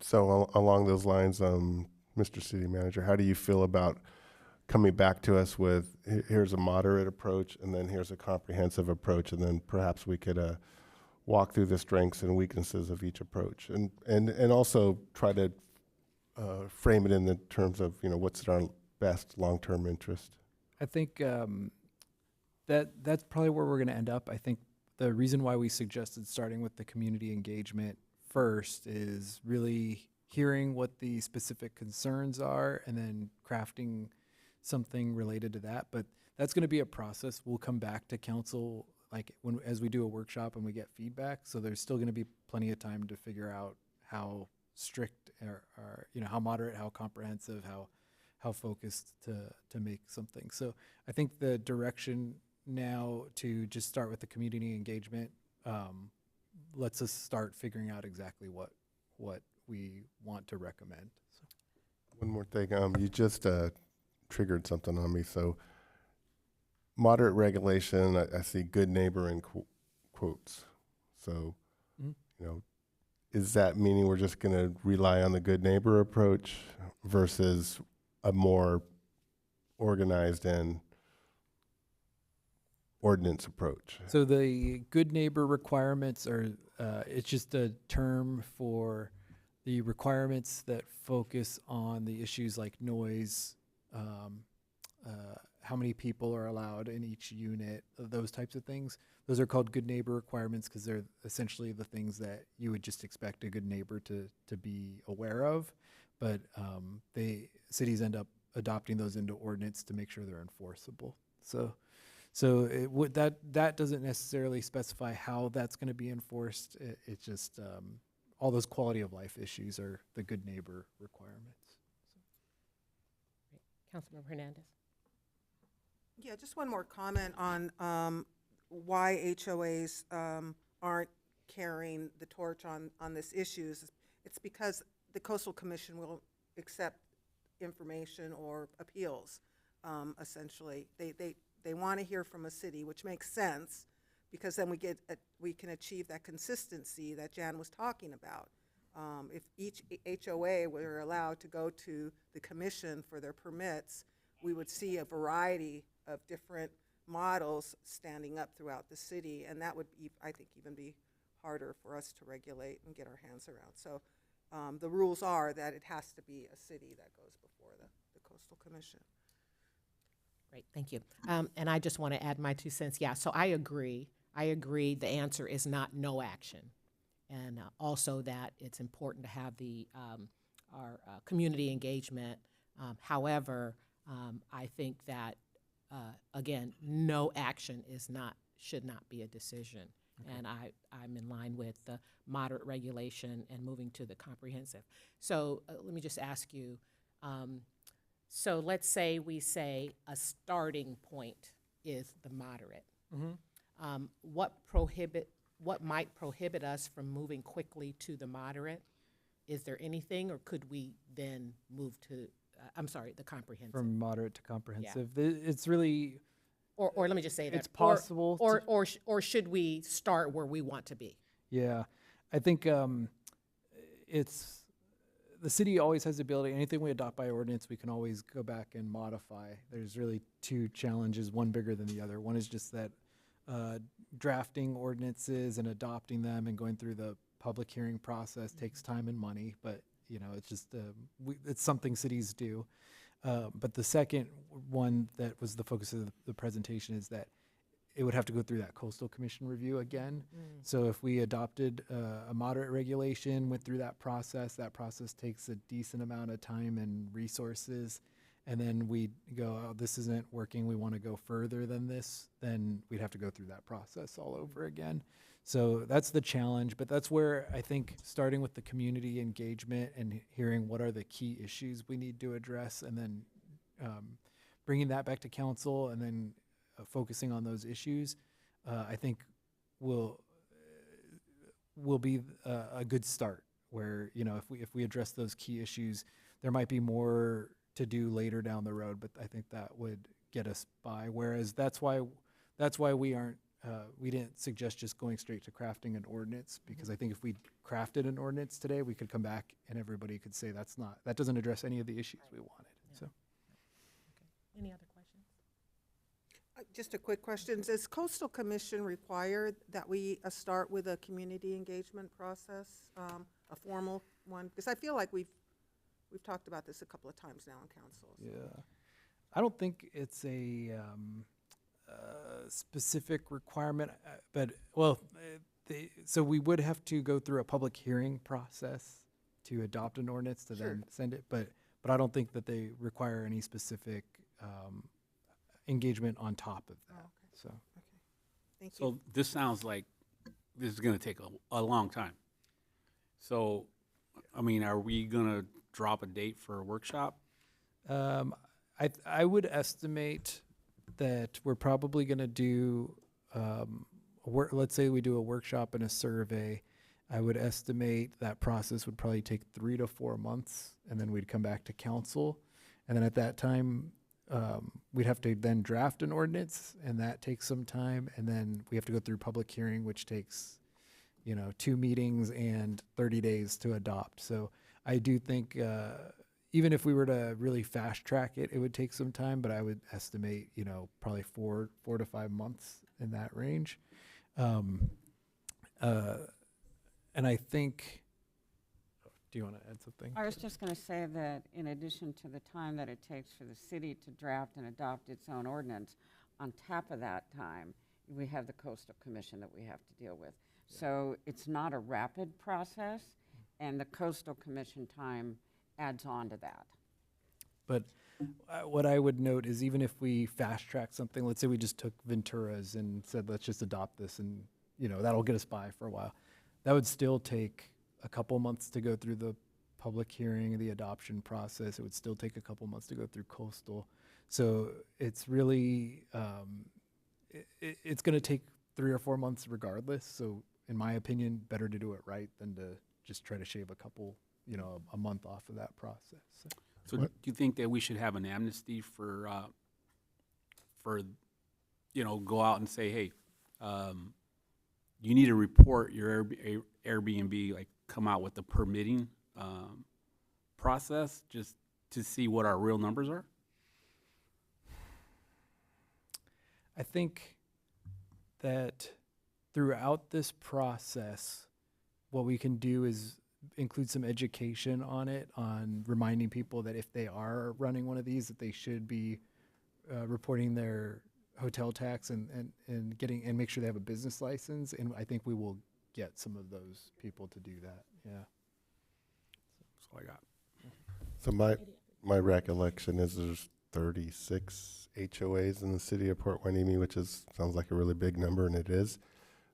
So along those lines, Mr. City Manager, how do you feel about coming back to us with, here's a moderate approach, and then here's a comprehensive approach, and then perhaps we could walk through the strengths and weaknesses of each approach, and also try to frame it in the terms of, what's in our best long-term interest. I think that's probably where we're going to end up. I think the reason why we suggested starting with the community engagement first is really hearing what the specific concerns are and then crafting something related to that. But that's going to be a process. We'll come back to council as we do a workshop and we get feedback. So there's still going to be plenty of time to figure out how strict or how moderate, how comprehensive, how focused to make something. So I think the direction now to just start with the community engagement lets us start figuring out exactly what we want to recommend. So. One more thing, you just triggered something on me. So moderate regulation, I see good neighbor in quotes. So, is that meaning we're just going to rely on the good neighbor approach versus a more organized and ordinance approach? So the good neighbor requirements are, it's just a term for the requirements that focus on the issues like noise, how many people are allowed in each unit, those types of things. Those are called good neighbor requirements because they're essentially the things that you would just expect a good neighbor to be aware of. But cities end up adopting those into ordinance to make sure they're enforceable. So it would that doesn't necessarily specify how that's going to be enforced. It's just all those quality of life issues are the good neighbor requirements. Councilmember Hernandez. Yeah, just one more comment on why HOAs aren't carrying the torch on this issue. It's because the Coastal Commission will accept information or appeals, essentially. They want to hear from a city, which makes sense, because then we can achieve that consistency that Jan was talking about. If each HOA were allowed to go to the commission for their permits, we would see a variety of different models standing up throughout the city, and that would, I think, even be harder for us to regulate and get our hands around. So the rules are that it has to be a city that goes before the Coastal Commission. Great, thank you. And I just want to add my 2 cents. Yeah, so I agree. The answer is not no action. And also that it's important to have our community engagement. However, I think that, again, no action should not be a decision. Okay. And I'm in line with the moderate regulation and moving to the comprehensive. So let me just ask you, so let's say we say a starting point is the moderate. Mm-hmm. What might prohibit us from moving quickly to the moderate? Is there anything, or could we then move to, the comprehensive? From moderate to comprehensive. Yeah. It's really... Or let me just say that. It's possible. Or should we start where we want to be? Yeah. I think the city always has the ability, anything we adopt by ordinance, we can always go back and modify. There's really 2 challenges, one bigger than the other. One is just that drafting ordinances and adopting them and going through the public hearing process takes time and money, but it's just it's something cities do. But the second one that was the focus of the presentation is that it would have to go through that Coastal Commission review again. So if we adopted a moderate regulation, went through that process takes a decent amount of time and resources, and then we go, oh, this isn't working, we want to go further than this, then we'd have to go through that process all over again. So that's the challenge, but that's where I think starting with the community engagement and hearing what are the key issues we need to address, and then bringing that back to council, and then focusing on those issues, I think will be a good start. Where if we address those key issues, there might be more to do later down the road, but I think that would get us by. Whereas that's why we aren't. We didn't suggest just going straight to crafting an ordinance, because I think if we crafted an ordinance today, we could come back and everybody could say that doesn't address any of the issues we wanted. Yeah. So. Any other questions? Just a quick question. Does Coastal Commission require that we start with a community engagement process, a formal one? Because I feel like we've talked about this a couple of times now in council. So. Yeah. I don't think it's a specific requirement, but, well, so we would have to go through a public hearing process to adopt an ordinance to then send it, but I don't think that they require any specific engagement on top of that. So. Thank you. So this sounds like this is gonna take a long time. So, I mean, are we gonna drop a date for a workshop? I would estimate that we're probably going to do, let's say we do a workshop and a survey. I would estimate that process would probably take 3 to 4 months, and then we'd come back to council. And then at that time, we'd have to then draft an ordinance, and that takes some time. And then we have to go through public hearing, which takes, 2 meetings and 30 days to adopt. So I do think, even if we were to really fast track it, it would take some time, but I would estimate, probably 4 to 5 months in that range. And I think, do you want to add something? I was just going to say that in addition to the time that it takes for the city to draft and adopt its own ordinance, on top of that time, we have the Coastal Commission that we have to deal with. Yeah. So it's not a rapid process, and the Coastal Commission time adds on to that. But what I would note is even if we fast track something, let's say we just took Ventura's and said, let's just adopt this and, that'll get us by for a while. That would still take a couple months to go through the public hearing, the adoption process. It would still take a couple months to go through Coastal. So it's really, it's going to take 3 or 4 months regardless. So in my opinion, better to do it right than to just try to shave a couple, a month off of that process. So do you think that we should have an amnesty for go out and say, hey, you need to report your Airbnb, like come out with the permitting process just to see what our real numbers are? I think that throughout this process, what we can do is include some education on it, on reminding people that if they are running one of these, that they should be reporting their hotel tax and make sure they have a business license. And I think we will get some of those people to do that. Yeah. That's all I got. So my recollection is there's 36 HOAs in the city of Port Hueneme, which sounds like a really big number, and it is.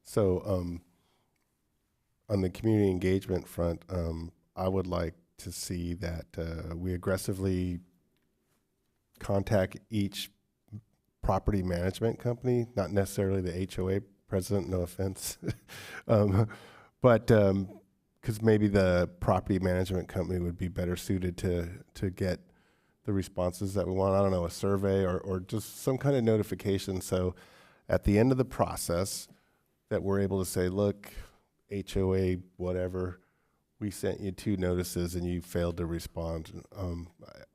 So on the community engagement front, I would like to see that we aggressively contact each property management company, not necessarily the HOA president, no offense, but because maybe the property management company would be better suited to get the responses that we want. I don't know, a survey or just some kind of notification. So at the end of the process that we're able to say, look, HOA, whatever, we sent you 2 notices and you failed to respond.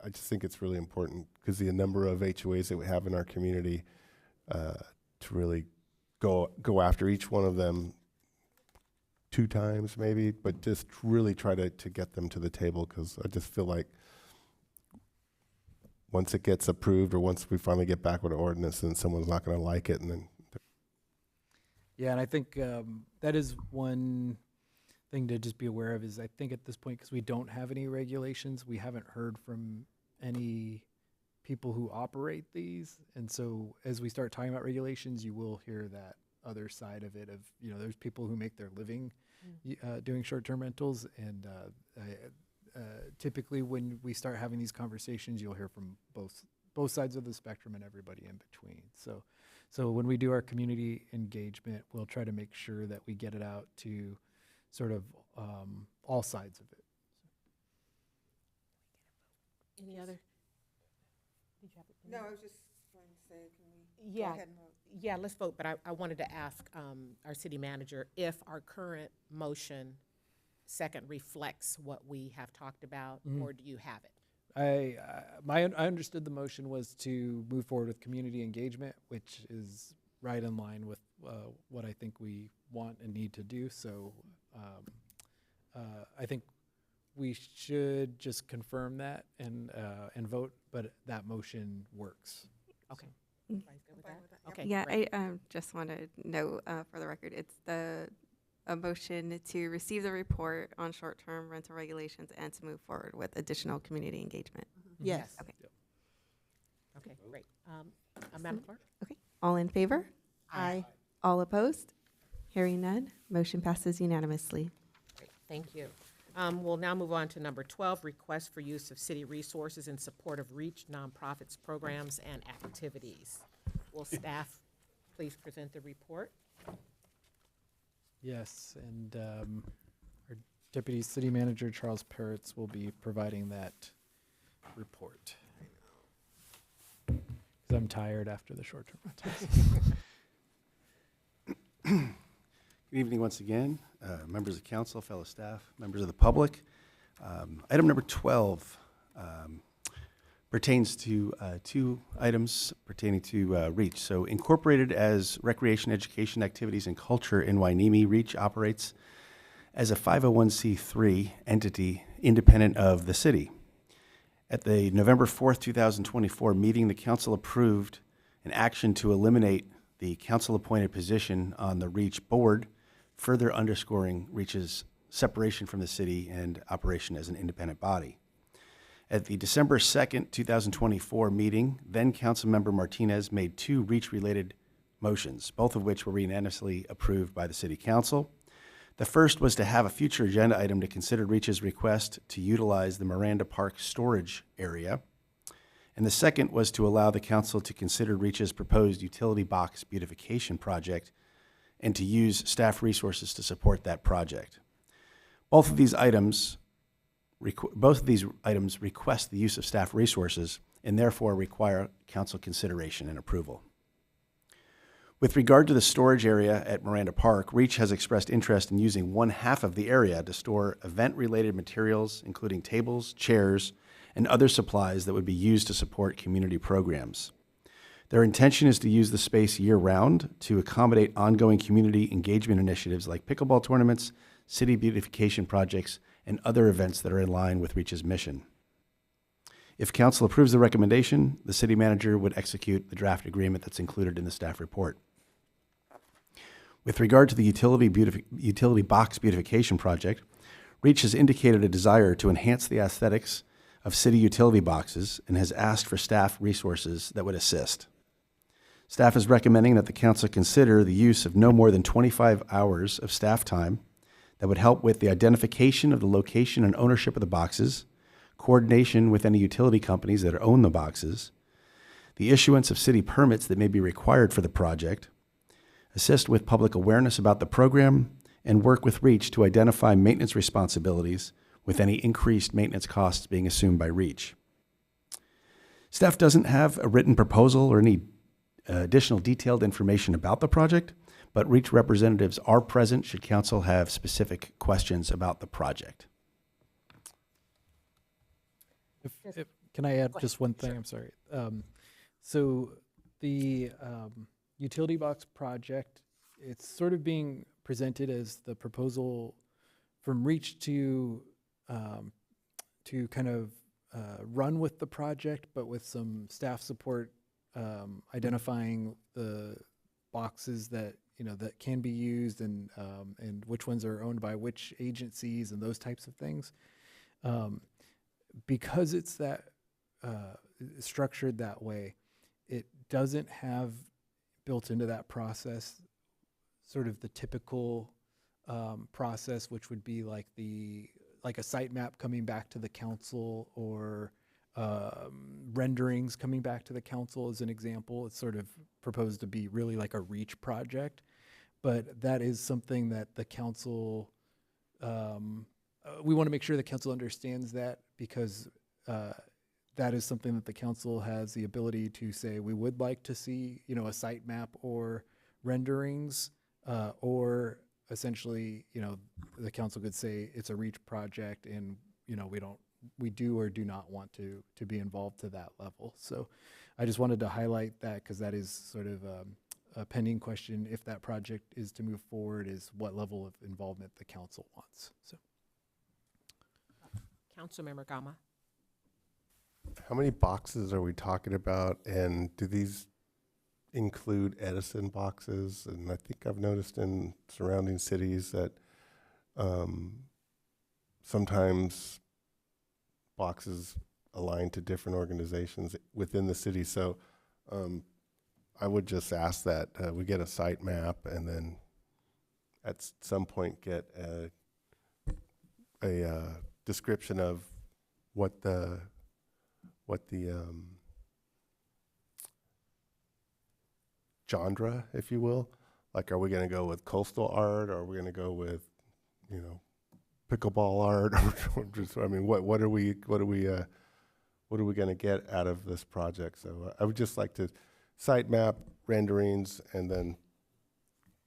I just think it's really important because the number of HOAs that we have in our community to really go after each one of them 2 times maybe, but just really try to get them to the table, because I just feel like once it gets approved or once we finally get back with an ordinance, then someone's not going to like it. And then yeah, and I think that is one thing to just be aware of is I think at this point, because we don't have any regulations, we haven't heard from any people who operate these. And so as we start talking about regulations, you will hear that other side of it of, there's people who make their living doing short-term rentals. And typically when we start having these conversations, you'll hear from both sides of the spectrum and everybody in between. So when we do our community engagement, we'll try to make sure that we get it out to sort of all sides of it. Any other? No, I was just going to say, can we Yeah, go ahead and vote? Yeah, let's vote, but I wanted to ask our city manager if our current motion second reflects what we have talked about, or do you have it? I understood the motion was to move forward with community engagement, which is right in line with what I think we want and need to do. So I think we should just confirm that and vote, but that motion works. Okay. Everybody's good with that? Okay. Yeah, great. I just want to note for the record, it's a motion to receive the report on short-term rental regulations and to move forward with additional community engagement. Yes. Okay. Okay, great. Madam Clerk? Okay. All in favor? Aye. All opposed? Hearing none, motion passes unanimously. Great, thank you. We'll now move on to number 12, request for use of city resources in support of REACH nonprofits programs and activities. Will staff please present the report? Yes, and our Deputy City Manager, Charles Peretz, will be providing that report. Because I'm tired after the short-term rentals. Good evening once again, members of council, fellow staff, members of the public. Item number 12 pertains to two items pertaining to REACH. So incorporated as recreation, education, activities, and culture in Hueneme, REACH operates as a 501c3 entity independent of the city. At the November 4th, 2024 meeting, the council approved an action to eliminate the council-appointed position on the REACH board, further underscoring REACH's separation from the city and operation as an independent body. At the December 2nd, 2024 meeting, then Councilmember Martinez made two REACH-related motions, both of which were unanimously approved by the City Council. The first was to have a future agenda item to consider REACH's request to utilize the Miranda Park storage area. And the second was to allow the council to consider REACH's proposed utility box beautification project and to use staff resources to support that project. Both of these items request the use of staff resources and therefore require council consideration and approval. With regard to the storage area at Miranda Park, REACH has expressed interest in using one half of the area to store event-related materials, including tables, chairs, and other supplies that would be used to support community programs. Their intention is to use the space year-round to accommodate ongoing community engagement initiatives like pickleball tournaments, city beautification projects, and other events that are in line with REACH's mission. If council approves the recommendation, the city manager would execute the draft agreement that's included in the staff report. With regard to the utility box beautification project, REACH has indicated a desire to enhance the aesthetics of city utility boxes and has asked for staff resources that would assist. Staff is recommending that the council consider the use of no more than 25 hours of staff time that would help with the identification of the location and ownership of the boxes, coordination with any utility companies that own the boxes, the issuance of city permits that may be required for the project, assist with public awareness about the program, and work with REACH to identify maintenance responsibilities with any increased maintenance costs being assumed by REACH. Staff doesn't have a written proposal or any additional detailed information about the project, but REACH representatives are present should council have specific questions about the project. Can I add just one thing? I'm sorry. So the utility box project, it's sort of being presented as the proposal from REACH to kind of run with the project, but with some staff support, identifying the boxes that that can be used and which ones are owned by which agencies and those types of things. Because it's that structured that way, it doesn't have built into that process sort of the typical process, which would be like a site map coming back to the council or renderings coming back to the council as an example. It's sort of proposed to be really like a REACH project, but that is something that the council, we want to make sure the council understands that, because that is something that the council has the ability to say, we would like to see, a site map or renderings, or essentially, the council could say it's a REACH project and, we don't we do or do not want to be involved to that level. So I just wanted to highlight that because that is sort of a pending question if that project is to move forward, is what level of involvement the council wants. So. Councilmember Gama. How many boxes are we talking about, and do these include Edison boxes? And I think I've noticed in surrounding cities that sometimes boxes align to different organizations within the city. So I would just ask that we get a site map, and then at some point get a description of what the genre, if you will. Like, are we going to go with coastal art? Or are we going to go with, pickleball art? Or just, I mean, what are we going to get out of this project? So I would just like to site map, renderings, and then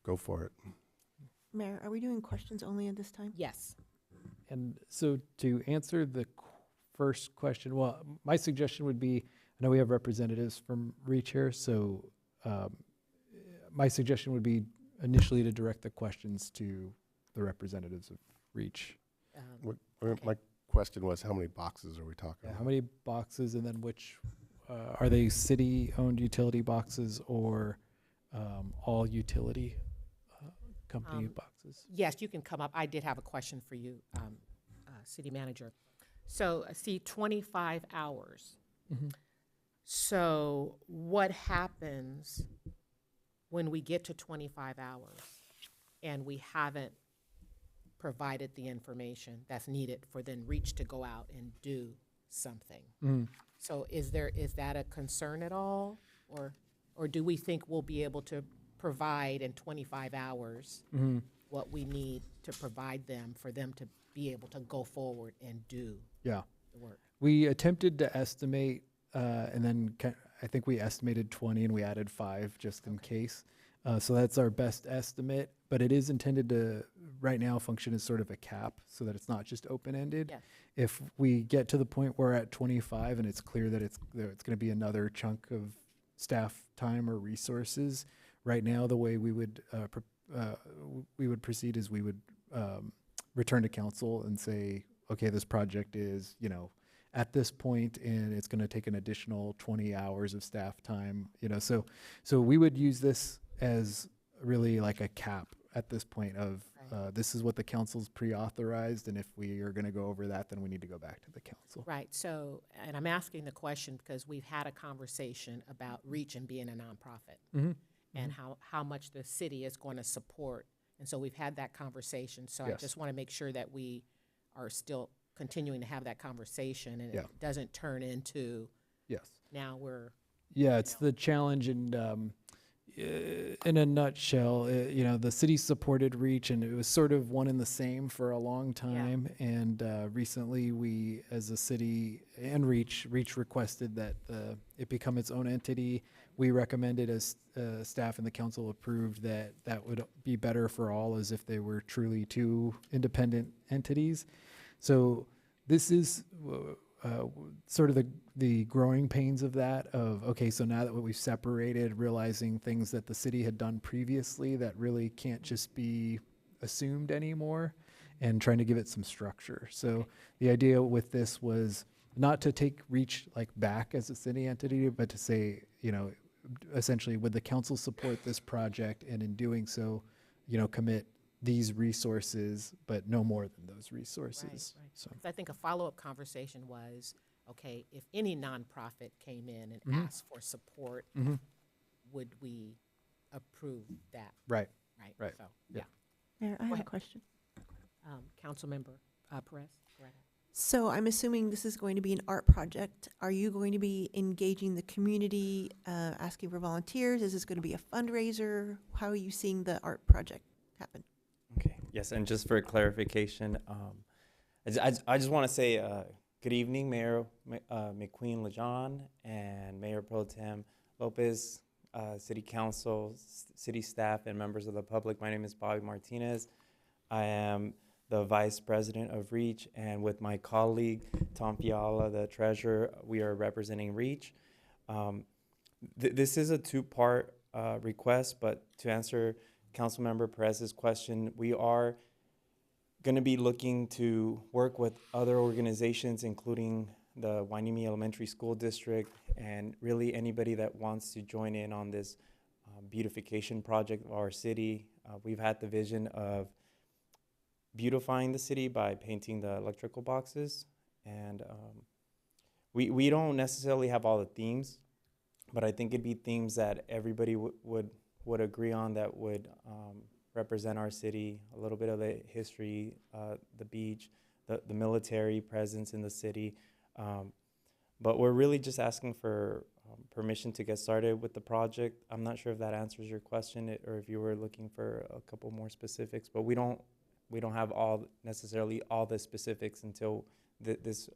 go for it. Mayor, are we doing questions only at this time? Yes. And so to answer the first question, well, my suggestion would be, I know we have representatives from REACH here, so my suggestion would be initially to direct the questions to the representatives of REACH. My question was, how many boxes are we talking about? How many boxes, and then which, are they city-owned utility boxes or all utility company boxes? Yes, you can come up. I did have a question for you, City Manager. So, see, 25 hours. Mm-hmm. So what happens when we get to 25 hours and we haven't provided the information that's needed for then REACH to go out and do something? Mm. So is that a concern at all? Or do we think we'll be able to provide in 25 hours Mm-hmm. what we need to provide them for them to be able to go forward and do Yeah. the work? We attempted to estimate, and then I think we estimated 20 and we added 5 just in case. So that's our best estimate, but it is intended to, right now, function as sort of a cap so that it's not just open-ended. Yeah. If we get to the point where we're at 25 and it's clear that it's going to be another chunk of staff time or resources, right now the way we would proceed is we would return to council and say, okay, this project is, at this point, and it's going to take an additional 20 hours of staff time, so we would use this as really like a cap at this point of this is what the council's pre-authorized, and if we are going to go over that, then we need to go back to the council. Right. So, and I'm asking the question because we've had a conversation about REACH and being a nonprofit, Mm-hmm. and how much the city is going to support. And so we've had that conversation. So Yes. I just want to make sure that we are still continuing to have that conversation, and Yeah. it doesn't turn into Yes. now we're Yeah, it's the challenge, and in a nutshell, the city supported REACH, and it was sort of one and the same for a long time. And recently, we, as a city and REACH requested that it become its own entity. We recommended, as staff and the council approved, that would be better for all, as if they were truly two independent entities. So this is sort of the growing pains of that, of, okay, so now that we've separated, realizing things that the city had done previously that really can't just be assumed anymore, and trying to give it some structure. So the idea with this was not to take REACH back as a city entity, but to say, essentially, would the council support this project, and in doing so, commit these resources, but no more than those resources. Right. So. I think a follow-up conversation was, okay, if any nonprofit came in and Mhm. asked for support, Mhm. would we approve that? Right. Right. So, yeah. Mayor, I Go have a ahead. question. Councilmember Perez, go ahead. So I'm assuming this is going to be an art project. Are you going to be engaging the community, asking for volunteers? Is this going to be a fundraiser? How are you seeing the art project happen? Okay. Yes, and just for clarification, I just want to say good evening, Mayor McQueen Lejean and Mayor Pro Tem Lopez, City Council, city staff, and members of the public. My name is Bobby Martinez. I am the vice president of REACH, and with my colleague, Tom Fiala, the treasurer, we are representing REACH. This is a two-part request, but to answer Councilmember Perez's question, we are going to be looking to work with other organizations, including the Hueneme Elementary School District, and really anybody that wants to join in on this beautification project of our city. We've had the vision of beautifying the city by painting the electrical boxes, and we don't necessarily have all the themes, but I think it'd be themes that everybody would agree on, that would represent our city, a little bit of the history, the beach, the military presence in the city. But we're really just asking for permission to get started with the project. I'm not sure if that answers your question, or if you were looking for a couple more specifics, but we don't have necessarily all the specifics until this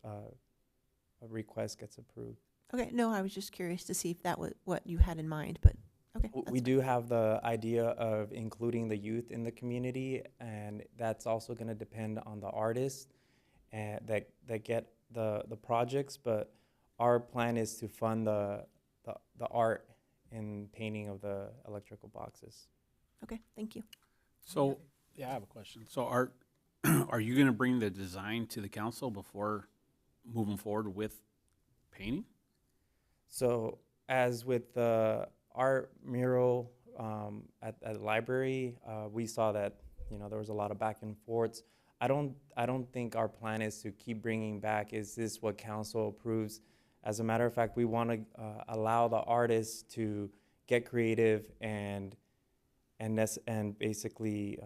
request gets approved. Okay, no, I was just curious to see if that was what you had in mind, but okay. We do have the idea of including the youth in the community, and that's also going to depend on the artists that get the projects. But our plan is to fund the art and painting of the electrical boxes. Okay, thank you. So, yeah, I have a question. So are you going to bring the design to the council before moving forward with painting? So as with the art mural at the library, we saw that there was a lot of back and forths. I don't think our plan is to keep bringing back, is this what council approves? As a matter of fact, we want to allow the artists to get creative and basically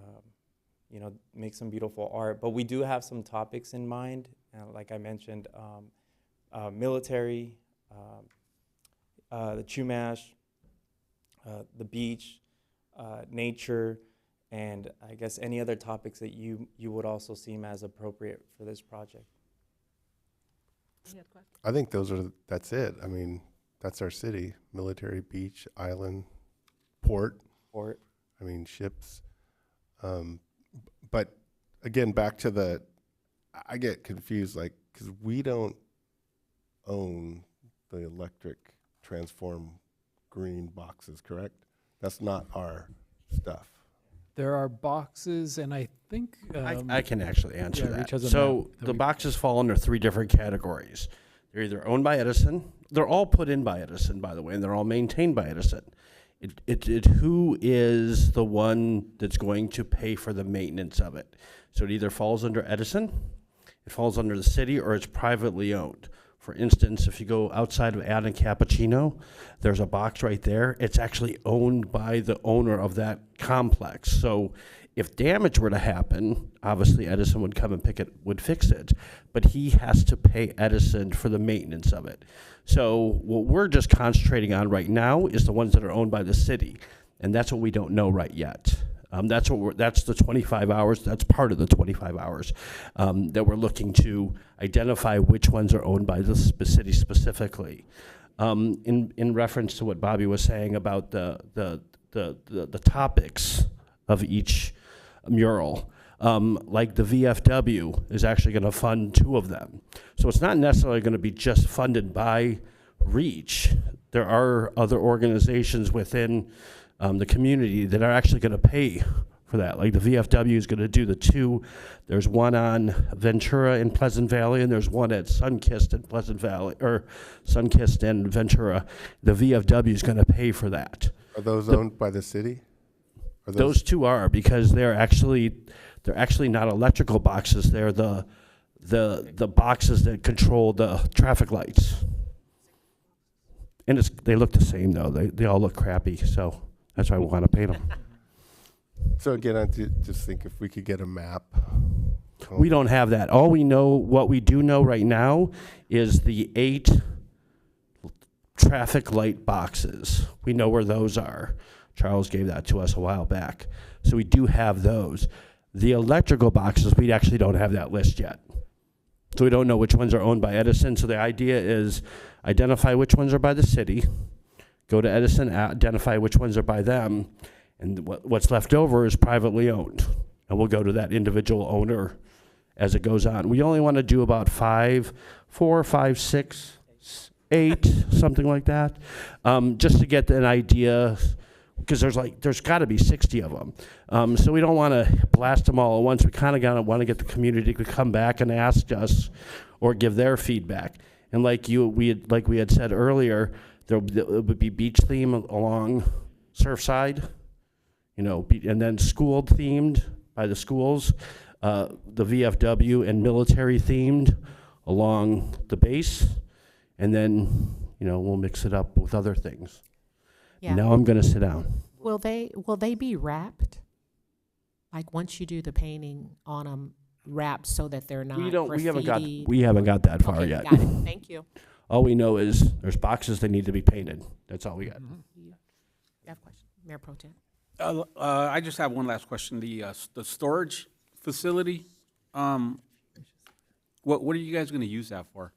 make some beautiful art. But we do have some topics in mind, like I mentioned, military, the Chumash, the beach, nature, and I guess any other topics that you would also seem as appropriate for this project. I think that's it. I mean, that's our city: military, beach, island, port. I mean, ships. But again, back to I get confused, because we don't own the electric transform green boxes, correct? That's not our stuff. There are boxes, and I think I can actually answer Reach that. has a So map that the we- boxes fall under three different categories. They're either owned by Edison. They're all put in by Edison, by the way, and they're all maintained by Edison. It who is the one that's going to pay for the maintenance of it? So it either falls under Edison, it falls under the city, or it's privately owned. For instance, if you go outside of Ad and Cappuccino, there's a box right there. It's actually owned by the owner of that complex. So if damage were to happen, obviously Edison would come and would fix it, but he has to pay Edison for the maintenance of it. So what we're just concentrating on right now is the ones that are owned by the city, and that's what we don't know right yet. That's the 25 hours. That's part of the 25 hours that we're looking to identify which ones are owned by the city specifically. In reference to what Bobby was saying about the topics of each mural, like the VFW is actually going to fund 2 of them. So it's not necessarily going to be just funded by REACH. There are other organizations within the community that are actually going to pay for that. Like the VFW is going to do the 2. There's one on Ventura in Pleasant Valley, and there's one at Sunkist in Pleasant Valley, or Sunkist and Ventura. The VFW is going to pay for that. Are those owned by the city? Those 2 are, because they're actually not electrical boxes. They're the boxes that control the traffic lights. And they look the same though. They all look crappy, so that's why we want to paint them. So again, I just think if we could get a map. We don't have that. What we do know right now is the 8 traffic light boxes. We know where those are. Charles gave that to us a while back. So we do have those. The electrical boxes, we actually don't have that list yet. So we don't know which ones are owned by Edison. So the idea is identify which ones are by the city, go to Edison, identify which ones are by them, and what's left over is privately owned. and we'll go to that individual owner as it goes on. We only want to do about 4, 5, 6, 8, something like that, just to get an idea, because there's got to be 60 of them. So we don't want to blast them all at once. We kind of want to get the community to come back and ask us or give their feedback. And like we had said earlier, there would be beach theme along Surfside, and then school themed by the schools, the VFW and military themed along the base, and then we'll mix it up with other things. Yeah. Now I'm going to sit down. Will they be wrapped? Like once you do the painting on them, wrapped so that they're not graffiti? We haven't got that far Okay, yet. got it. Thank you. All we know is there's boxes that need to be painted. That's all we got. You have a question, Mayor Pro Tem? I just have one last question. The storage facility, what are you guys going to use that for?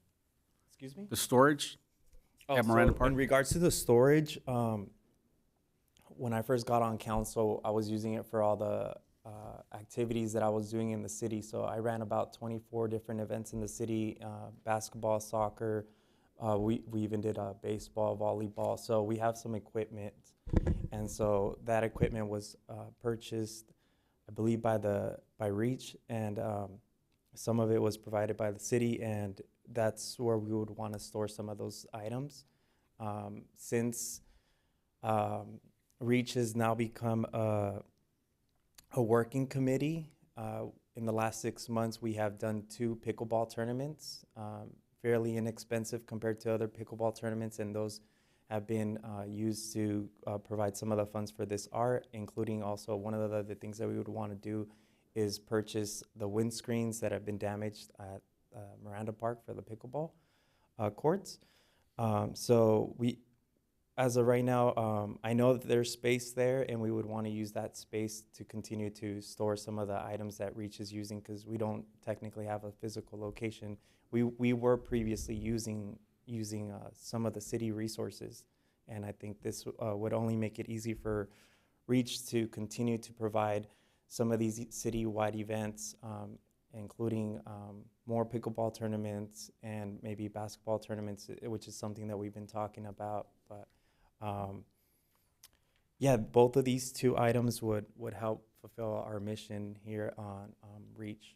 Excuse me? The storage at So Miranda Park? in regards to the storage, when I first got on council, I was using it for all the activities that I was doing in the city. So I ran about 24 different events in the city, basketball, soccer. We even did baseball, volleyball. So we have some equipment. And so that equipment was purchased, I believe, by Reach, and some of it was provided by the city, and that's where we would want to store some of those items. Since Reach has now become a working committee, in the last 6 months we have done 2 pickleball tournaments, fairly inexpensive compared to other pickleball tournaments, and those have been used to provide some of the funds for this art, including also one of the other things that we would want to do is purchase the windscreens that have been damaged at Miranda Park for the pickleball courts. So we, as of right now, I know that there's space there, and we would want to use that space to continue to store some of the items that Reach is using, because we don't technically have a physical location. We were previously using some of the city resources, and I think this would only make it easy for Reach to continue to provide some of these city-wide events, including more pickleball tournaments and maybe basketball tournaments, which is something that we've been talking about. But yeah, both of these 2 items would help fulfill our mission here on Reach.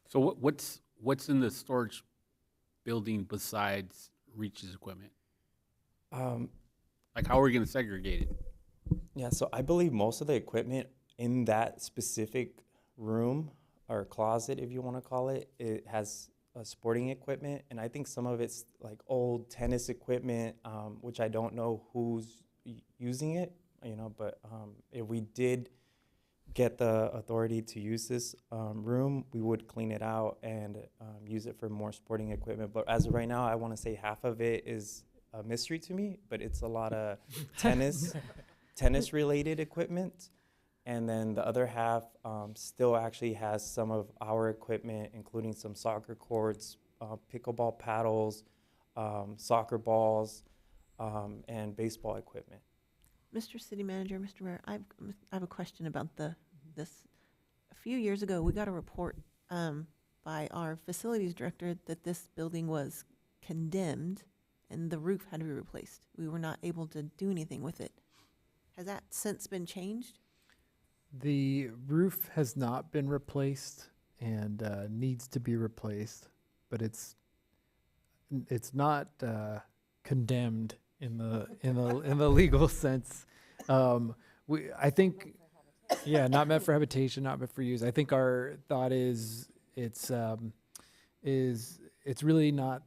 So what's in the storage building besides Reach's equipment? Like, how are we going to segregate it? Yeah, so I believe most of the equipment in that specific room or closet, if you want to call it, it has sporting equipment, and I think some of it's like old tennis equipment, which I don't know who's using it, but if we did get the authority to use this room, we would clean it out and use it for more sporting equipment. But as of right now, I want to say half of it is a mystery to me, but it's a lot of tennis related equipment. And then the other half still actually has some of our equipment, including some soccer courts, pickleball paddles, soccer balls, and baseball equipment. Mr. City Manager, Mr. Mayor, I have a question about this. A few years ago, we got a report by our facilities director that this building was condemned and the roof had to be replaced. We were not able to do anything with it. Has that since been changed? The roof has not been replaced and needs to be replaced, but it's not condemned in the legal sense. I think, yeah, not meant for habitation, not meant for use. I think our thought is it's really not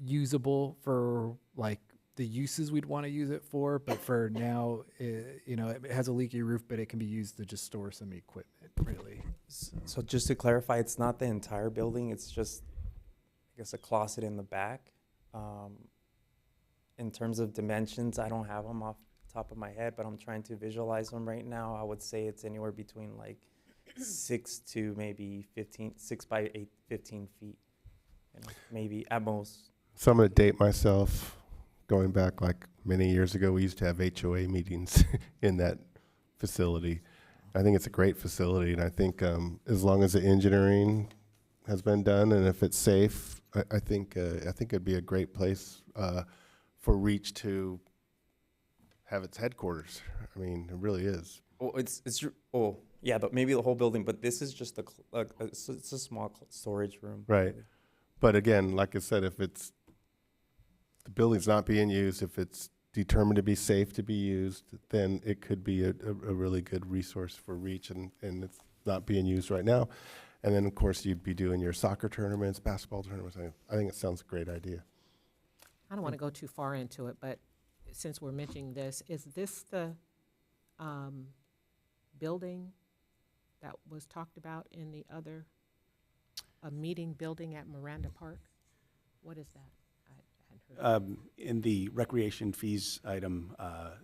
usable for like the uses we'd want to use it for, but for now, it has a leaky roof, but it can be used to just store some equipment, really. So just to clarify, it's not the entire building, it's just, I guess, a closet in the back. In terms of dimensions, I don't have them off the top of my head, but I'm trying to visualize them right now. I would say it's anywhere between like 6 to maybe 6 by 8, 15 feet, maybe at most. So I'm going to date myself. Going back like many years ago, we used to have HOA meetings in that facility. I think it's a great facility, and I think as long as the engineering has been done and if it's safe, I think it'd be a great place for Reach to have its headquarters. I mean, it really is. Oh, yeah, maybe the whole building, but this is just it's a small storage room. Right. But again, like I said, if it's the building's not being used, if it's determined to be safe to be used, then it could be a really good resource for Reach, and it's not being used right now. And then, of course, you'd be doing your soccer tournaments, basketball tournaments. I think it sounds a great idea. I don't want to go too far into it, but since we're mentioning this, is this the building that was talked about in the other, a meeting building at Miranda Park? What is that? In the recreation fees item,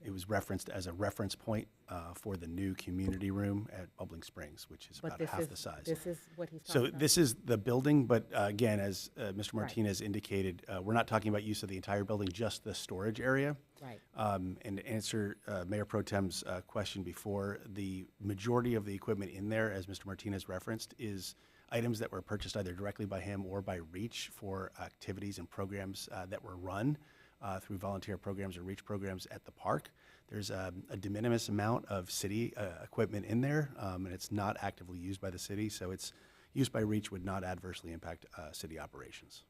it was referenced as a reference point for the new community room at Bubbling Springs, which is about half the size. This is what he's talking So about? this is the building, but again, as Mr. Martinez indicated, we're not talking about use of the entire building, just the storage area. Right. And to answer Mayor Pro Tem's question before, the majority of the equipment in there, as Mr. Martinez referenced, is items that were purchased either directly by him or by Reach for activities and programs that were run through volunteer programs or Reach programs at the park. There's a de minimis amount of city equipment in there, and it's not actively used by the city, so its use by Reach would not adversely impact city operations.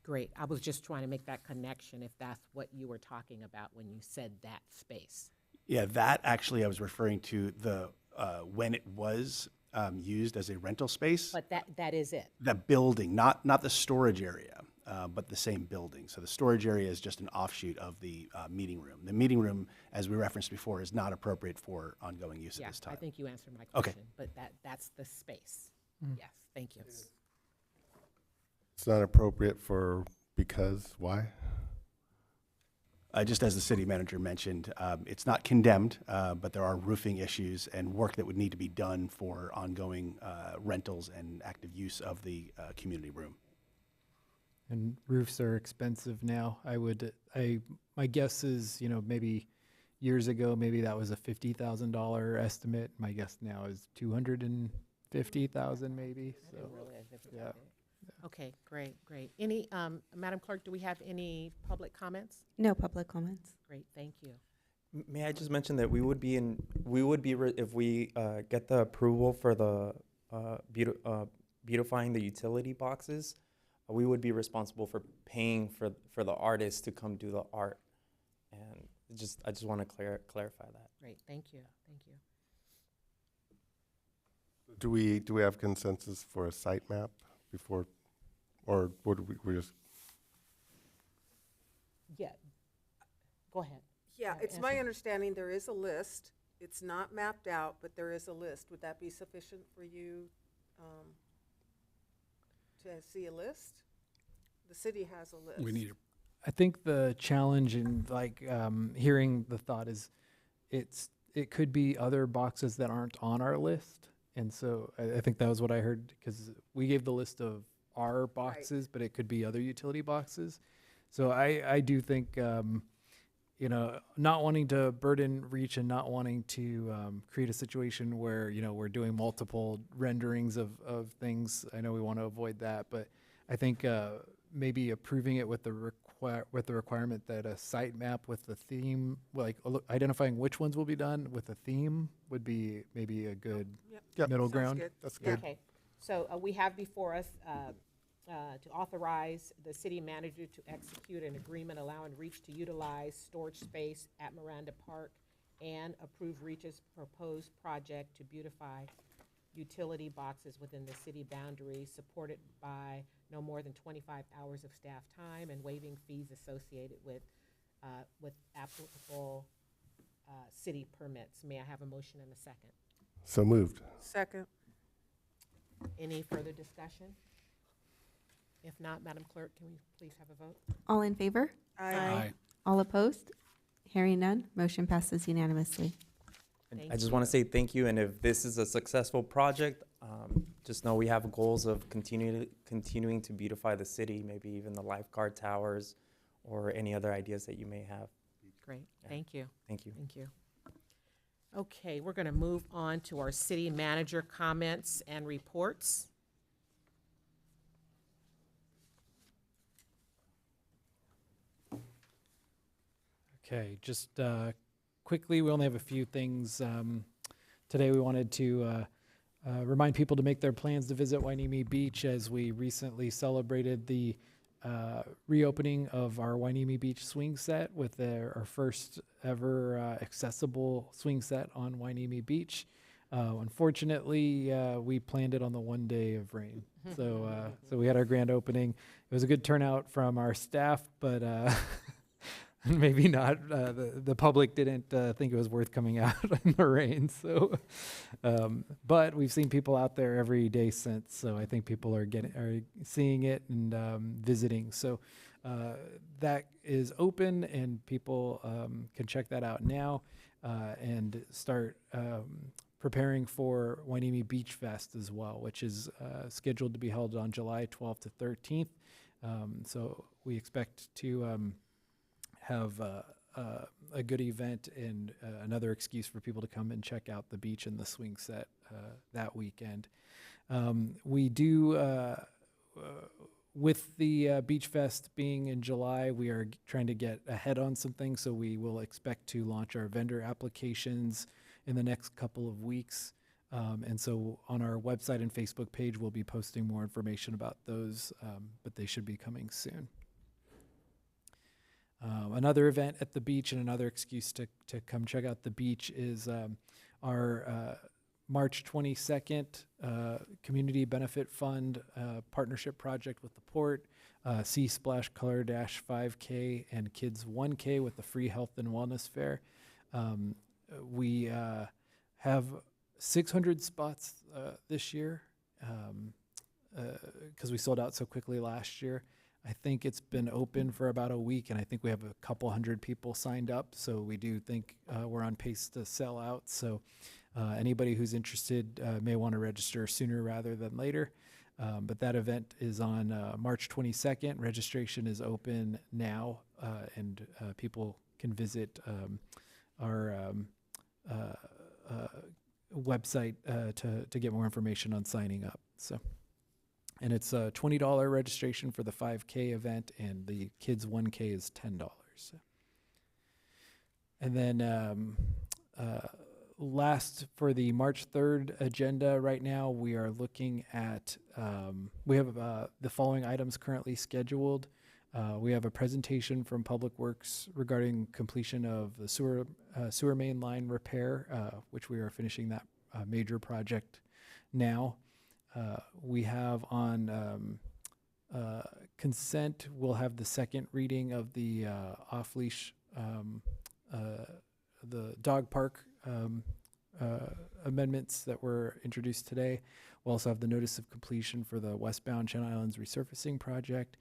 Great. I was just trying to make that connection, if that's what you were talking about when you said that space. Yeah, that actually I was referring to the when it was used as a rental space. But that is it. The building, not the storage area, but the same building. So the storage area is just an offshoot of the meeting room. The meeting room, as we referenced before, is not appropriate for ongoing use at this time. I think you answered my Okay. question. But that's the space. Yes, thank you. It's not appropriate because why? Just as the city manager mentioned, it's not condemned, but there are roofing issues and work that would need to be done for ongoing rentals and active use of the community room. And roofs are expensive now. My guess is, maybe years ago, maybe that was a $50,000 estimate. My guess now is $250,000 maybe. So, yeah. Okay, great. Any, Madam Clerk, do we have any public comments? No public comments. Great, thank you. May I just mention that if we get the approval for the beautifying the utility boxes, we would be responsible for paying for the artists to come do the art. And I just want to clarify that. Great, thank you. Do we have consensus for a site map before, or would we just? Yeah, go ahead. Yeah, it's my understanding there is a list. It's not mapped out, but there is a list. Would that be sufficient for you to see a list? The city has a list. We need it. I think the challenge in hearing the thought is it could be other boxes that aren't on our list. And so I think that was what I heard, because we gave the list of our boxes, but it could be other utility boxes. So I do think, not wanting to burden Reach and not wanting to create a situation where, we're doing multiple renderings of things. I know we want to avoid that, but I think maybe approving it with the requirement that a site map with the theme, like identifying which ones will be done with a theme, would be maybe a good middle ground. That's good. Okay, so we have before us to authorize the city manager to execute an agreement allowing Reach to utilize storage space at Miranda Park and approve Reach's proposed project to beautify utility boxes within the city boundaries, supported by no more than 25 hours of staff time and waiving fees associated with applicable city permits. May I have a motion and a second? So moved. Second. Any further discussion? If not, Madam Clerk, can we please have a vote? All in favor? Aye. All opposed? Hearing none, motion passes unanimously. And Thank I just you. want to say thank you. And if this is a successful project, just know we have goals of continuing to beautify the city, maybe even the lifeguard towers or any other ideas that you may have. Great, Yeah. thank you. Thank you. Thank you. Okay, we're going to move on to our city manager comments and reports. Okay, just quickly, we only have a few things. Today we wanted to remind people to make their plans to visit Wainimi Beach as we recently celebrated the reopening of our Wainimi Beach swing set with our first ever accessible swing set on Wainimi Beach. Unfortunately, we planned it on the one day of rain. So we had our grand opening. It was a good turnout from our staff, but maybe not. The public didn't think it was worth coming out in the rain. So, but we've seen people out there every day since. So I think people are seeing it and visiting. So that is open, and people can check that out now and start preparing for Wainimi Beach Fest as well, which is scheduled to be held on July 12th to 13th. So we expect to have a good event and another excuse for people to come and check out the beach and the swing set that weekend. We do, with the Beach Fest being in July, we are trying to get ahead on some things, so we will expect to launch our vendor applications in the next couple of weeks. And so on our website and Facebook page, we'll be posting more information about those, but they should be coming soon. Another event at the beach and another excuse to come check out the beach is our March 22nd Community Benefit Fund partnership project with the Port, Sea Splash Color Dash 5K and Kids 1K with the free health and wellness fair. We have 600 spots this year because we sold out so quickly last year. I think it's been open for about a week, and I think we have a couple hundred people signed up. So we do think we're on pace to sell out. So anybody who's interested may want to register sooner rather than later. But that event is on March 22nd. Registration is open now, and people can visit our website to get more information on signing up. So. And it's a $20 registration for the 5K event, and the Kids 1K is $10. And then last, for the March 3rd agenda right now, we are looking at, we have the following items currently scheduled. We have a presentation from Public Works regarding completion of the sewer main line repair, which we are finishing that major project now. We have on consent, we'll have the second reading of the off-leash, the dog park amendments that were introduced today. We'll also have the notice of completion for the westbound Channel Islands resurfacing project.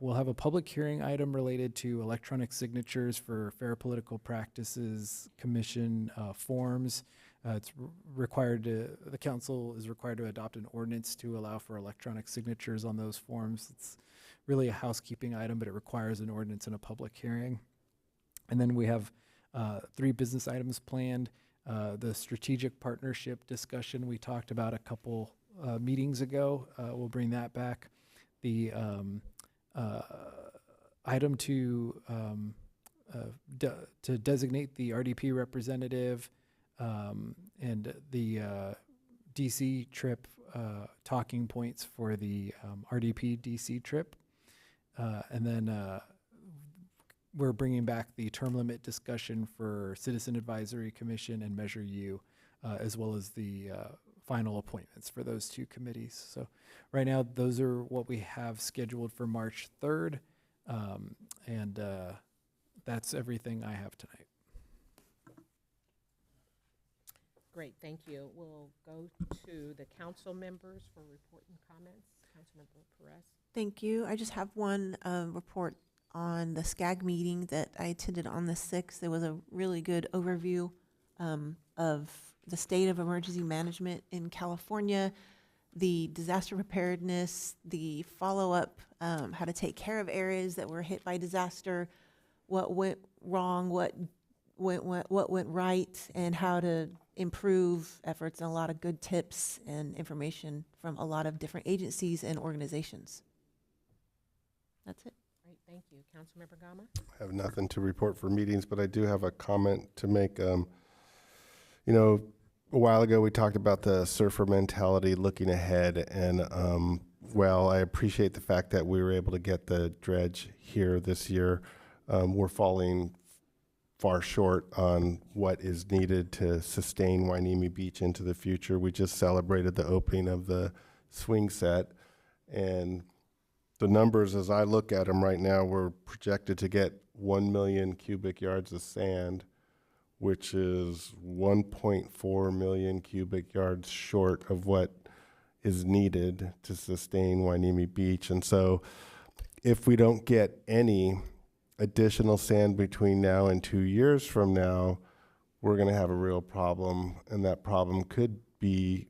We'll have a public hearing item related to electronic signatures for Fair Political Practices Commission forms. It's required the council is required to adopt an ordinance to allow for electronic signatures on those forms. It's really a housekeeping item, but it requires an ordinance and a public hearing. And then we have 3 business items planned. The strategic partnership discussion we talked about a couple meetings ago. We'll bring that back. The item to designate the RDP representative, and the DC trip talking points for the RDP DC trip. And then we're bringing back the term limit discussion for Citizen Advisory Commission and Measure U, as well as the final appointments for those 2 committees. So right now, those are what we have scheduled for March 3rd. And that's everything I have tonight. Great, thank you. We'll go to the council members for report and comments. Councilmember Perez. Thank you. I just have one report on the SCAG meeting that I attended on the 6th. There was a really good overview of the state of emergency management in California, the disaster preparedness, the follow-up, how to take care of areas that were hit by disaster, what went wrong, what what went right and how to improve efforts, and a lot of good tips and information from a lot of different agencies and organizations. That's it. Great, thank you. Councilmember Gama? I have nothing to report for meetings, but I do have a comment to make. You know, a while ago we talked about the surfer mentality, looking ahead, and well, I appreciate the fact that we were able to get the dredge here this year. We're falling far short on what is needed to sustain Hueneme Beach into the future. We just celebrated the opening of the swing set, and the numbers, as I look at them right now, we're projected to get 1 million cubic yards of sand, which is 1.4 million cubic yards short of what is needed to sustain Hueneme Beach. And so if we don't get any additional sand between now and 2 years from now, we're going to have a real problem. And that problem could be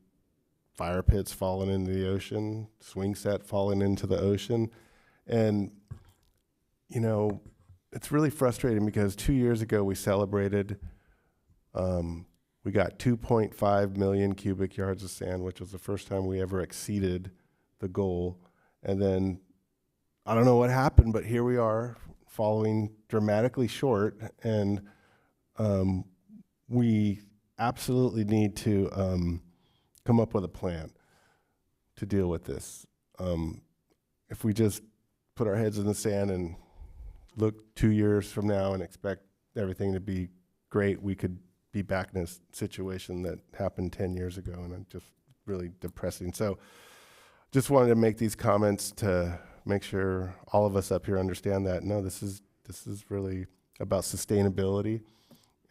fire pits falling into the ocean, swing set falling into the ocean. And, you know, it's really frustrating because 2 years ago we celebrated, we got 2.5 million cubic yards of sand, which was the first time we ever exceeded the goal. And then I don't know what happened, but here we are falling dramatically short. And we absolutely need to come up with a plan to deal with this. If we just put our heads in the sand and look 2 years from now and expect everything to be great, we could be back in a situation that happened 10 years ago, and it's just really depressing. So just wanted to make these comments to make sure all of us up here understand that, no, this is really about sustainability,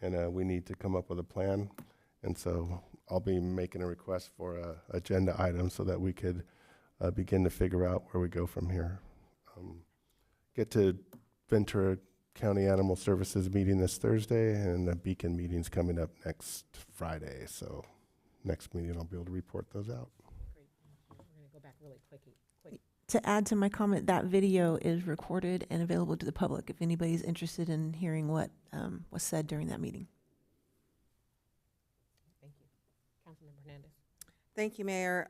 and we need to come up with a plan. And so I'll be making a request for a agenda item so that we could begin to figure out where we go from here. Get to Ventura County Animal Services meeting this Thursday, and the Beacon meeting's coming up next Friday. So next meeting I'll be able to report those out. Great, we're going to go back really quick. To add to my comment, that video is recorded and available to the public if anybody's interested in hearing what was said during that meeting. Thank you. Councilmember Hernandez? Thank you, Mayor.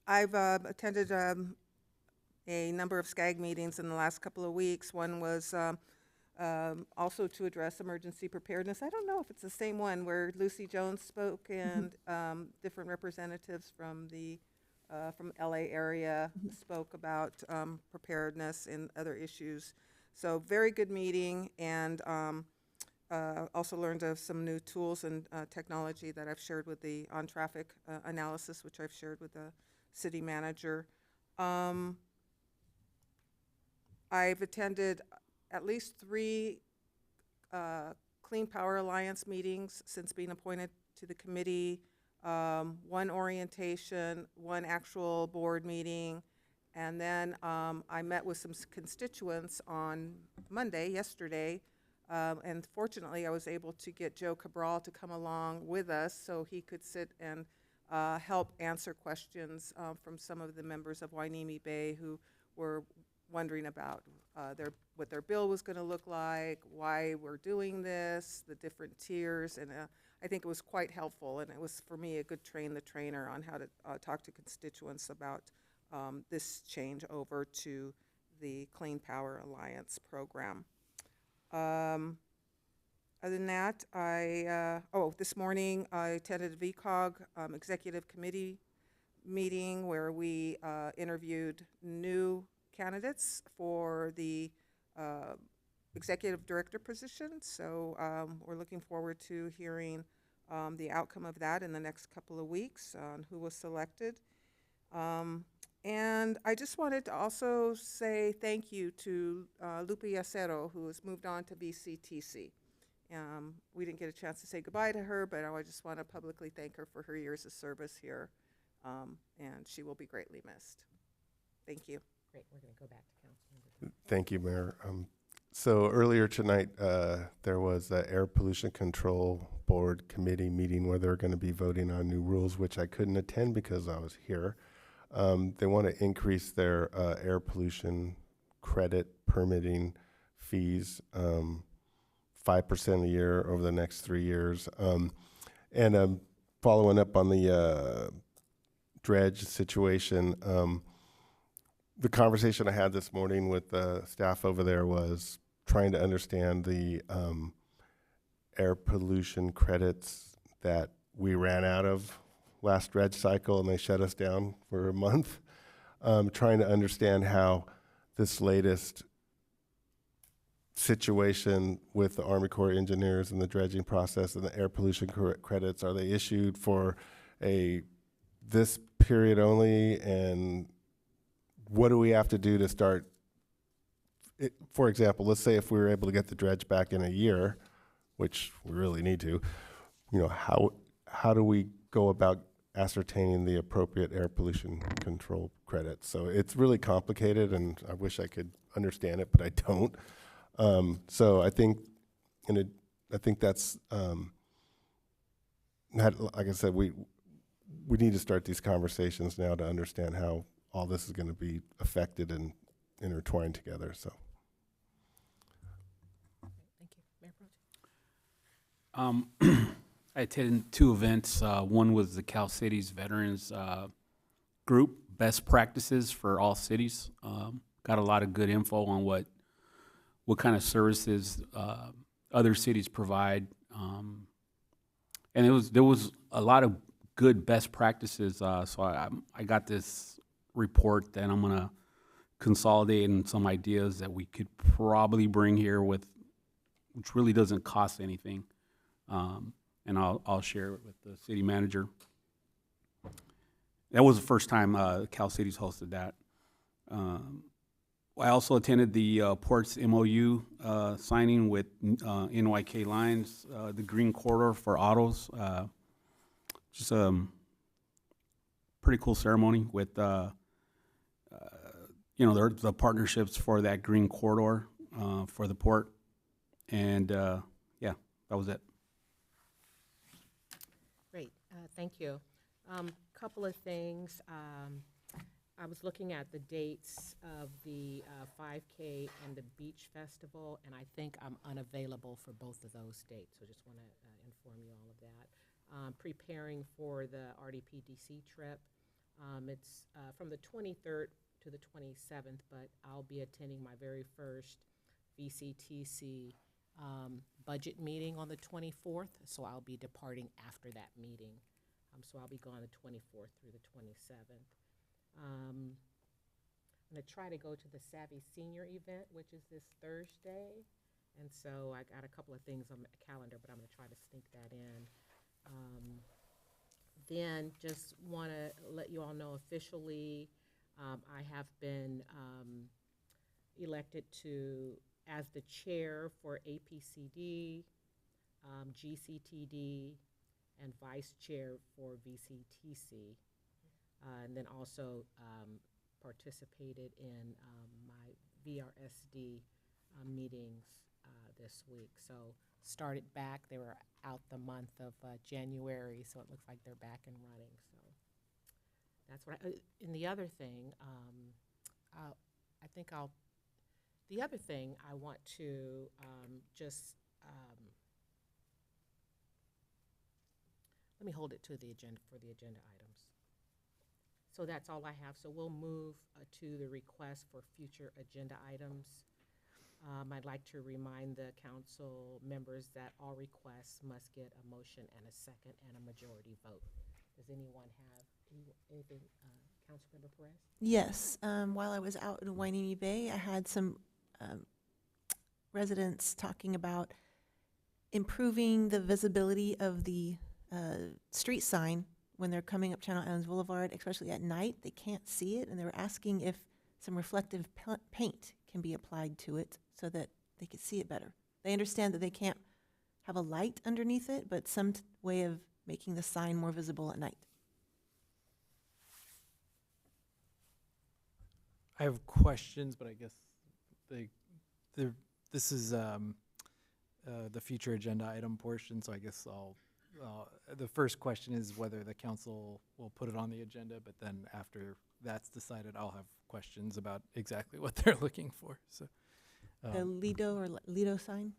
I've attended a number of SCAG meetings in the last couple of weeks. One was also to address emergency preparedness. I don't know if it's the same one where Lucy Jones spoke and different representatives from the from LA area spoke about preparedness and other issues. So very good meeting, and also learned of some new tools and technology that I've shared with the on-traffic analysis, which I've shared with the city manager. I've attended at least 3 Clean Power Alliance meetings since being appointed to the committee. 1 orientation, 1 actual board meeting, and then I met with some constituents on Monday, yesterday, and fortunately I was able to get Joe Cabral to come along with us so he could sit and help answer questions from some of the members of Hueneme Bay who were wondering about what their bill was going to look like, why we're doing this, the different tiers, and I think it was quite helpful, and it was, for me, a good train the trainer on how to talk to constituents about this change over to the Clean Power Alliance program. Other than that, this morning I attended a VCOG executive committee meeting where we interviewed new candidates for the executive director position. So we're looking forward to hearing the outcome of that in the next couple of weeks on who was selected. And I just wanted to also say thank you to Lupe Yacero, who has moved on to VCTC. We didn't get a chance to say goodbye to her, but I just want to publicly thank her for her years of service here, and she will be greatly missed. Thank you. Great, we're going to go back to Councilmember. Thank you, Mayor. So earlier tonight, there was the Air Pollution Control Board committee meeting where they're going to be voting on new rules, which I couldn't attend because I was here. They want to increase their air pollution credit permitting fees 5% a year over the next 3 years. And following up on the dredge situation, the conversation I had this morning with the staff over there was trying to understand the air pollution credits that we ran out of last dredge cycle, and they shut us down for a month. Trying to understand how this latest situation with the Army Corps of Engineers and the dredging process and the air pollution credits, are they issued for this period only, and what do we have to do to start? For example, let's say if we were able to get the dredge back in a year, which we really need to, how do we go about ascertaining the appropriate air pollution control credits? So it's really complicated, and I wish I could understand it, but I don't. So I think that's like I said, we need to start these conversations now to understand how all this is going to be affected and intertwined together. So. Thank you. Mayor Pro Tem. I attended 2 events. One was the Cal Cities Veterans Group, best practices for all cities. Got a lot of good info on what kind of services other cities provide. And there was a lot of good best practices. So I got this report that I'm gonna consolidate in some ideas that we could probably bring here which really doesn't cost anything. And I'll share it with the city manager. That was the first time Cal Cities hosted that. I also attended the Ports MOU signing with NYK Lines, the Green Corridor for autos. Just a pretty cool ceremony with, the partnerships for that Green Corridor for the port. And yeah, that was it. Great, thank you. Couple of things. I was looking at the dates of the 5K and the Beach Festival, and I think I'm unavailable for both of those dates, so just want to inform you all of that. Preparing for the RDPDC trip. It's from the 23rd to the 27th, but I'll be attending my very first VCTC budget meeting on the 24th, so I'll be departing after that meeting. So I'll be gone the 24th through the 27th. I'm going to try to go to the Savvy Senior event, which is this Thursday. And so I got a couple of things on the calendar, but I'm going to try to sneak that in. Then just want to let you all know officially, I have been elected as the chair for APCD, GCTD, and vice chair for VCTC. And then also participated in my VRSD meetings this week. So started back, they were out the month of January, so it looks like they're back and running. So that's what and the other thing, the other thing I want to let me hold it to the agenda for the agenda items. So that's all I have. So we'll move to the request for future agenda items. I'd like to remind the council members that all requests must get a motion and a second and a majority vote. Does anyone have anything, Councilmember Perez? Yes, while I was out in Hueneme Bay, I had some residents talking about improving the visibility of the street sign when they're coming up Channel Islands Boulevard, especially at night. They can't see it, and they were asking if some reflective paint can be applied to it so that they could see it better. They understand that they can't have a light underneath it, but some way of making the sign more visible at night. I have questions, but I guess this is the future agenda item portion, so I guess the first question is whether the council will put it on the agenda, but then after that's decided, I'll have questions about exactly what they're looking for. So The Lido or Lido sign?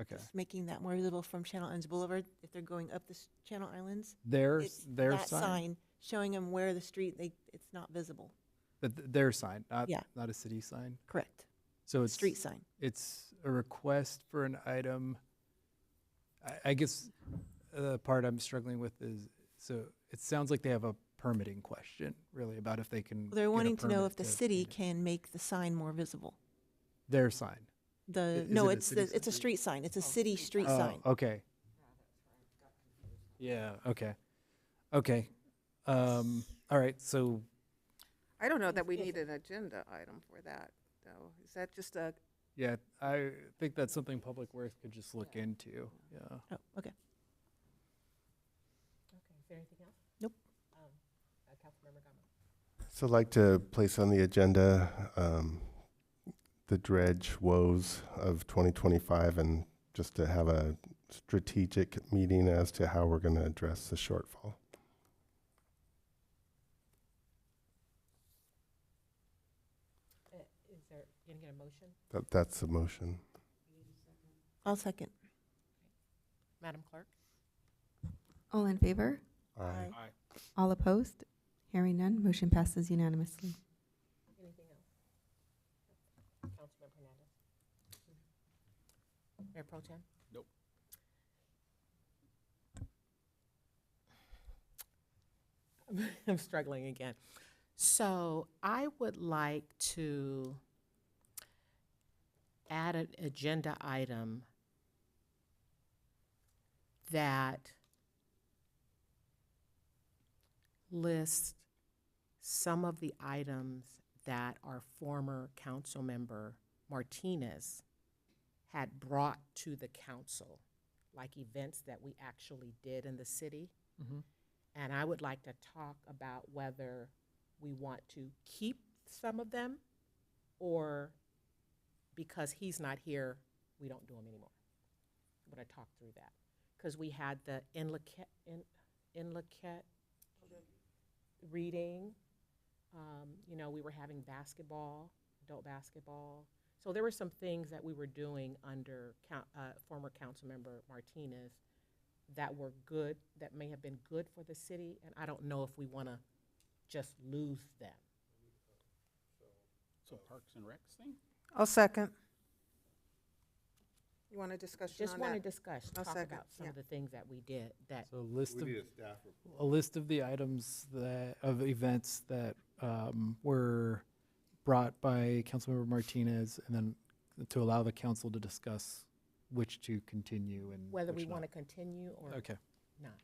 Okay. Just making that more visible from Channel Islands Boulevard, if they're going up the Channel Islands. Their It's their that sign? sign showing them where the street, it's not visible. But their sign, Yeah. not a city sign? Correct. So it's Street sign. It's a request for an item. I guess the part I'm struggling with is, so it sounds like they have a permitting question, really, about if they can. They're get a wanting to know permit if the city can make the sign more visible. Their sign. The, Is no, it a it's city it's a street sign. It's a city street Oh, sign. okay. Yeah, okay. Okay. All right, so I don't know that we need an agenda item for that, though. Is that just a, yeah, I think that's something Public Works could just look into, yeah. Oh, okay. Okay, is there anything else? Nope. Councilmember Gama. So I'd like to place on the agenda the dredge woes of 2025 and just to have a strategic meeting as to how we're going to address the shortfall. Is there, can you get a motion? That's the motion. I'll second. Madam Clerk? All in favor? Aye. All opposed? Hearing none, motion passes unanimously. Anything else? Councilmember Hernandez? Mayor Pro Tem? Nope. I'm struggling again. So I would like to add an agenda item that lists some of the items that our former council member Martinez had brought to the council, like events that we actually did in the city. Mhm. And I would like to talk about whether we want to keep some of them, or because he's not here, we don't do them anymore. I'm gonna talk through that. Because we had the Inlaket reading. You know, we were having basketball, adult basketball. So there were some things that we were doing under former council member Martinez that were good, that may have been good for the city, and I don't know if we want to just lose them. So Parks and Recs thing? I'll second. You want a discussion Just on want to that? discuss, I'll talk second, about some yeah. of the things that we did that. So a list of the items of events that were brought by Councilmember Martinez, and then to allow the council to discuss which to continue and Whether which we want to not. continue or Okay. not.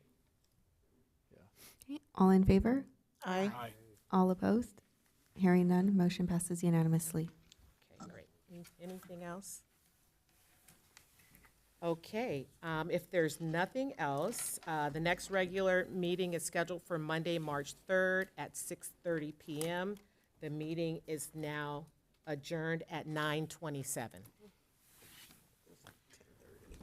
Okay, all in favor? Aye. All opposed? Hearing none, motion passes unanimously. Okay, great. Anything else? Okay, if there's nothing else, the next regular meeting is scheduled for Monday, March 3rd at 6:30 PM. The meeting is now adjourned at 9:27.